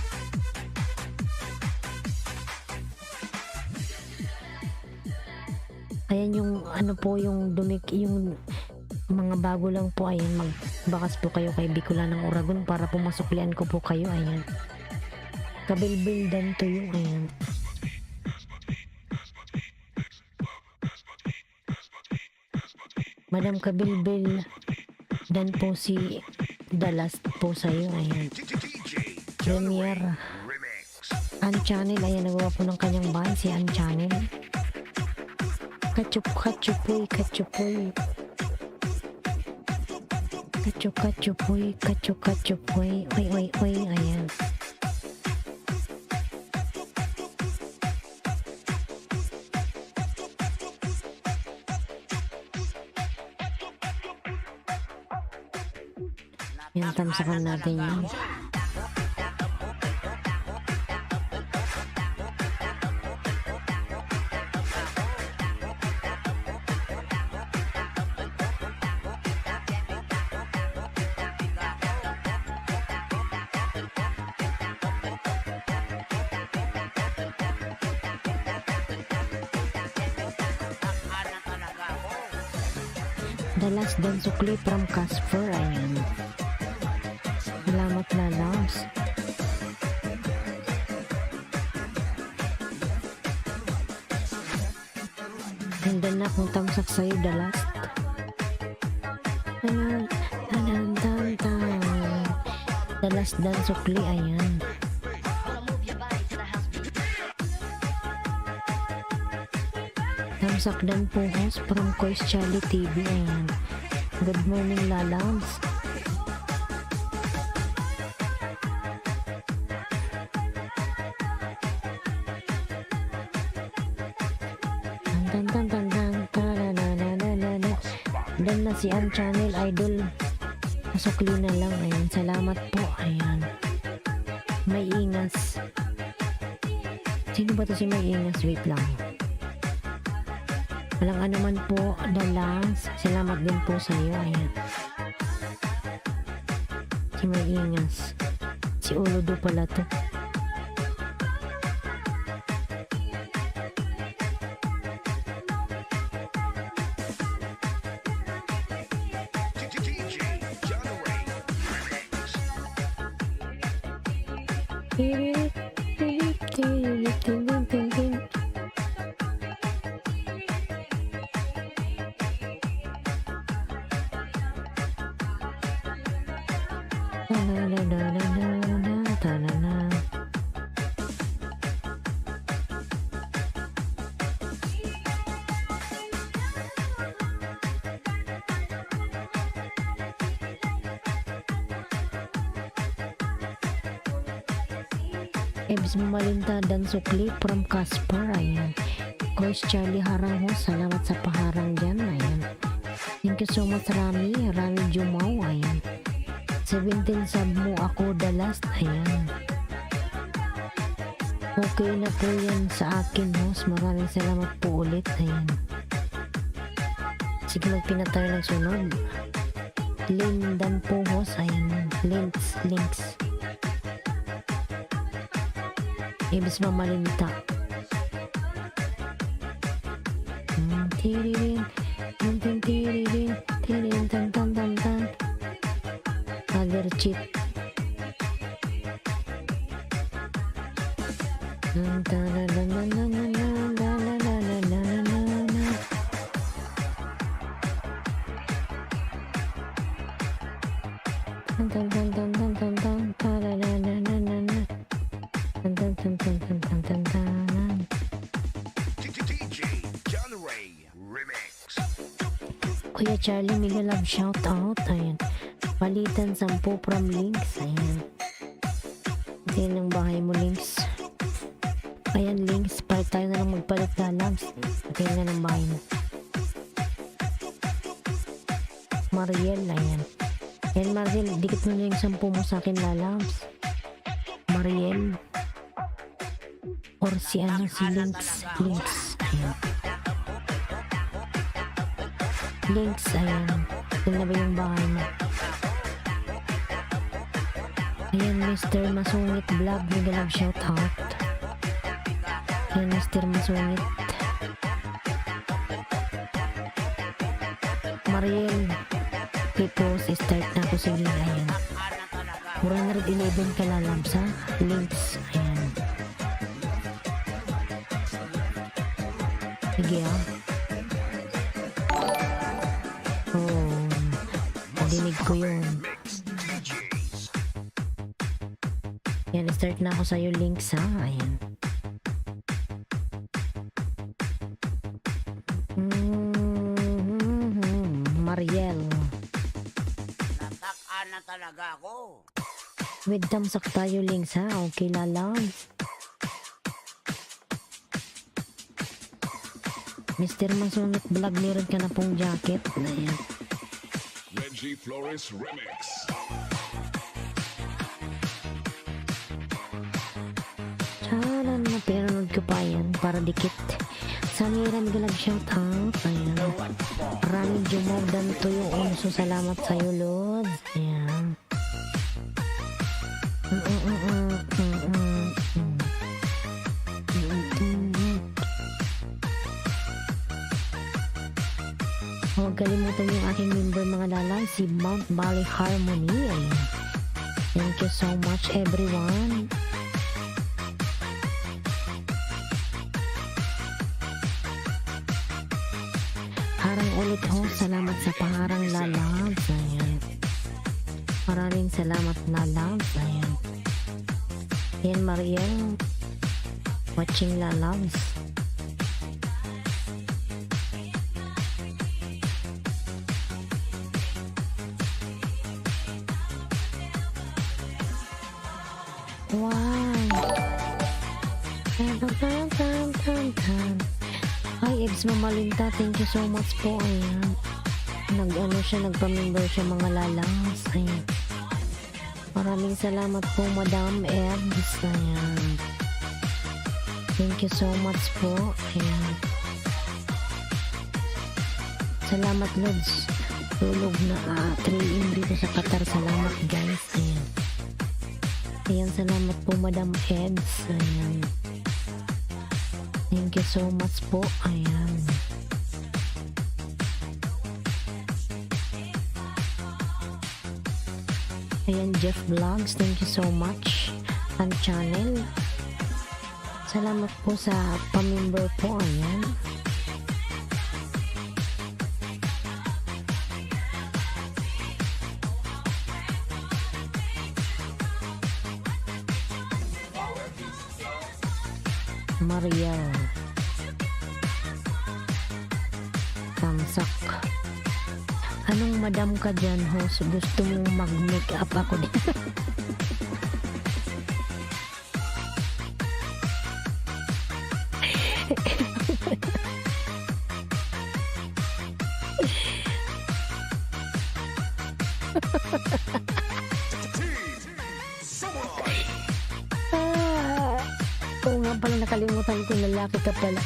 Ayan yung ano po yung yung mga bago lang po. Ayan, magbakas po kayo kay Bicola ng Oragon para po masuklian ko po kayo. Ayan. Kabilbil dan to yung ayan. Madam Kabilbil dan po si The Last po sa'yo. Ayan. DJ Premier Remix. An Channel. Ayan, nagawa po ng kanyang bahay si An Channel. Kachupuy. Kachupuy. Oy. Ayan. Yan, tamsakan natin yan. Ana talaga ako. The Last Dan Sukli from Casper. Ayan. Salamat na, Lams. Ganda na kung tamsak sa'yo, The Last. Ayan. The Last Dan Sukli. Ayan. Tamsak dan po host from Kois Charlie TV. Ayan. Good morning, Lalams. Dan na si An Channel Idol. Masukli na lang. Ayan. Salamat po. Ayan. May Ingas. Sino ba to si May Ingas? Wait lang. Walang anuman po, Dalas. Salamat din po sa iyo. Ayan. Si May Ingas. Si Uludo pala to. DJ John Ray Remix. Ebs Mamalinta dan Sukli from Casper. Ayan. Coach Charlie Harang ho. Salamat sa paharang dyan. Ayan. Thank you so much, Rami Jumaw. Ayan. 17 sub mo ako, The Last. Ayan. Okay na po yan sa akin, host. Maraming salamat po ulit. Ayan. Sige, magpina tayo ng sunod. Lindan po, host. Ayan. Links. Ibis Mamalinta. Tiririn. Tan. Other cheat. DJ John Ray Remix. Kuya Charlie, mega love shout out. Ayan. Palitan 10 from Links. Ayan. Tingnan ng bahay mo, Links. Ayan, Links. Palit tayo na lang magpalit na, Labs. Tingnan ng bahay mo. Mariel, ayan. Ayan, Mariel. Dikit mo na yung 10 mo sa akin, Lalabs. Mariel. or si Links. Ayan. Links, ayan. Ito na ba yung bahay mo? Ayan, Mr. Masungit Vlog, mega love shout out. Ayan, Mr. Masungit. Mariel, Pipos, start na ako. Sige, ayan. 411 ka lalabs ha. Links, ayan. Sige ah. Oh, nadinig ko yun. Ayan, start na ako sa'yo, Links ha. Ayan. Mariel. Natakpan na talaga ako. With thumbs up tayo, Links ha. Okay, lalabs. Mr. Masungit Vlog, meron ka na pong jacket. Ayan. Reggie Flores Remix. Charan na pinanood ko pa yan para dikit. Samira Migalag shout out. Ayan. Maraming Jumordan to yung unso. Salamat sa'yo, Lods. Ayan. Huwag kalimutan yung aking member mga lalay, si Mount Valley Harmony. Ayan. Thank you so much everyone. Harang ulit ho, salamat sa pangarang lalabs. Ayan. Maraming salamat lalabs. Ayan. Ayan, Mariel. Watching lalabs. Wow. Hi, Ebs Mamalinta. Thank you so much po. Ayan. Nagpa-member siya mga lalangs. Ayan. Maraming salamat po, Madam Ebs. Ayan. Thank you so much po. Ayan. Salamat, Lods. Tulog na 3 dito sa Qatar. Salamat, guys. Ayan. Ayan, salamat po, Madam Ebs. Ayan. Thank you so much po. Ayan. Ayan, Jeff Vlogs. Thank you so much. Ang channel. Salamat po sa pamember po. Ayan. Mariel. Tamsak. Anong madam ka dyan, host? Gusto mong mag-make up ako din? Oo nga pala, nakalimutan ko, lalaki ka pala.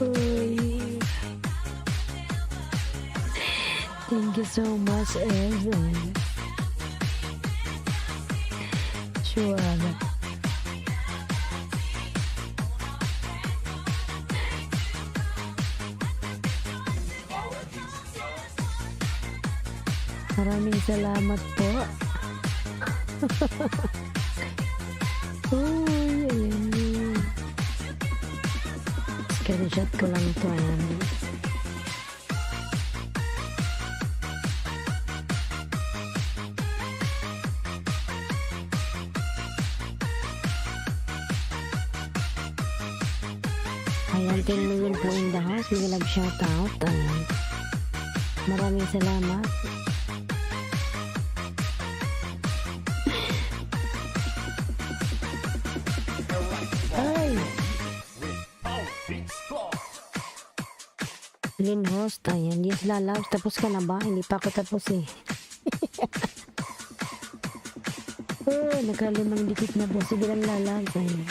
Uy. Thank you so much, Evan. Sure. Maraming salamat po. Uy, ayan. Screenshot ko lang ito. Ayan. Ayan, 10 million po in the house. May love shout out. Ayan. Maraming salamat. Lynn Host, ayan. Yes, lalabs. Tapos ka na ba? Hindi pa ako tapos eh. Oh, nakalimang dikit na po. Sige lang lalabs. Ayan.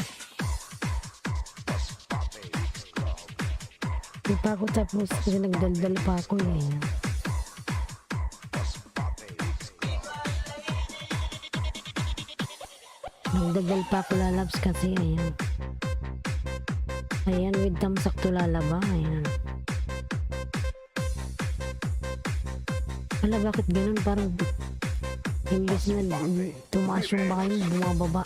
Hindi pa ako tapos kasi nagdaldal pa ako eh. Ayan. Nagdaldal pa ako lalabs kasi ayan. Ayan, with tamsak to lalaba. Ayan. Wala, bakit ganun? Parang imbes na tumaas yung bakay mo, bumababa.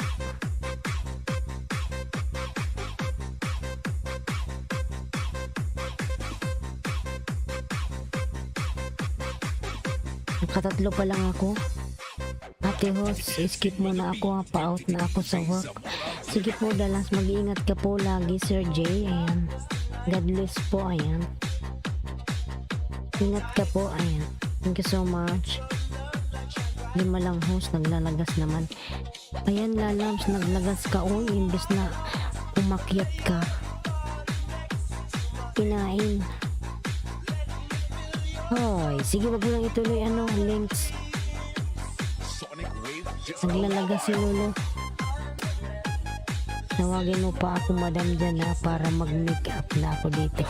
Nakatatlo pa lang ako. Ate host, skip muna ako ha. Pa-out na ako sa work. Sige po, Dalas. Mag-iingat ka po lagi, Sir J. Ayan. God bless po. Ayan. Ingat ka po. Ayan. Thank you so much. 5 lang host. Naglalagas naman. Ayan, lalabs. Naglagas ka. Uy, imbes na umakyat ka. Kinain. Hoy, sige, wag mo lang ituloy links. Sonic Wave Disco. Naglalagas si Lolo. Tawagin mo pa ako, madam, dyan ha, para mag-make up na ako dito.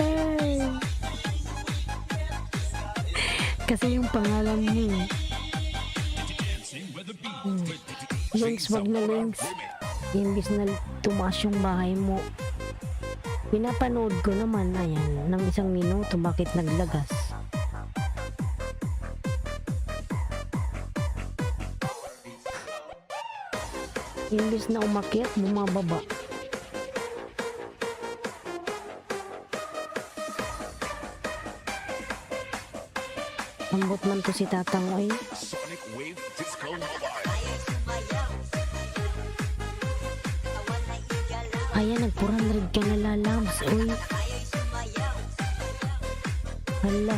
Ay. Kasi yung pangalan niyo. Links, wag na links. Imbis na tumaas yung bahay mo. Pinapanood ko naman, ayan, ng 1 minuto, bakit naglagas? Imbis na umakyat, bumababa. Ambot man to si Tatang, ay. Sonic Wave Disco Mobile. Ayan, nag-400 ka na lalabs, uy. Hala.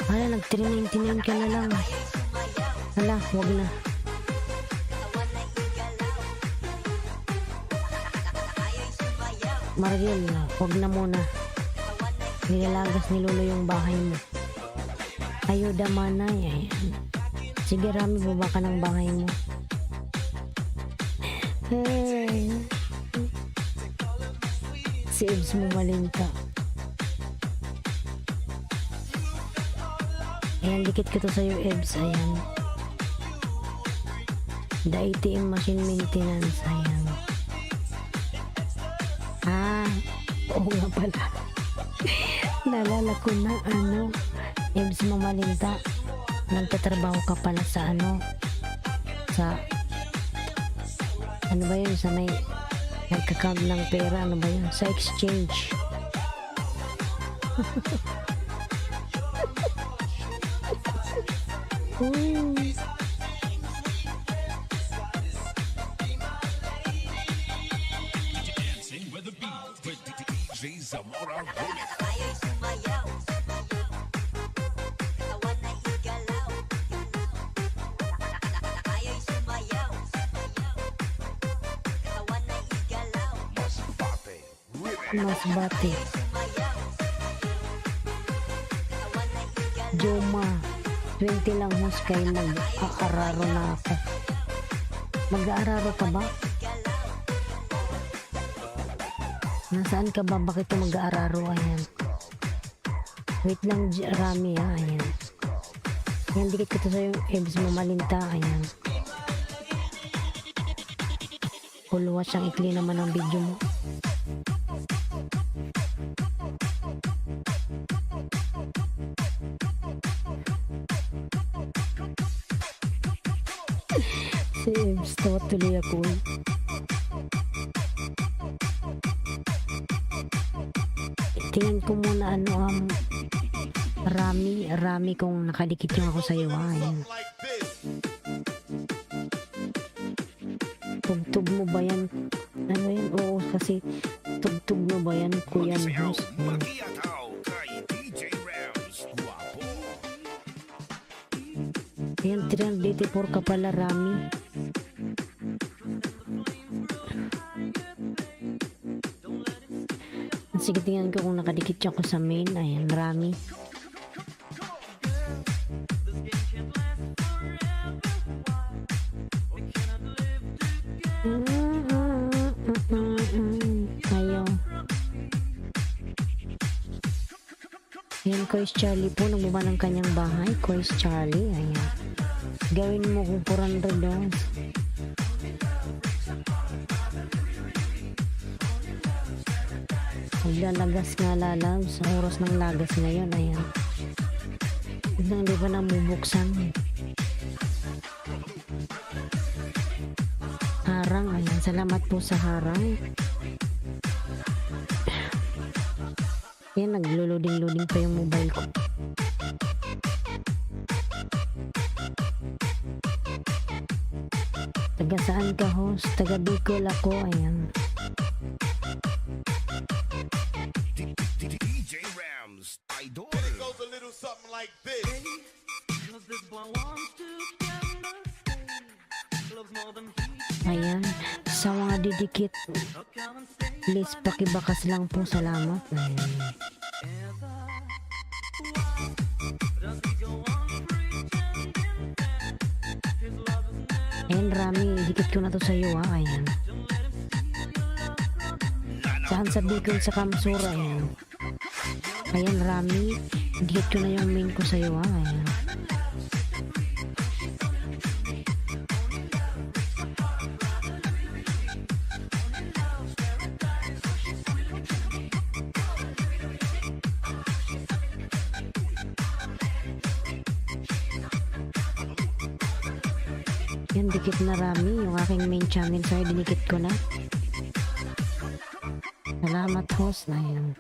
Hala, nag-399 ka na lang. Hala, wag na. Margil, wag na muna. Nilalagas ni Lolo yung bahay mo. Ayuda manay, ayan. Sige, Rami, baba ka ng bahay mo. Hey. Si Ibs mo malinta. Ayan, dikit ko to sa'yo, Ibs. Ayan. The ATM machine maintenance. Ayan. Ah, oo nga pala. Naalala ko na, Ibs mo malinta. Nagtatrabaho ka pala sa sa ano ba yun, sa may nagka-count ng pera, ano ba yun, sa exchange. Dancing with the beat with DJ Zamora Remix. Mas bati. Joma, 20 lang hus kay mag-aararo na ako. Mag-aararo ka ba? Nasaan ka ba? Bakit ka mag-aararo? Ayan. Wait lang, Rami ha. Ayan. Ayan, dikit ko to sa'yo. Ebs mo malinta. Ayan. Full watch ang ikli naman ang video mo. Si Ebs, tawat tuloy ako. Tingnan ko muna Rami kung nakadikit yung ako sa'yo. Ayan. Tugtog mo ba yan? Ano yan? Oo, kasi tugtog mo ba yan, Kuya Magsayaw, Host? mag-iataw kay DJ Rams. Ayan, 384 ka pala, Rami. Sige, tingnan ko kung nakadikit siya ko sa main. Ayan, Rami. Ayaw. Ayan, Kois Charlie po, nagbaba ng kanyang bahay. Kois Charlie, ayan. Gawin mo kung 400 doon. Maglalagas nga lalaw sa oras ng lagas ngayon, ayan. Biglang di ba namubuksan? Harang, ayan. Salamat po sa harang. Ayan, naglo-loading pa yung mobile ko. Taga saan ka, host? Taga Bicol ako, ayan. DJ Rams, Idol. It goes a little something like this. Ayan, sa mga didikit, please pakibakas lang po, salamat. Ayan, Rami, dikit ko na to sa iyo, ha, ayan. Saan sa Bicol sa Kamsura, ayan. Ayan, Rami, dikit ko na yung main ko sa iyo, ha, ayan. Yan, dikit na, Rami. Yung aking main channel sa'yo, dinikit ko na. Salamat, host. Ayan.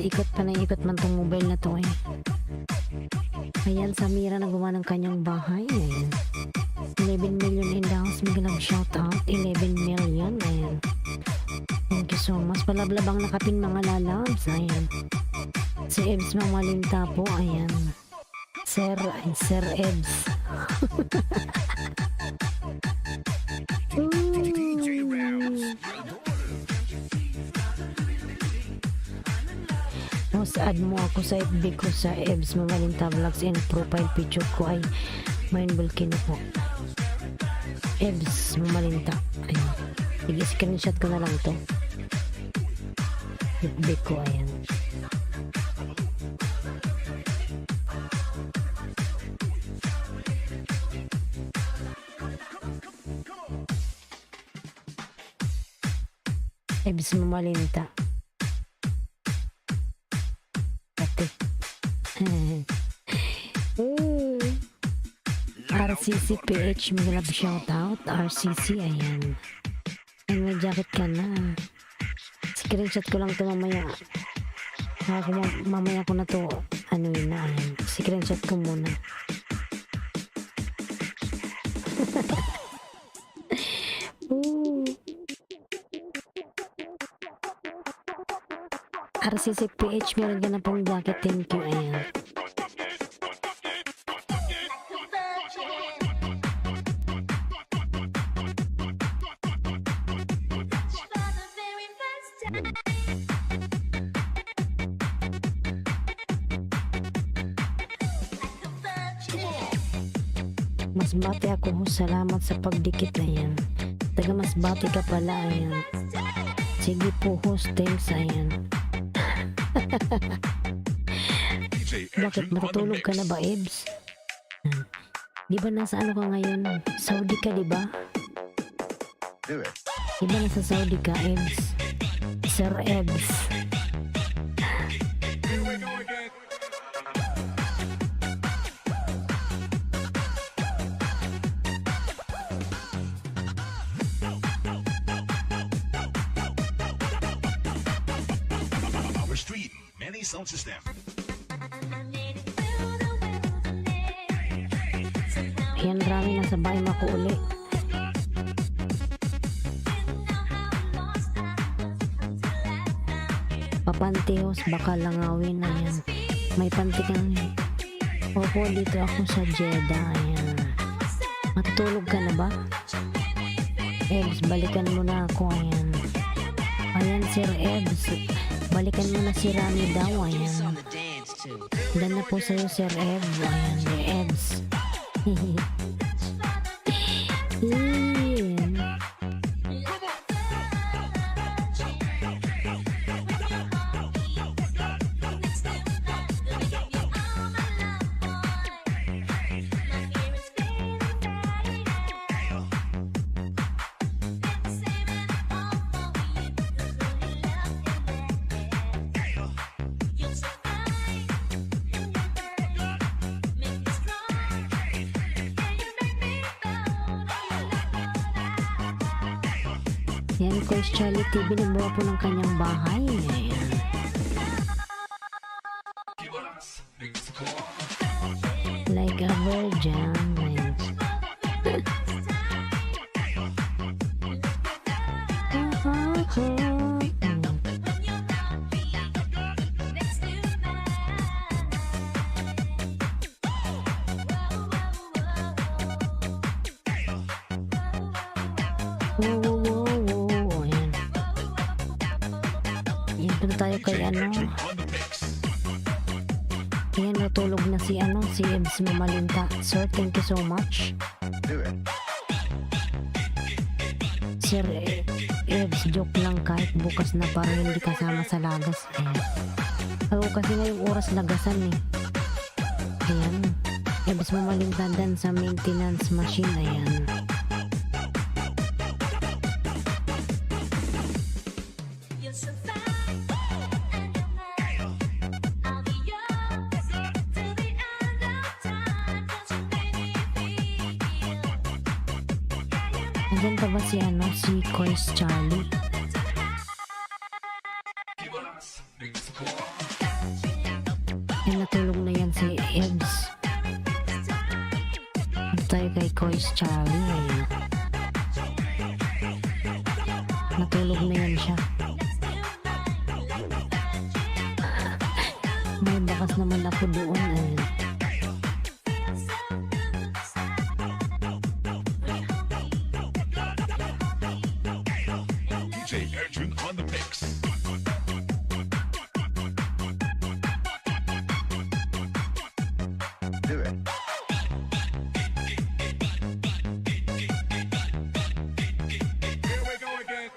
Ikot pa na ikot man tong mobile na to, eh. Ayan, Samira nagawa ng kanyang bahay. Ayan. 11 million in the house. Magalang shout out. 11 million. Ayan. Thank you so much. Palablabang nakapin mga lalabs. Ayan. Si Ebs Mamalinta po. Ayan. Sir Ebs. DJ Rams, Host, add mo ako sa FB ko sa Ebs Mamalinta Vlogs and profile picture ko ay Main Volcano po. Ebs Mamalinta. Ayun. Sige, screenshot ko na lang to. FB ko, ayan. Ebs Mamalinta. Ate. RCC PH, mag-love shoutout. RCC, ayan. Ay, may jacket ka na. Screenshot ko lang to mamaya. Mamaya ko na to, ano yun na, ayan. Screenshot ko muna. RCC PH, meron ka na pong jacket. Thank you, ayan. Masbate ako, salamat sa pagdikit, ayan. Taga Masbate ka pala, ayan. Sige po, host, thanks, ayan. Bakit matutulog ka na ba, Ebs? Di ba nasa ano ka ngayon? Saudi ka, di ba? Di ba nasa Saudi ka, Ebs? Sir Ebs. Our street, many sound system. Ayan, Rami, nasa bahay mako uli. Papantihos, baka langawin, ayan. May pantikang Opo, dito ako sa Jeddah. Ayan. Matutulog ka na ba? Ebs, balikan mo na ako. Ayan. Ayan, Sir Ebs. Balikan mo na si Rami daw. Ayan. Dan na po sa'yo, Sir Ebs. Ayan, Ebs. Ayan. Yan, Coach Charlie TV, nagbuha po ng kanyang bahay. Ayan. Like a virgin. Ayan. Wow, wow, wow, wow. Ayan. Ayan, punta tayo kay ano. Ayan, natulog na si ano, si Ebs Mamalinta. Sir, thank you so much. Sir Ebs, joke lang kahit bukas na parang hindi kasama sa lagas. Ayan. Oo, kasi ngayong oras lagasan eh. Ayan. Ebs Mamalinta dan sa maintenance machine. Ayan. Andyan pa ba si ano, si Coach Charlie? Yan, natulog na yan si Ebs. Ito tayo kay Coach Charlie. Ayan. Natulog na yan siya. May bakas naman ako doon. Ayan. DJ Edwin on the mix. Do it. Here we go again.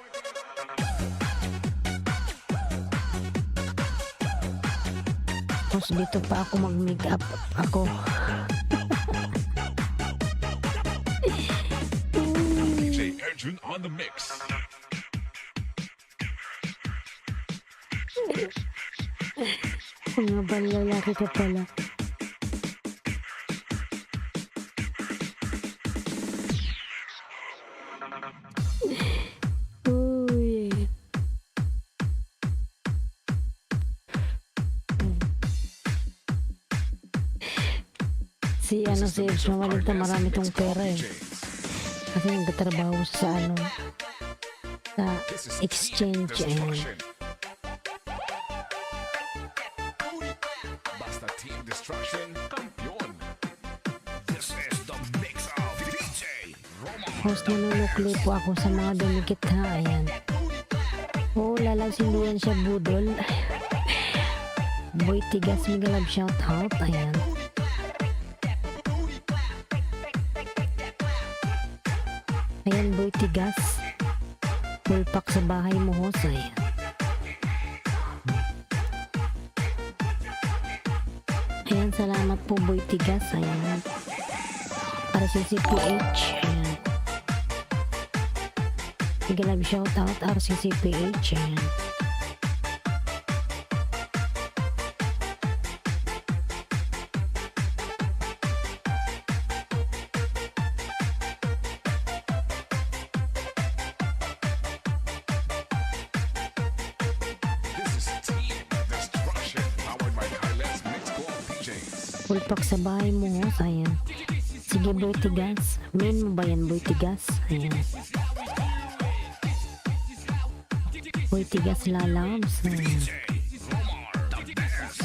Tapos dito pa ako mag-make up ako. DJ Edwin on the mix. Mga lalaki ka pala. Uy. Si ano, si Ebs Mamalinta, marami tong pera eh. Kasi nagtatrabaho sa ano, sa exchange. Ayan. Basta Team Destruction, kampiyon. This is the mix of DJ Romar. Host, nanunukli po ako sa mga dumikit ha. Ayan. Oo, lalansinduyan siya budol. Boy Tigas, mega love shout out. Ayan. Ayan, Boy Tigas. Full pack sa bahay mo, host. Ayan. Ayan, salamat po, Boy Tigas. Ayan. Para sa CCPH. Ayan. Mega love shout out, RCCPH. Ayan. This is Team Destruction, powered by Highlands Mix Club DJs. Full pack sa bahay mo, host. Ayan. Sige, Boy Tigas. Main mo ba yan, Boy Tigas? Ayan. Boy Tigas lalabs. Ayan. DJ Romar, the best.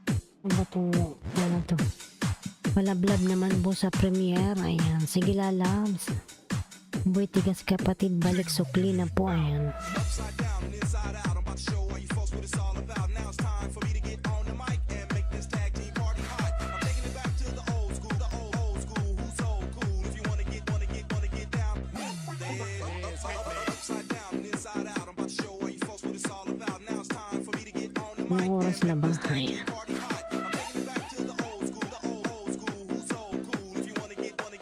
Ano ba to? Ano to? Palablab naman po sa premiere. Ayan. Sige lalabs. Boy tigas kapatid balik sukli na po. Ayan. Upside down and inside out. I'm about to show all you folks what it's all about. Now it's time for me to get on the mic and make this tag team party hot. I'm taking it back to the old school, old school. Who's so cool? If you wanna get down, upside down and inside out. I'm about to show all you folks what it's all about. Now it's time for me to get on the mic Anong oras na and ba? make this tag Ayan. team party hot. I'm taking it back to the old school, old school. Who's so cool? If you wanna get down,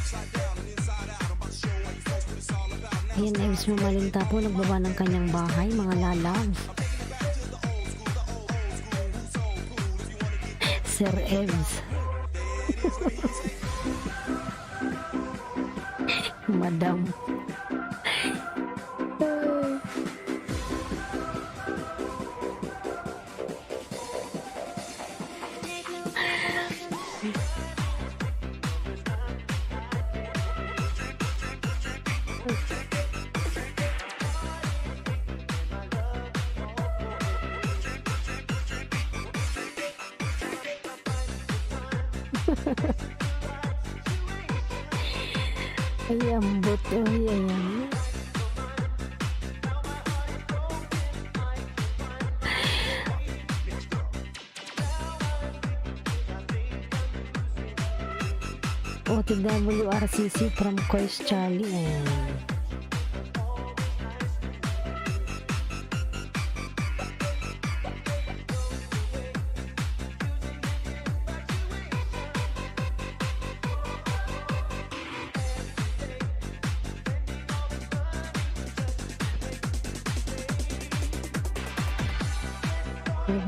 upside down and inside out. I'm about to show all you folks what it's all about. Now Ayan, Eves Mamalinta po nagbaba ng kanyang bahay, mga lalabs. Sir Eves. Madam. Ay, ambot. Ay, ayan. OTWRCC from Kois Charlie. Ayan.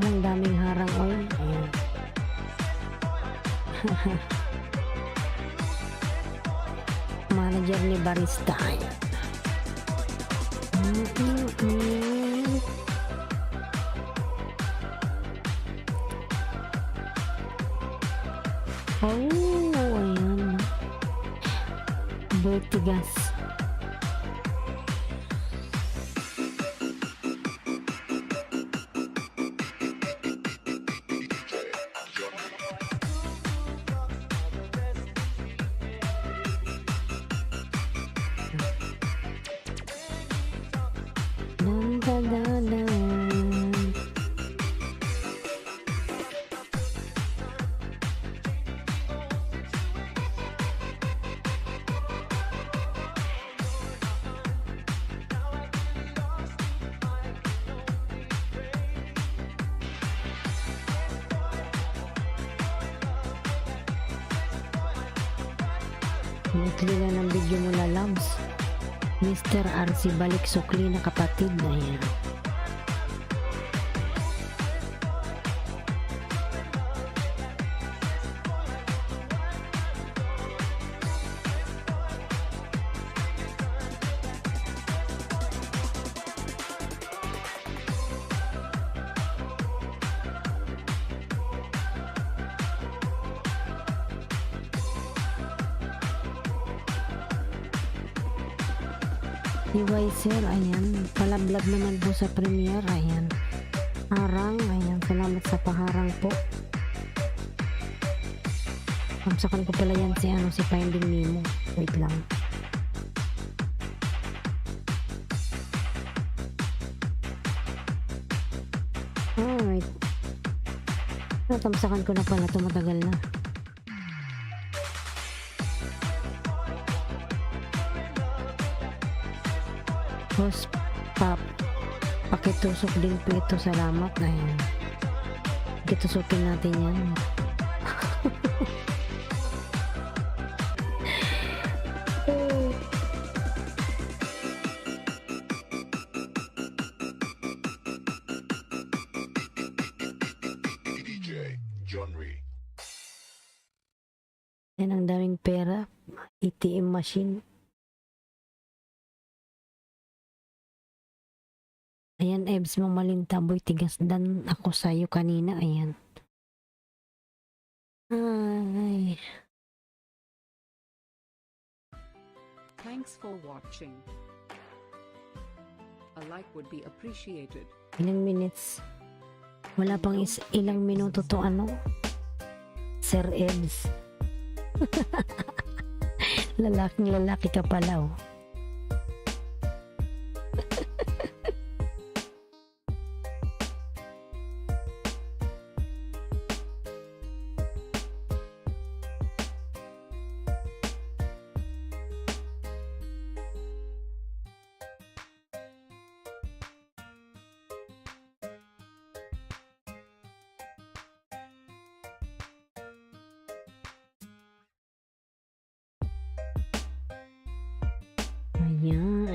Ang daming harang oil. Ayan. Manager ni Barista. Ayan. Oh, ayan. Bertigas. Dun, dun, dun, dun. Ikli na ng video mo lalabs. Mr. RC balik sukli na kapatid na yan. DY sir, ayan. Palablab naman po sa premiere, ayan. Harang, ayan. Salamat sa paharang po. Kamsakan ko pala yan si Finding Nemo. Wait lang. Alright. Natamsakan ko na pala ito, matagal na. Host pop. Pakitusok din po ito. Salamat. Ayan. Pakitusokin natin yan. DJ John Ree. Yan ang daming pera. ATM machine. Ayan, Ebs Mamalinta, boy, tigas dan ako sa'yo kanina. Ayan. Ay. Thanks for watching. A like would be appreciated. Ilang minutes? Wala pang ilang minuto to ano, Sir Ebs. Lalaking lalaki ka pala oh.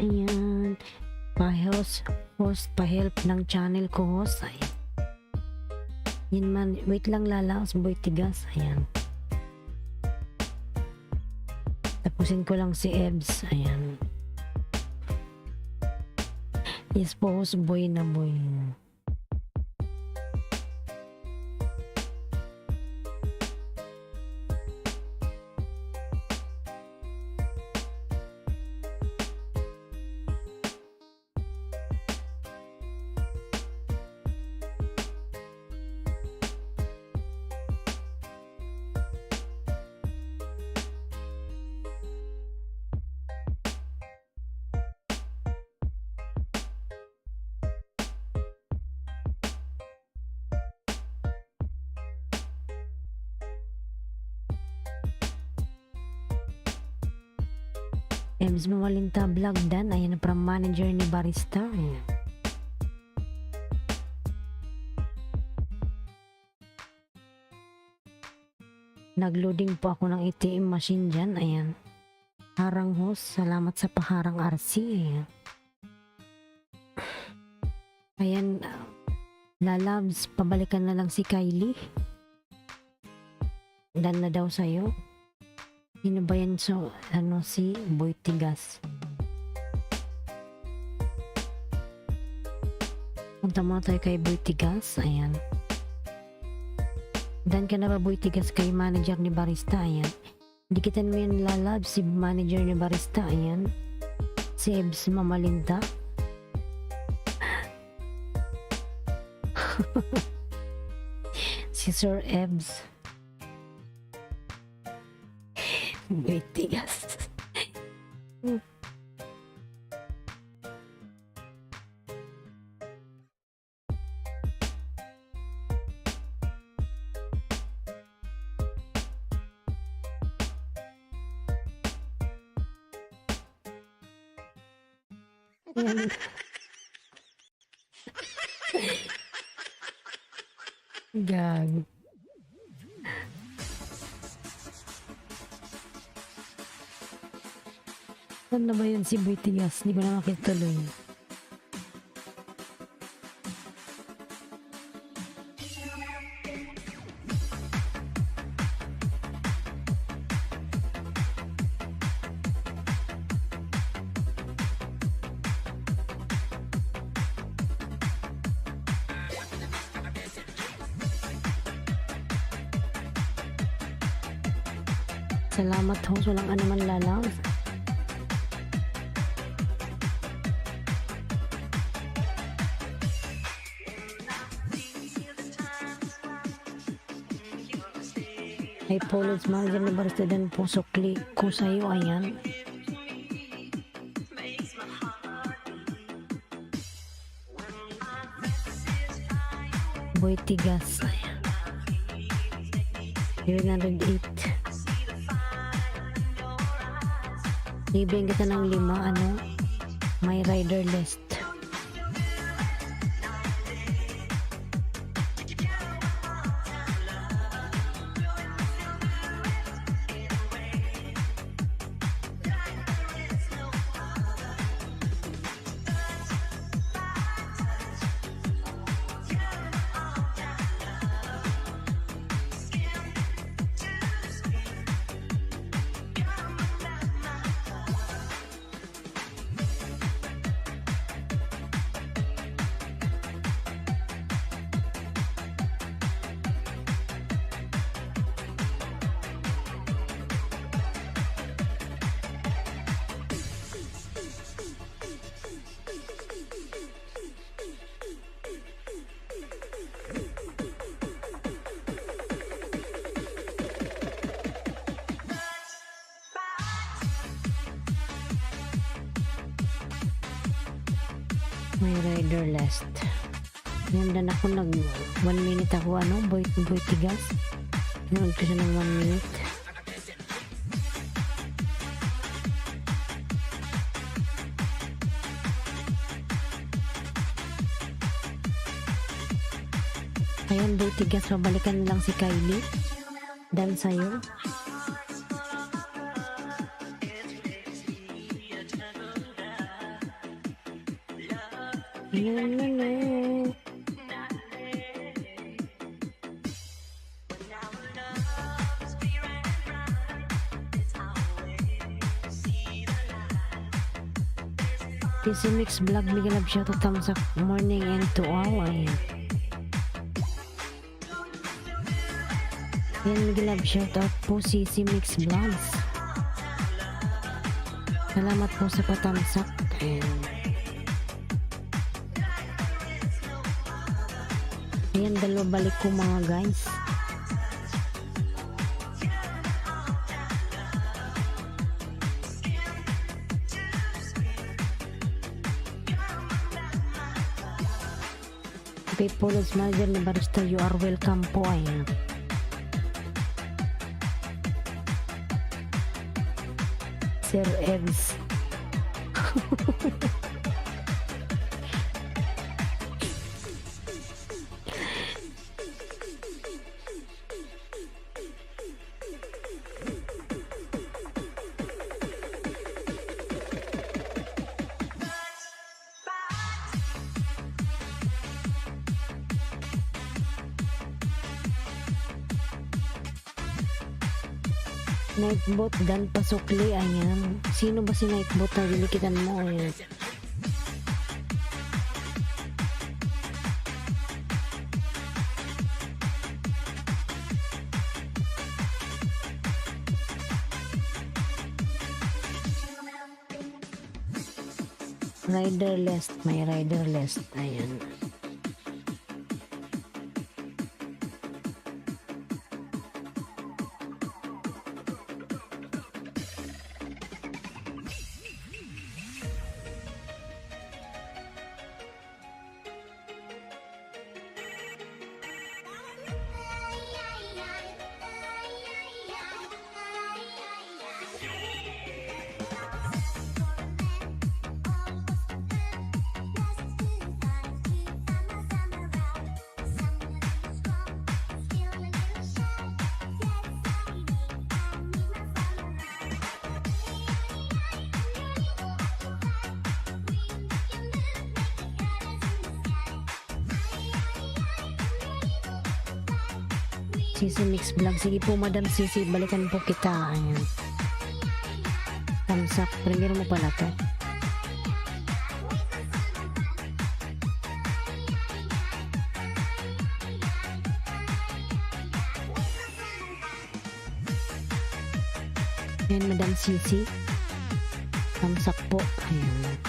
Ayan. Host, pa-help ng channel ko, host. Ayan. Yan man, wait lang lalaos, boy tigas. Ayan. Tapusin ko lang si Ebs. Ayan. Yes po, host, boy na boy. Ems Mamalinta Vlog dan ayan from manager ni Barista. Ayan. Nagloading po ako ng ATM machine dyan. Ayan. Harang host. Salamat sa paharang RC. Ayan. Ayan. Lalabs, pabalikan na lang si Kylie. Dan na daw sa'yo. Sino ba yan? So, ano si Boy Tigas. Punta muna tayo kay Boy Tigas. Ayan. Dan ka na ba Boy Tigas kay manager ni Barista? Ayan. Dikitan mo yan lalab si manager ni Barista. Ayan. Si Ebs Mamalinta. Si Sir Ebs. Boy Tigas. Gag. Saan na ba yun si Boy Tigas? Hindi ko na makituloy. Salamat host, walang anuman lalaw. Ay Paulo's manager na Barista dan po sukli ko sa'yo. Ayan. Boy Tigas. Ayan. 308. Bibigyan kita ng 5, ano, may rider list. May rider list. Yan dan ako 1 minute ako boy tigas. Nanood ko siya ng 1 minute. Ayan boy tigas, babalikan lang si Kylie. Dan sa'yo. Easy Mix Vlog, bigyan love shout out, thumbs up, morning and to all. Ayan. Ayan, bigyan love shout out po si Easy Mix Vlogs. Salamat po sa patamsak. Ayan. Ayan, dalawa balik ko mga guys. Kay Polos Manager ni Barista, you are welcome po. Ayan. Sir Eggs. Nightbot dan pasukli. Ayan. Sino ba si Nightbot na dilikitan mo? Ayan. Rider list. May rider list. Ayan. Sisi Mix Vlog. Sige po Madam Sisi, balikan po kita. Ayan. Tamsak, premier mo pala to. Ayan Madam Sisi. Tamsak po. Ayan.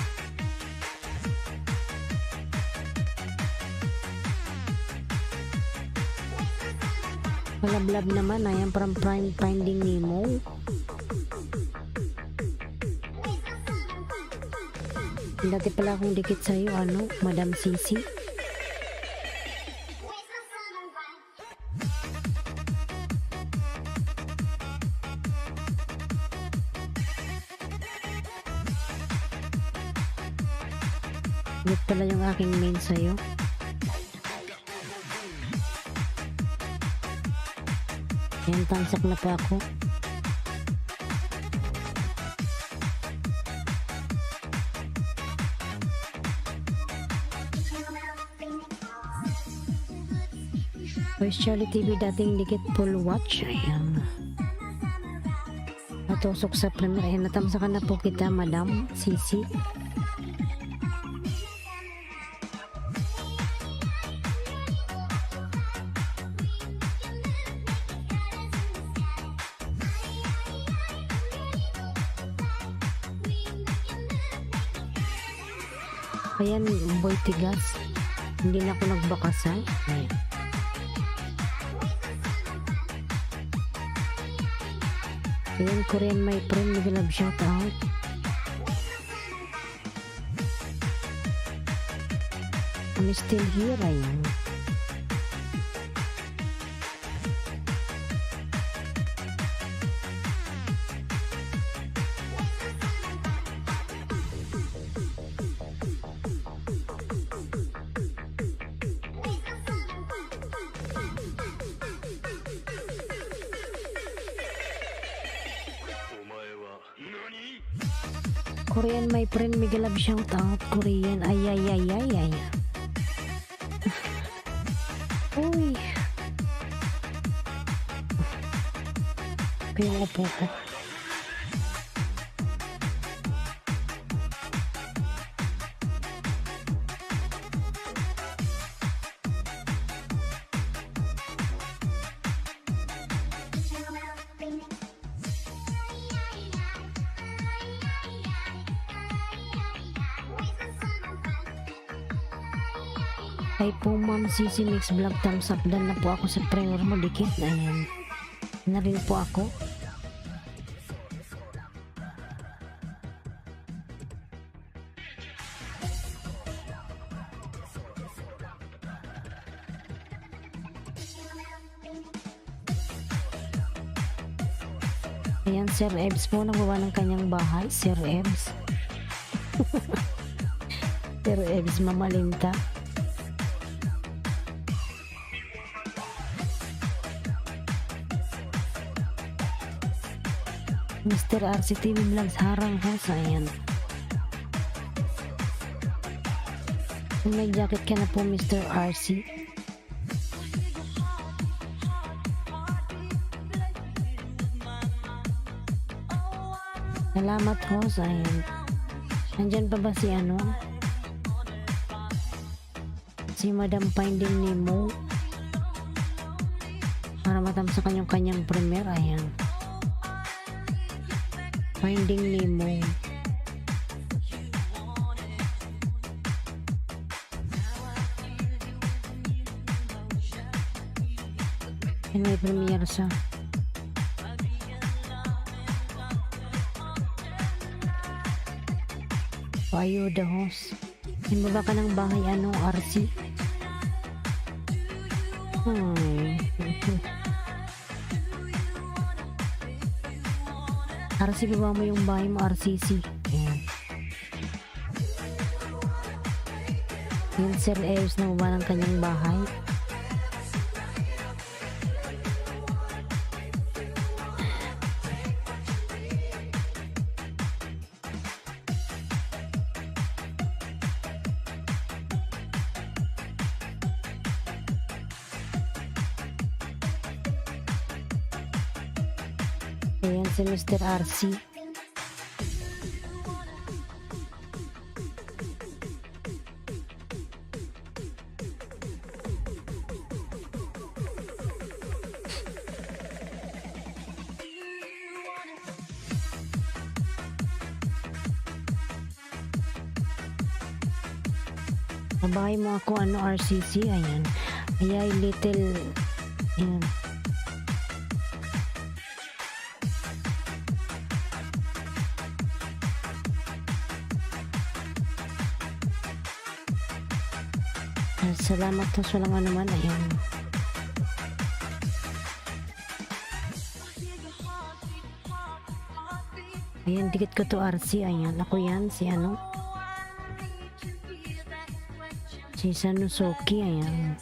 Palablab naman, ayan, from Finding Nemo. Dati pala akong dikit sa'yo, Madam Sisi. Dito pala yung aking main sa'yo. Yan, tamsak na po ako. Voice Charlie TV, dating dikit full watch. Ayan. Natusok sa premier. Ayan, natamsakan na po kita, Madam Sisi. Ayan, boy tigas. Hindi na ako nagbakasan. Ayan. Ayan, Korean my friend. Nag-love shout out. I'm still here, ayan. Korean, my friend, Miguel love shout out. Korean, ay ay ay ay ay. Uy. Kaya upo ko. Ay po Ma'am Sisi Mix Vlog, thumbs up dan na po ako sa prayer mo dikit. Ayan. Na rin po ako. Ayan, Sir Ebs po nagawa ng kanyang bahay. Sir Ebs. Sir Ebs Mamalinta. Mr. RC TV Vlogs harang house, ayan. May jacket ka na po, Mr. RC. Salamat host, ayan. Nandyan pa ba si ano? Si Madam Finding Nemo. Para matam sa kanyang premiere, ayan. Finding Nemo. Yan, may premiere siya. Payo the host. Yan ba ka ng bahay ano, RC? RC, baba mo yung bahay mo, RCC. Ayan. Yung Sir Eos na baba ng kanyang bahay. Ayan si Mr. RC. Nabahay mo ako ano, RCC. Ayan. Ayay little. Ayan. Salamat po sa lang naman. Ayan. Ayan, dikit ko to RC. Ayan, ako yan. Si ano? Si Sanusoki. Ayan.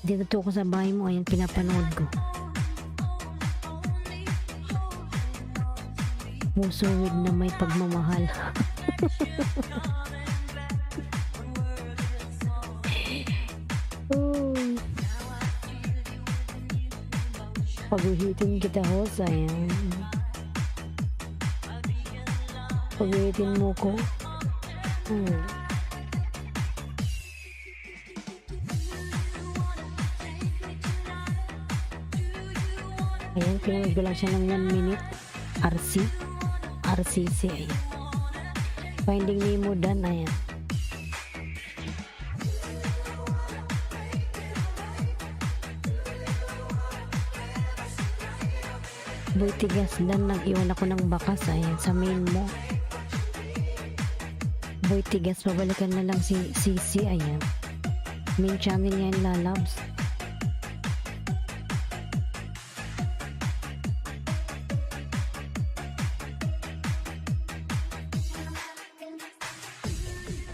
Dito ko sa bahay mo. Ayan, pinapanood ko. Puso with na may pagmamahal. Pag-uhitin kita ho, sayang. Pag-uhitin mo ko. Ayan, pinamig ko lang siya ng 1 minute. RCC, ayan. Finding Nemo done, ayan. Boy Tigas dan nag-iwan ako ng bakas, ayan, sa main mo. Boy Tigas, babalikan na lang si Sisi. Ayan. Main channel yan, lalabs.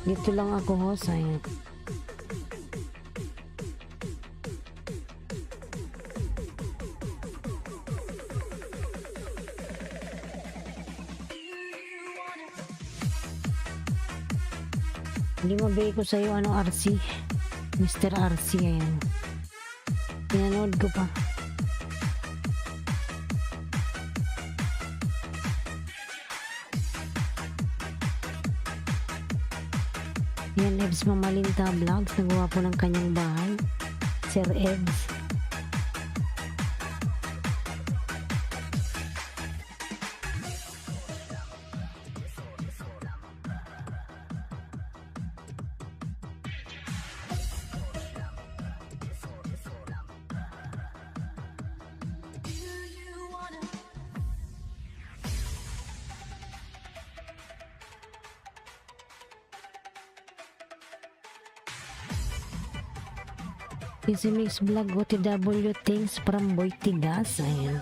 Dito lang ako, host. Ayan. Hindi mabigay ko sa'yo ano, RC. Mr. RC, ayan. Pinanood ko pa. Yan, Ebs Mamalinta Vlogs. Nagawa po ng kanyang bahay. Sir Ebs. Easy Mix Vlog OTW, thanks from Boy Tigas. Ayan.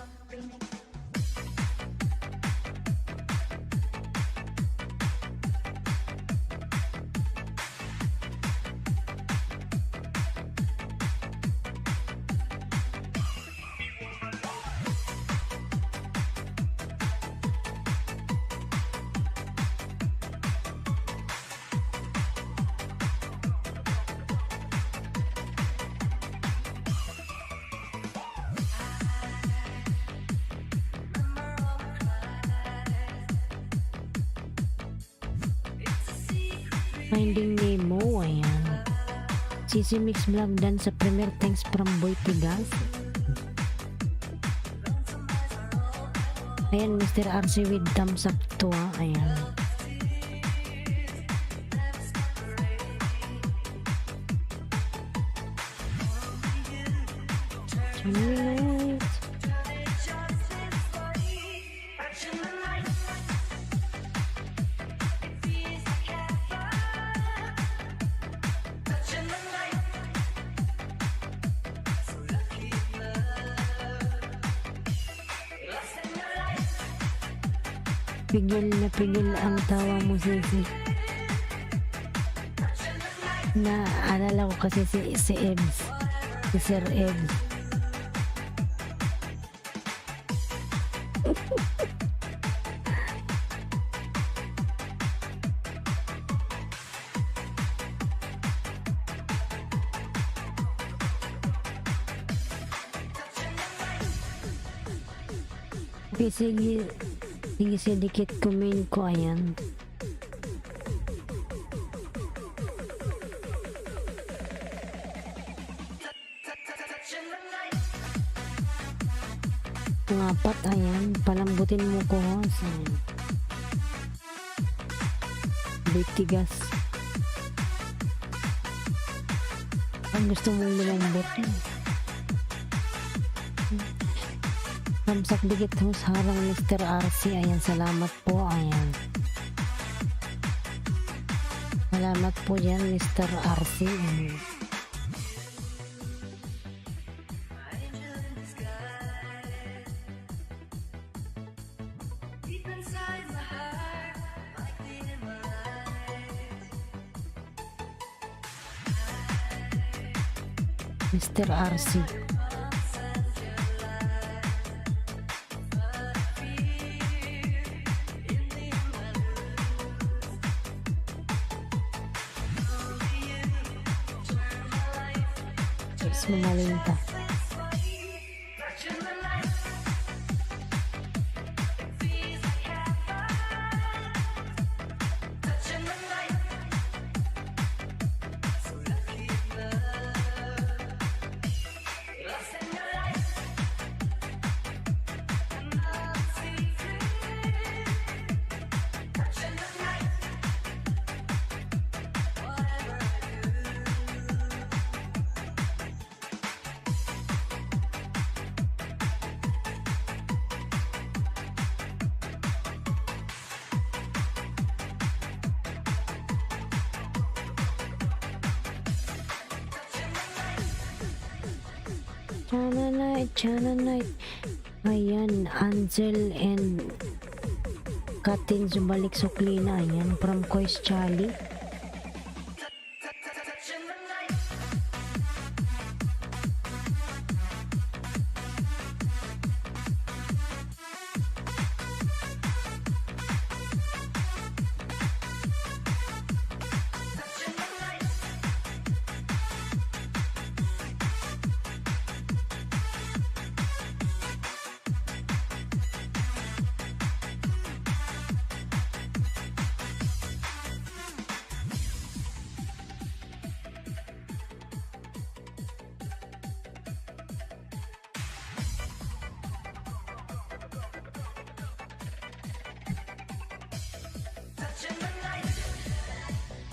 Finding Nemo, ayan. Sisi Mix Vlog dan sa premiere, thanks from Boy Tigas. Ayan, Mr. RC with thumbs up to, ayan. Pigil na pigil ang tawa mo, Sisi. Naalala ko kasi si Ebs. Si Sir Ebs. Sige, sedikit kumain ko, ayan. Pangapat, ayan. Palambutin mo ko, host. Boy Tigas. Ang gusto mong lumambot. Kamsak dikit host, harang Mr. RC. Ayan, salamat po. Ayan. Salamat po yan, Mr. RC. Ayan. Mr. RC. Mamalinta. Chana night. Ayan, Ansel and Katin Zubalik Suklina. Ayan, from Kois Charlie.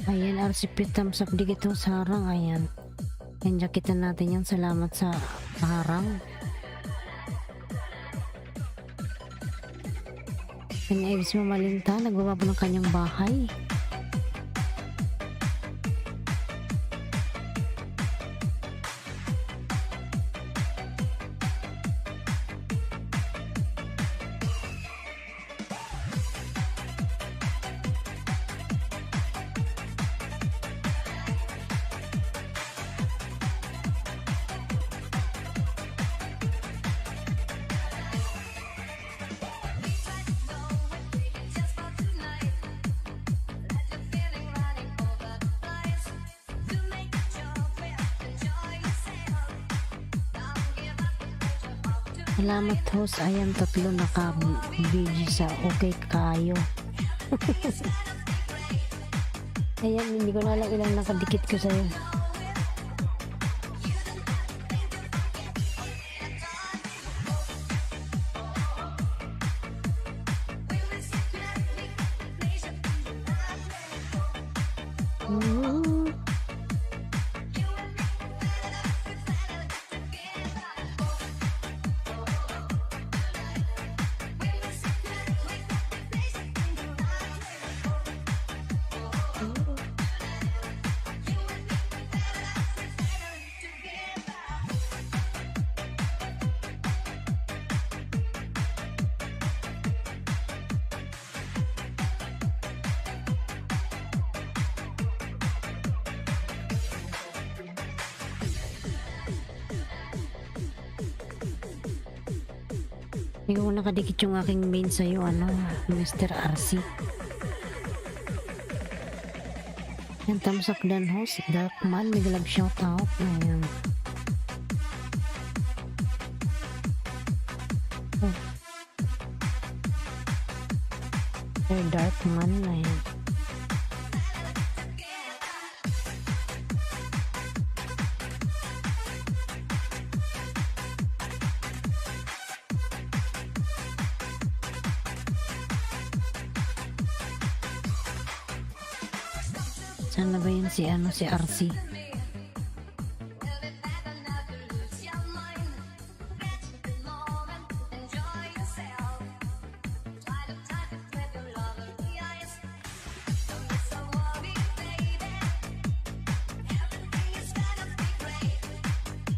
Ayan, RCP thumbs up di gitu sarang. Ayan, jakitan natin yan. Salamat sa harang. And Eves Mamalinta nagbaba po ng kanyang bahay. Salamat host. Ayan, tatlo naka-video sa okay kayo. Ayan, hindi ko na alam ilang nakadikit ko sa'yo. Hindi ko nakadikit yung aking main sa'yo, Mr. RC. Yan, thumbs up dan host. Darkman, may love shout out. Ayan. Oh. Darkman, ayan. Sana ba yun si RC?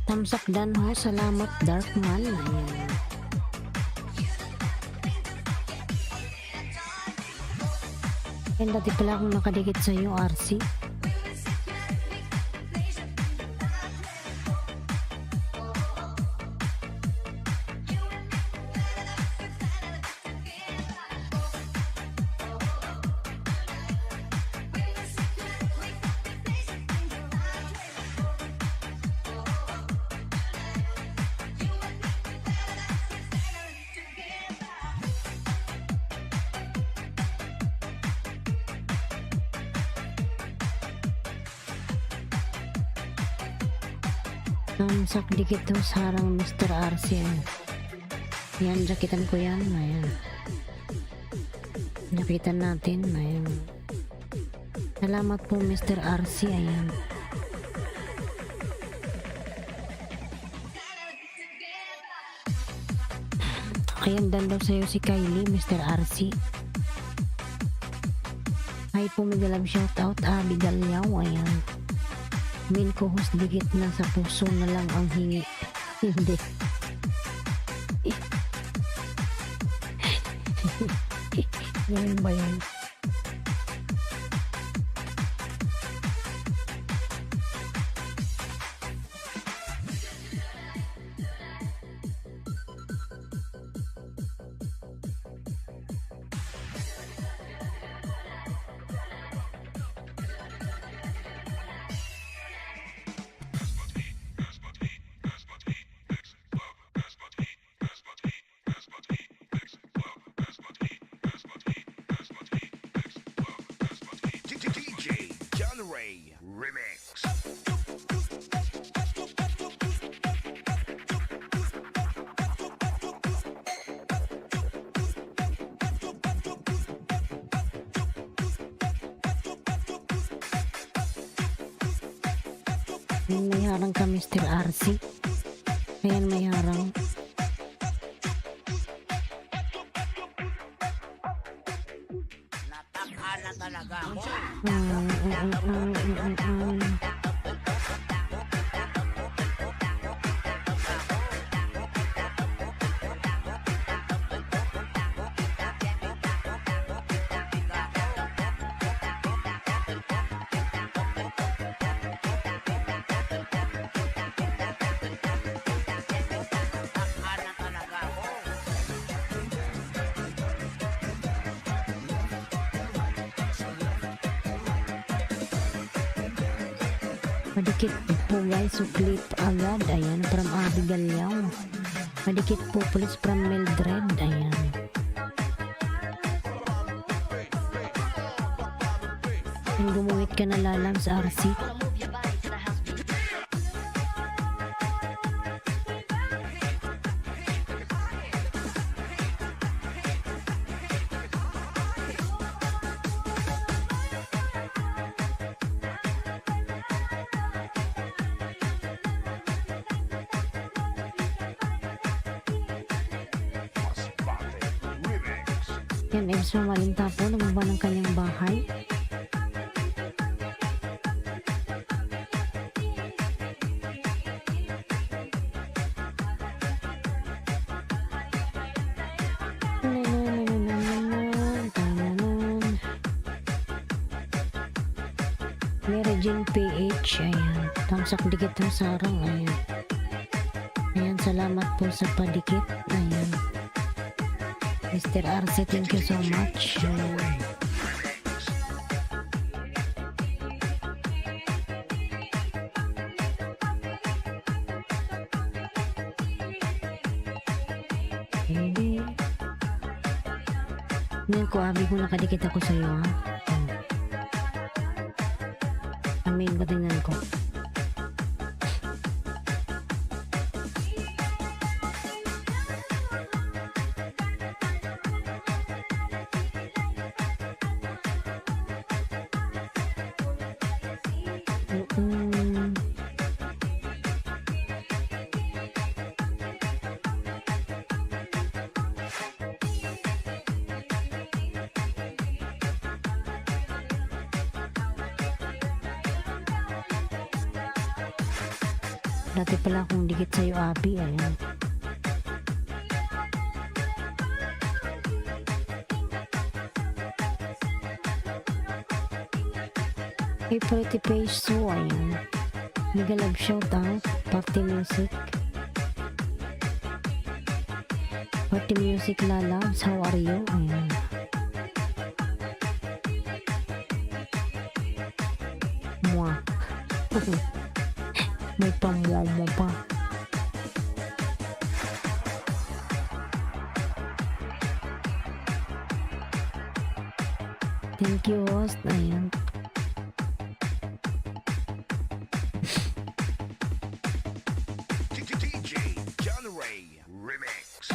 Thumbs up dan ho, salamat Darkman. Ayan. And dati pala akong nakadikit sa iyo, RC. Sak dikit daw sarang Mr. RC. Yan, jakitan ko yan. Ayan. Jakitan natin. Ayan. Salamat po Mr. RC. Ayan. Ayan, dan daw sa'yo si Kylie, Mr. RC. Hi po, may galab shoutout. Bigalyaw. Ayan. Main co-host dikit na sa puso na lang ang hingi. Hindi. Yan ba yan? DJ John Ray Remix. May harang ka, Mr. RC. Ayan, may harang. Nataka na talaga ako. Nataka na talaga ako. Madikit po guys, suklip agad. Ayan, from Abigail Yaw. Madikit po police from Mildred. Ayan. Yung gumuhit ka na lalang sa RC. Yan, Ebs Mamalinta po, nagmaba ng kanyang bahay. Mary Jane PH, ayan. Tamsak dikit ng sarang, ayan. Ayan, salamat po sa padikit, ayan. Mr. RC, thank you so much. Hindi. Ngayon ko, abi ko nakadikit ako sa'yo, ha? Amin ko, tingnan ko. Dati pala akong dikit sa'yo, Abi. Ayan. Hey, pretty page so, ayan. Mega love shout out. Party music. Party music lalabs. How are you? Ayan. Mwah. May pamuwa pa. Thank you, host. Ayan. DJ John Ray Remix.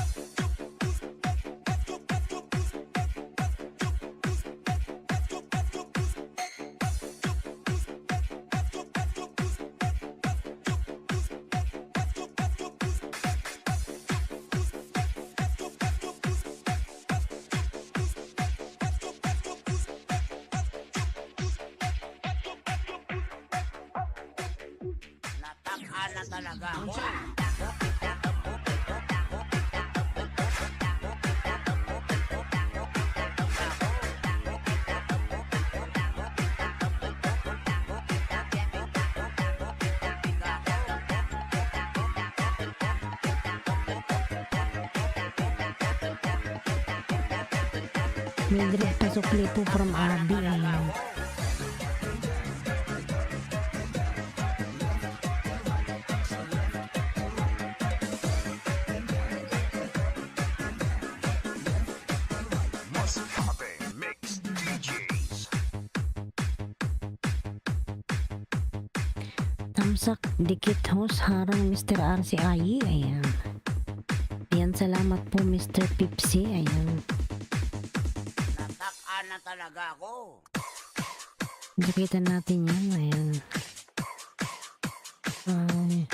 Nataka na talaga ako. Mildred Pasukli po from Abi. Ayan. What's poppin'? Mix DJs. Tamsak dikit host harang Mr. RC Ayi. Ayan. Ayan, salamat po Mr. Pipsi. Ayan. Natakaan na talaga ako. Nakita natin yan. Ayan. Ay.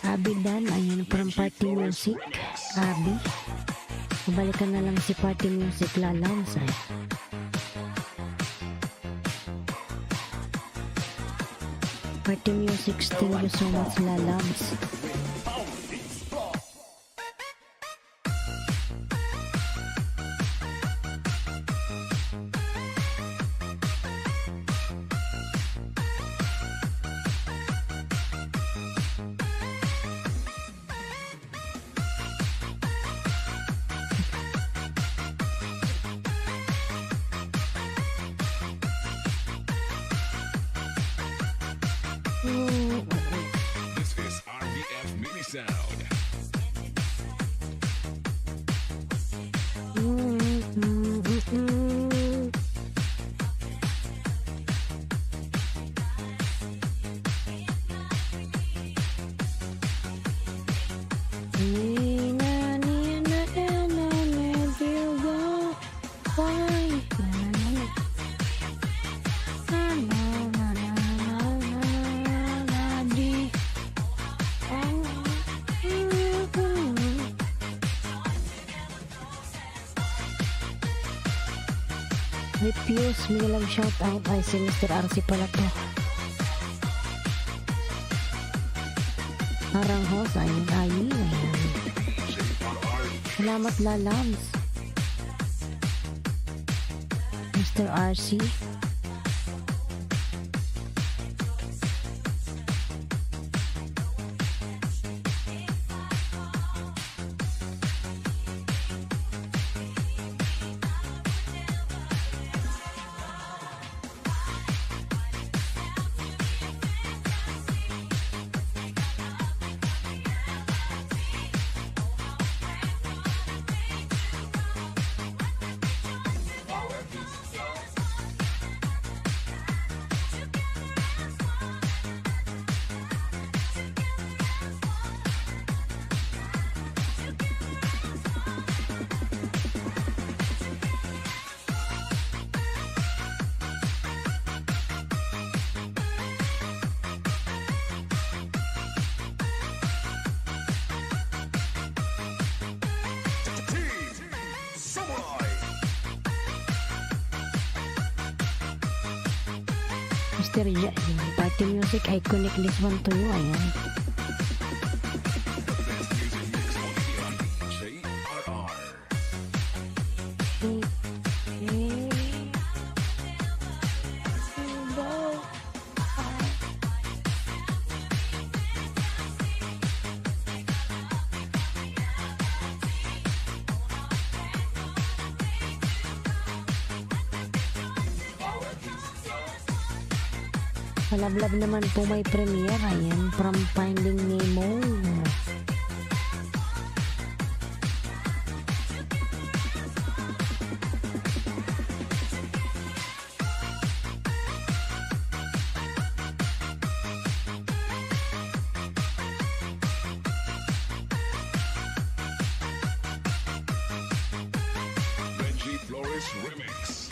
Abi Dan. Ayan, from Party Music. Abi. Balikan na lang si Party Music Lalams. Ay. Party Music, thank you so much, Lalams. This is RBF Mini Sound. Refuse, may lang shout out ay si Mr. RC pala to. Harang host ay Ayi. Ayan. Salamat Lalams. Mr. RC. Mr. Party Music Iconic this one to you. Ayan. JRR. Malablab naman po may premiere. Ayan, from Finding Nemo. Benji Flores Remix.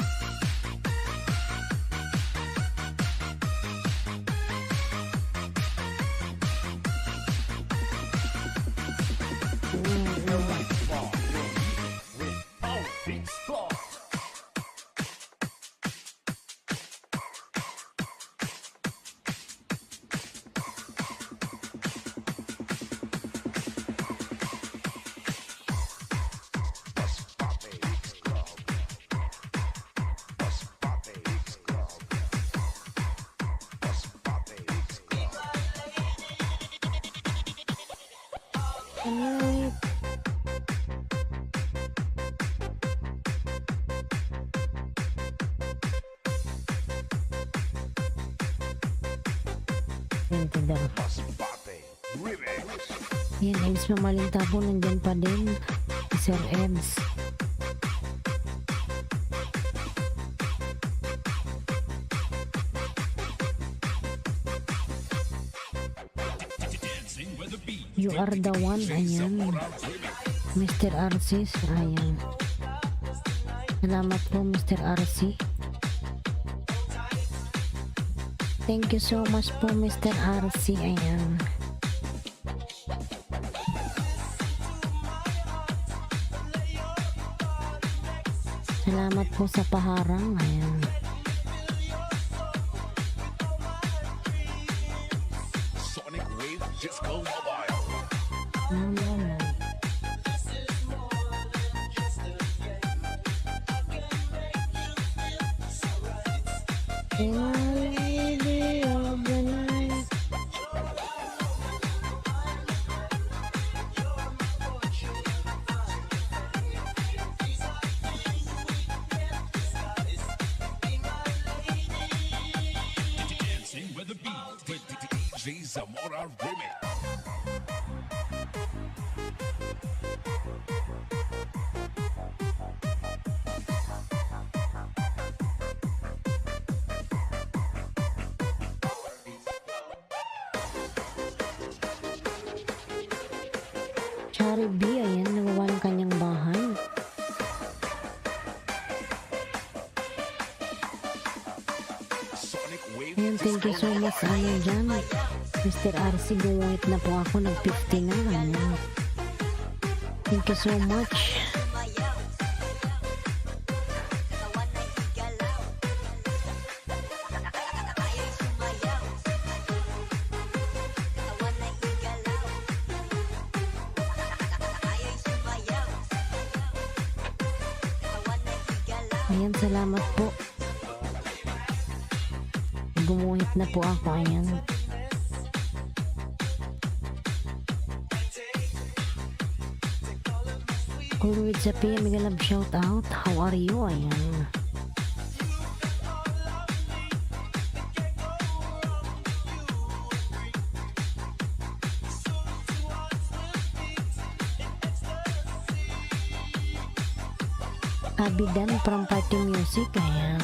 Ano Entender. Masbate Remix. Yan, Ems Mamalinta po, nandyan pa din. Sir Ems. You are the one, ayan. Mr. Arcis, ayan. Salamat po, Mr. RC. Thank you so much po, Mr. RC, ayan. Salamat po sa paharang, ayan. Sonic Wave Disco Mobile. Naman. Hey, my lady of the night. Dancing with the beat with DJ Zamora Remix. Chari B, ayan, nagawa ng kanyang bahay. Sonic Wave Ayan, thank you so much, ano dyan. Mr. RC, gumawit na po ako, nag-50 na, ayan. Thank you so much. Ayan, salamat po. Gumuhit na po ako, ayan. Kulwid sa PM, mega love shout out. How are you? Ayan. Abidan from Party Music, ayan.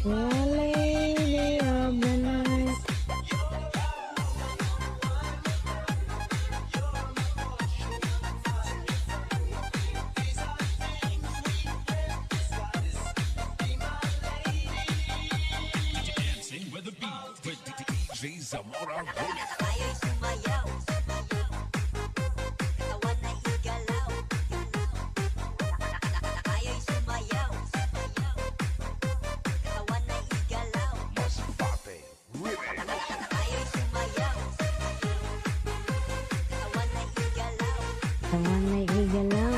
Oh, lady of the night. Dancing with the beat with DJ Zamora Remix. Masbate Remix. Taman may igalaw.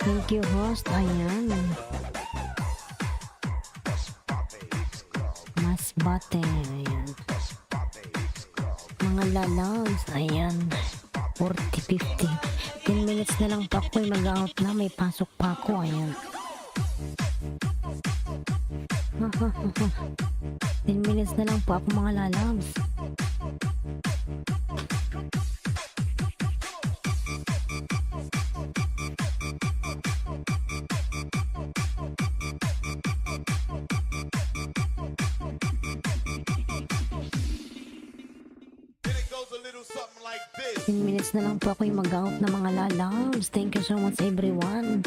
Thank you, host. Ayan. Masbate. Ayan. Mga lalaws. Ayan. 40-50. 10 minutes na lang pa ako. Mag-out na. May pasok pa ako. Ayan. 10 minutes na lang po ako, mga lalaws. Then it goes a little something like this. 10 minutes na lang po ako yung mag-out na mga lalabs. Thank you so much, everyone.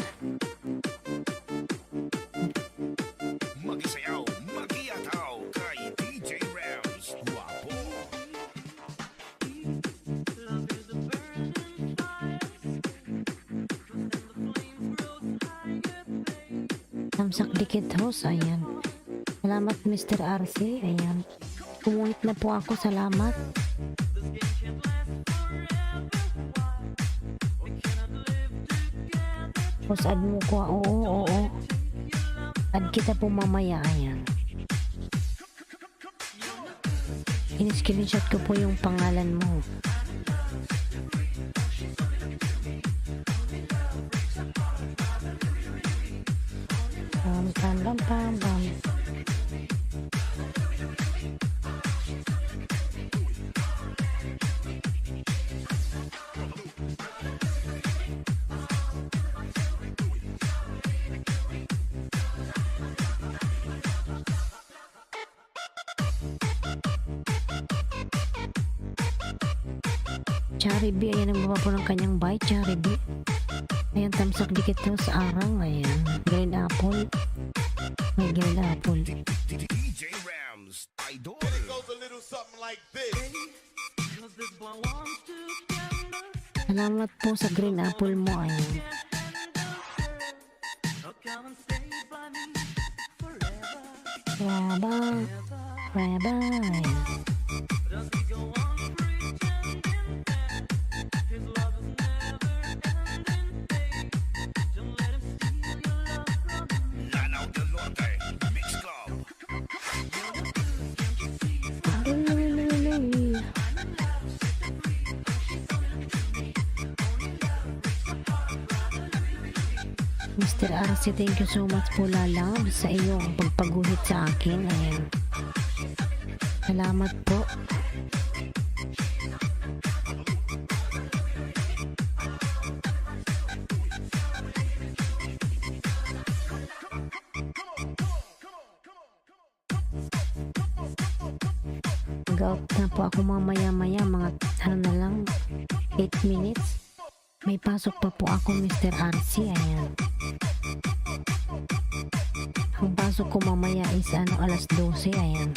Magisayaw, magiyataw kay DJ Rams. Guwapo. Tamsak dikit host, ayan. Salamat, Mr. RC, ayan. Kumuhit na po ako, salamat. Host, add mo ko, oo. Add kita po mamaya, ayan. In-screenshot ko po yung pangalan mo. pam pam pam pam. Charibi, ayan ang baba po ng kanyang bite, Charibi. Ayan, tamsak dikit to sa arang, ayan. Green apple. May green apple. DJ Rams, Idol. Goes a little something like this. Salamat po sa green apple mo, ayan. Forever, forever, ayan. Lanao del Norte, Mix Club. Mr. RC, thank you so much po, Lalab, sa iyong pagpaguhit sa akin. Ayan. Salamat po. Mag-out na po ako mamaya-maya, mga ano na lang, 8 minutes. May pasok pa po ako, Mr. RC. Ayan. Ang pasok ko mamaya is alas 12. Ayan.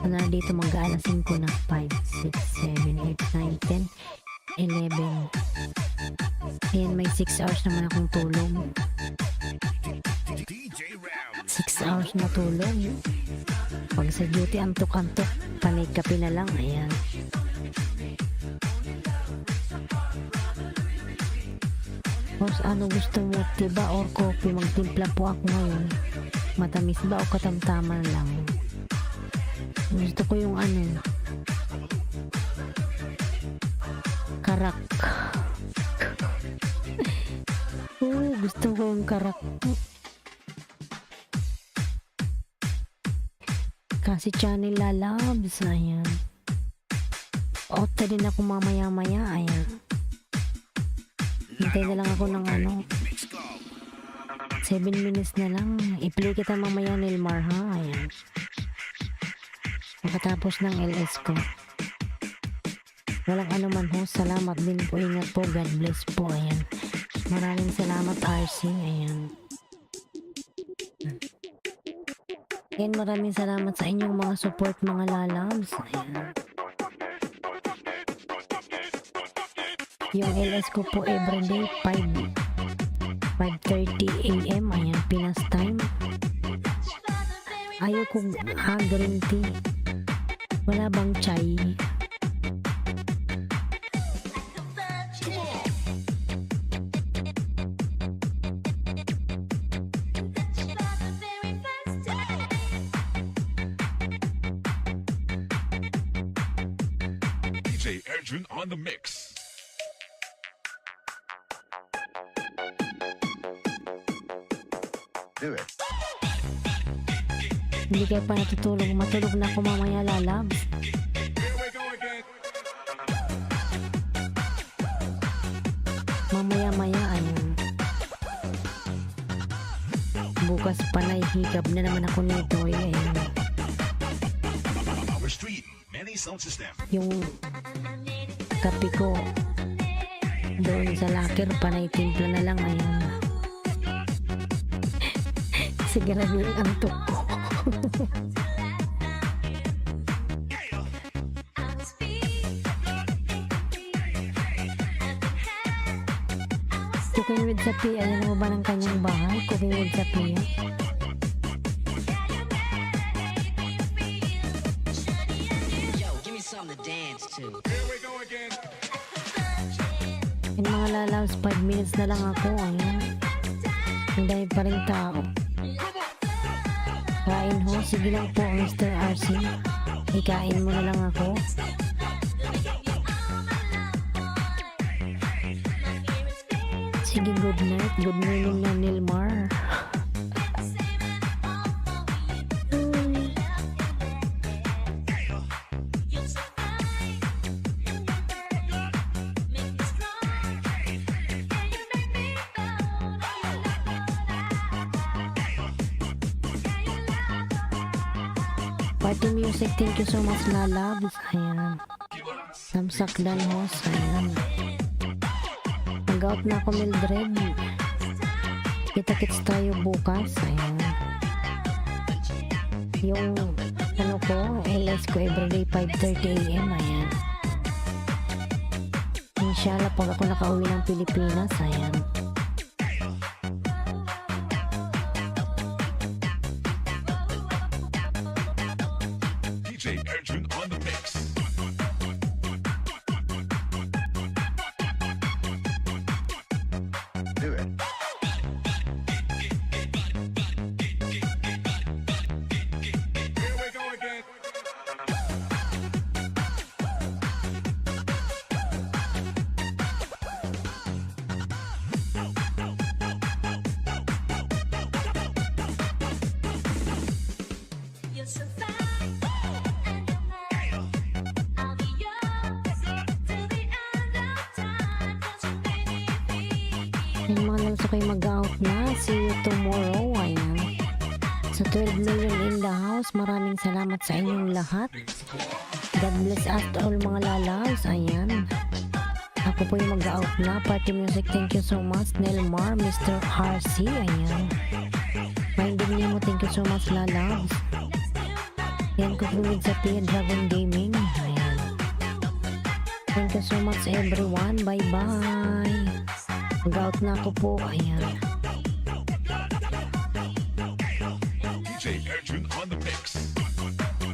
Ano na dito, mag-aalas 5 na. 5, 6, 7, 8, 9, 10, 11. Ayan, may 6 hours naman akong tulog. DJ Rams. 6 hours na tulog. Pag sa duty, antok-antok. Panay kape na lang. Ayan. Boss, ano gusto mo? Tiba or coffee? Magtimpla po ako ngayon. Matamis ba o katamtaman lang? Gusto ko yung karak. Gusto ko yung karak. Kasi channel Lalabs. Ayan. Ota din ako mamaya-maya. Ayan. Hintay na lang ako ng 7 minutes na lang. I-play kita mamaya, Nilmar, ha? Ayan. Makatapos ng LS ko. Walang anuman ho. Salamat din po. Ingat po. God bless po. Ayan. Maraming salamat, RC. Ayan. Ayan, maraming salamat sa inyong mga support, mga Lalabs. Ayan. Yung LS ko po everyday 5:30 AM. Ayan, Pinas time. Ayaw kong green tea. Wala bang chai? DJ Edrin on the mix. Do it. Hindi kayo pa natutulog. Matulog na ako mamaya, Lalabs. Mamaya-maya, ayun. Bukas panay hikab na naman ako nito. Ayun. Our street, many sound system. Yung kape ko doon sa locker, panay timpla na lang. Ayun. Sige, grabe yung antok ko. Cooking with Sapi, ayan mo ba ng kanyang bahay? Cooking with Sapi. Yo, give me something to dance to. Yung mga Lalabs, 5 minutes na lang ako. Ayan. Ang dami pa rin tao. Kain ho. Sige lang po, Mr. RC. Ikain mo na lang ako. Sige, good night. Good morning na, Nilmar. Party music, thank you so much, lalabs. Ayan. Samsakdan host, ayan. Mag-out na ako, Mildred. Kita-kits tayo bukas, ayan. Yung, ano ko, LS ko everyday 5:30 AM, ayan. Inshallah, pag ako nakauwi ng Pilipinas, ayan. DJ Erjun on the mix. Do it. Here we go again. You're so fine, and you're mine. I'll be yours till the end of time. Don't you make me feel Yung mga nalso kayo mag-out na. See you tomorrow. Ayan. Sa 12 million in the house. Maraming salamat sa inyong lahat. God bless us to all mga lalabs. Ayan. Ako po yung mag-out na. Party music, thank you so much. Nelmar, Mr. RC. Ayan. Minding niyo mo, thank you so much, lalabs. Yan ko po sa Pia Dragon Gaming. Ayan. Thank you so much everyone. Bye-bye. Mag-out na ako po. Ayan.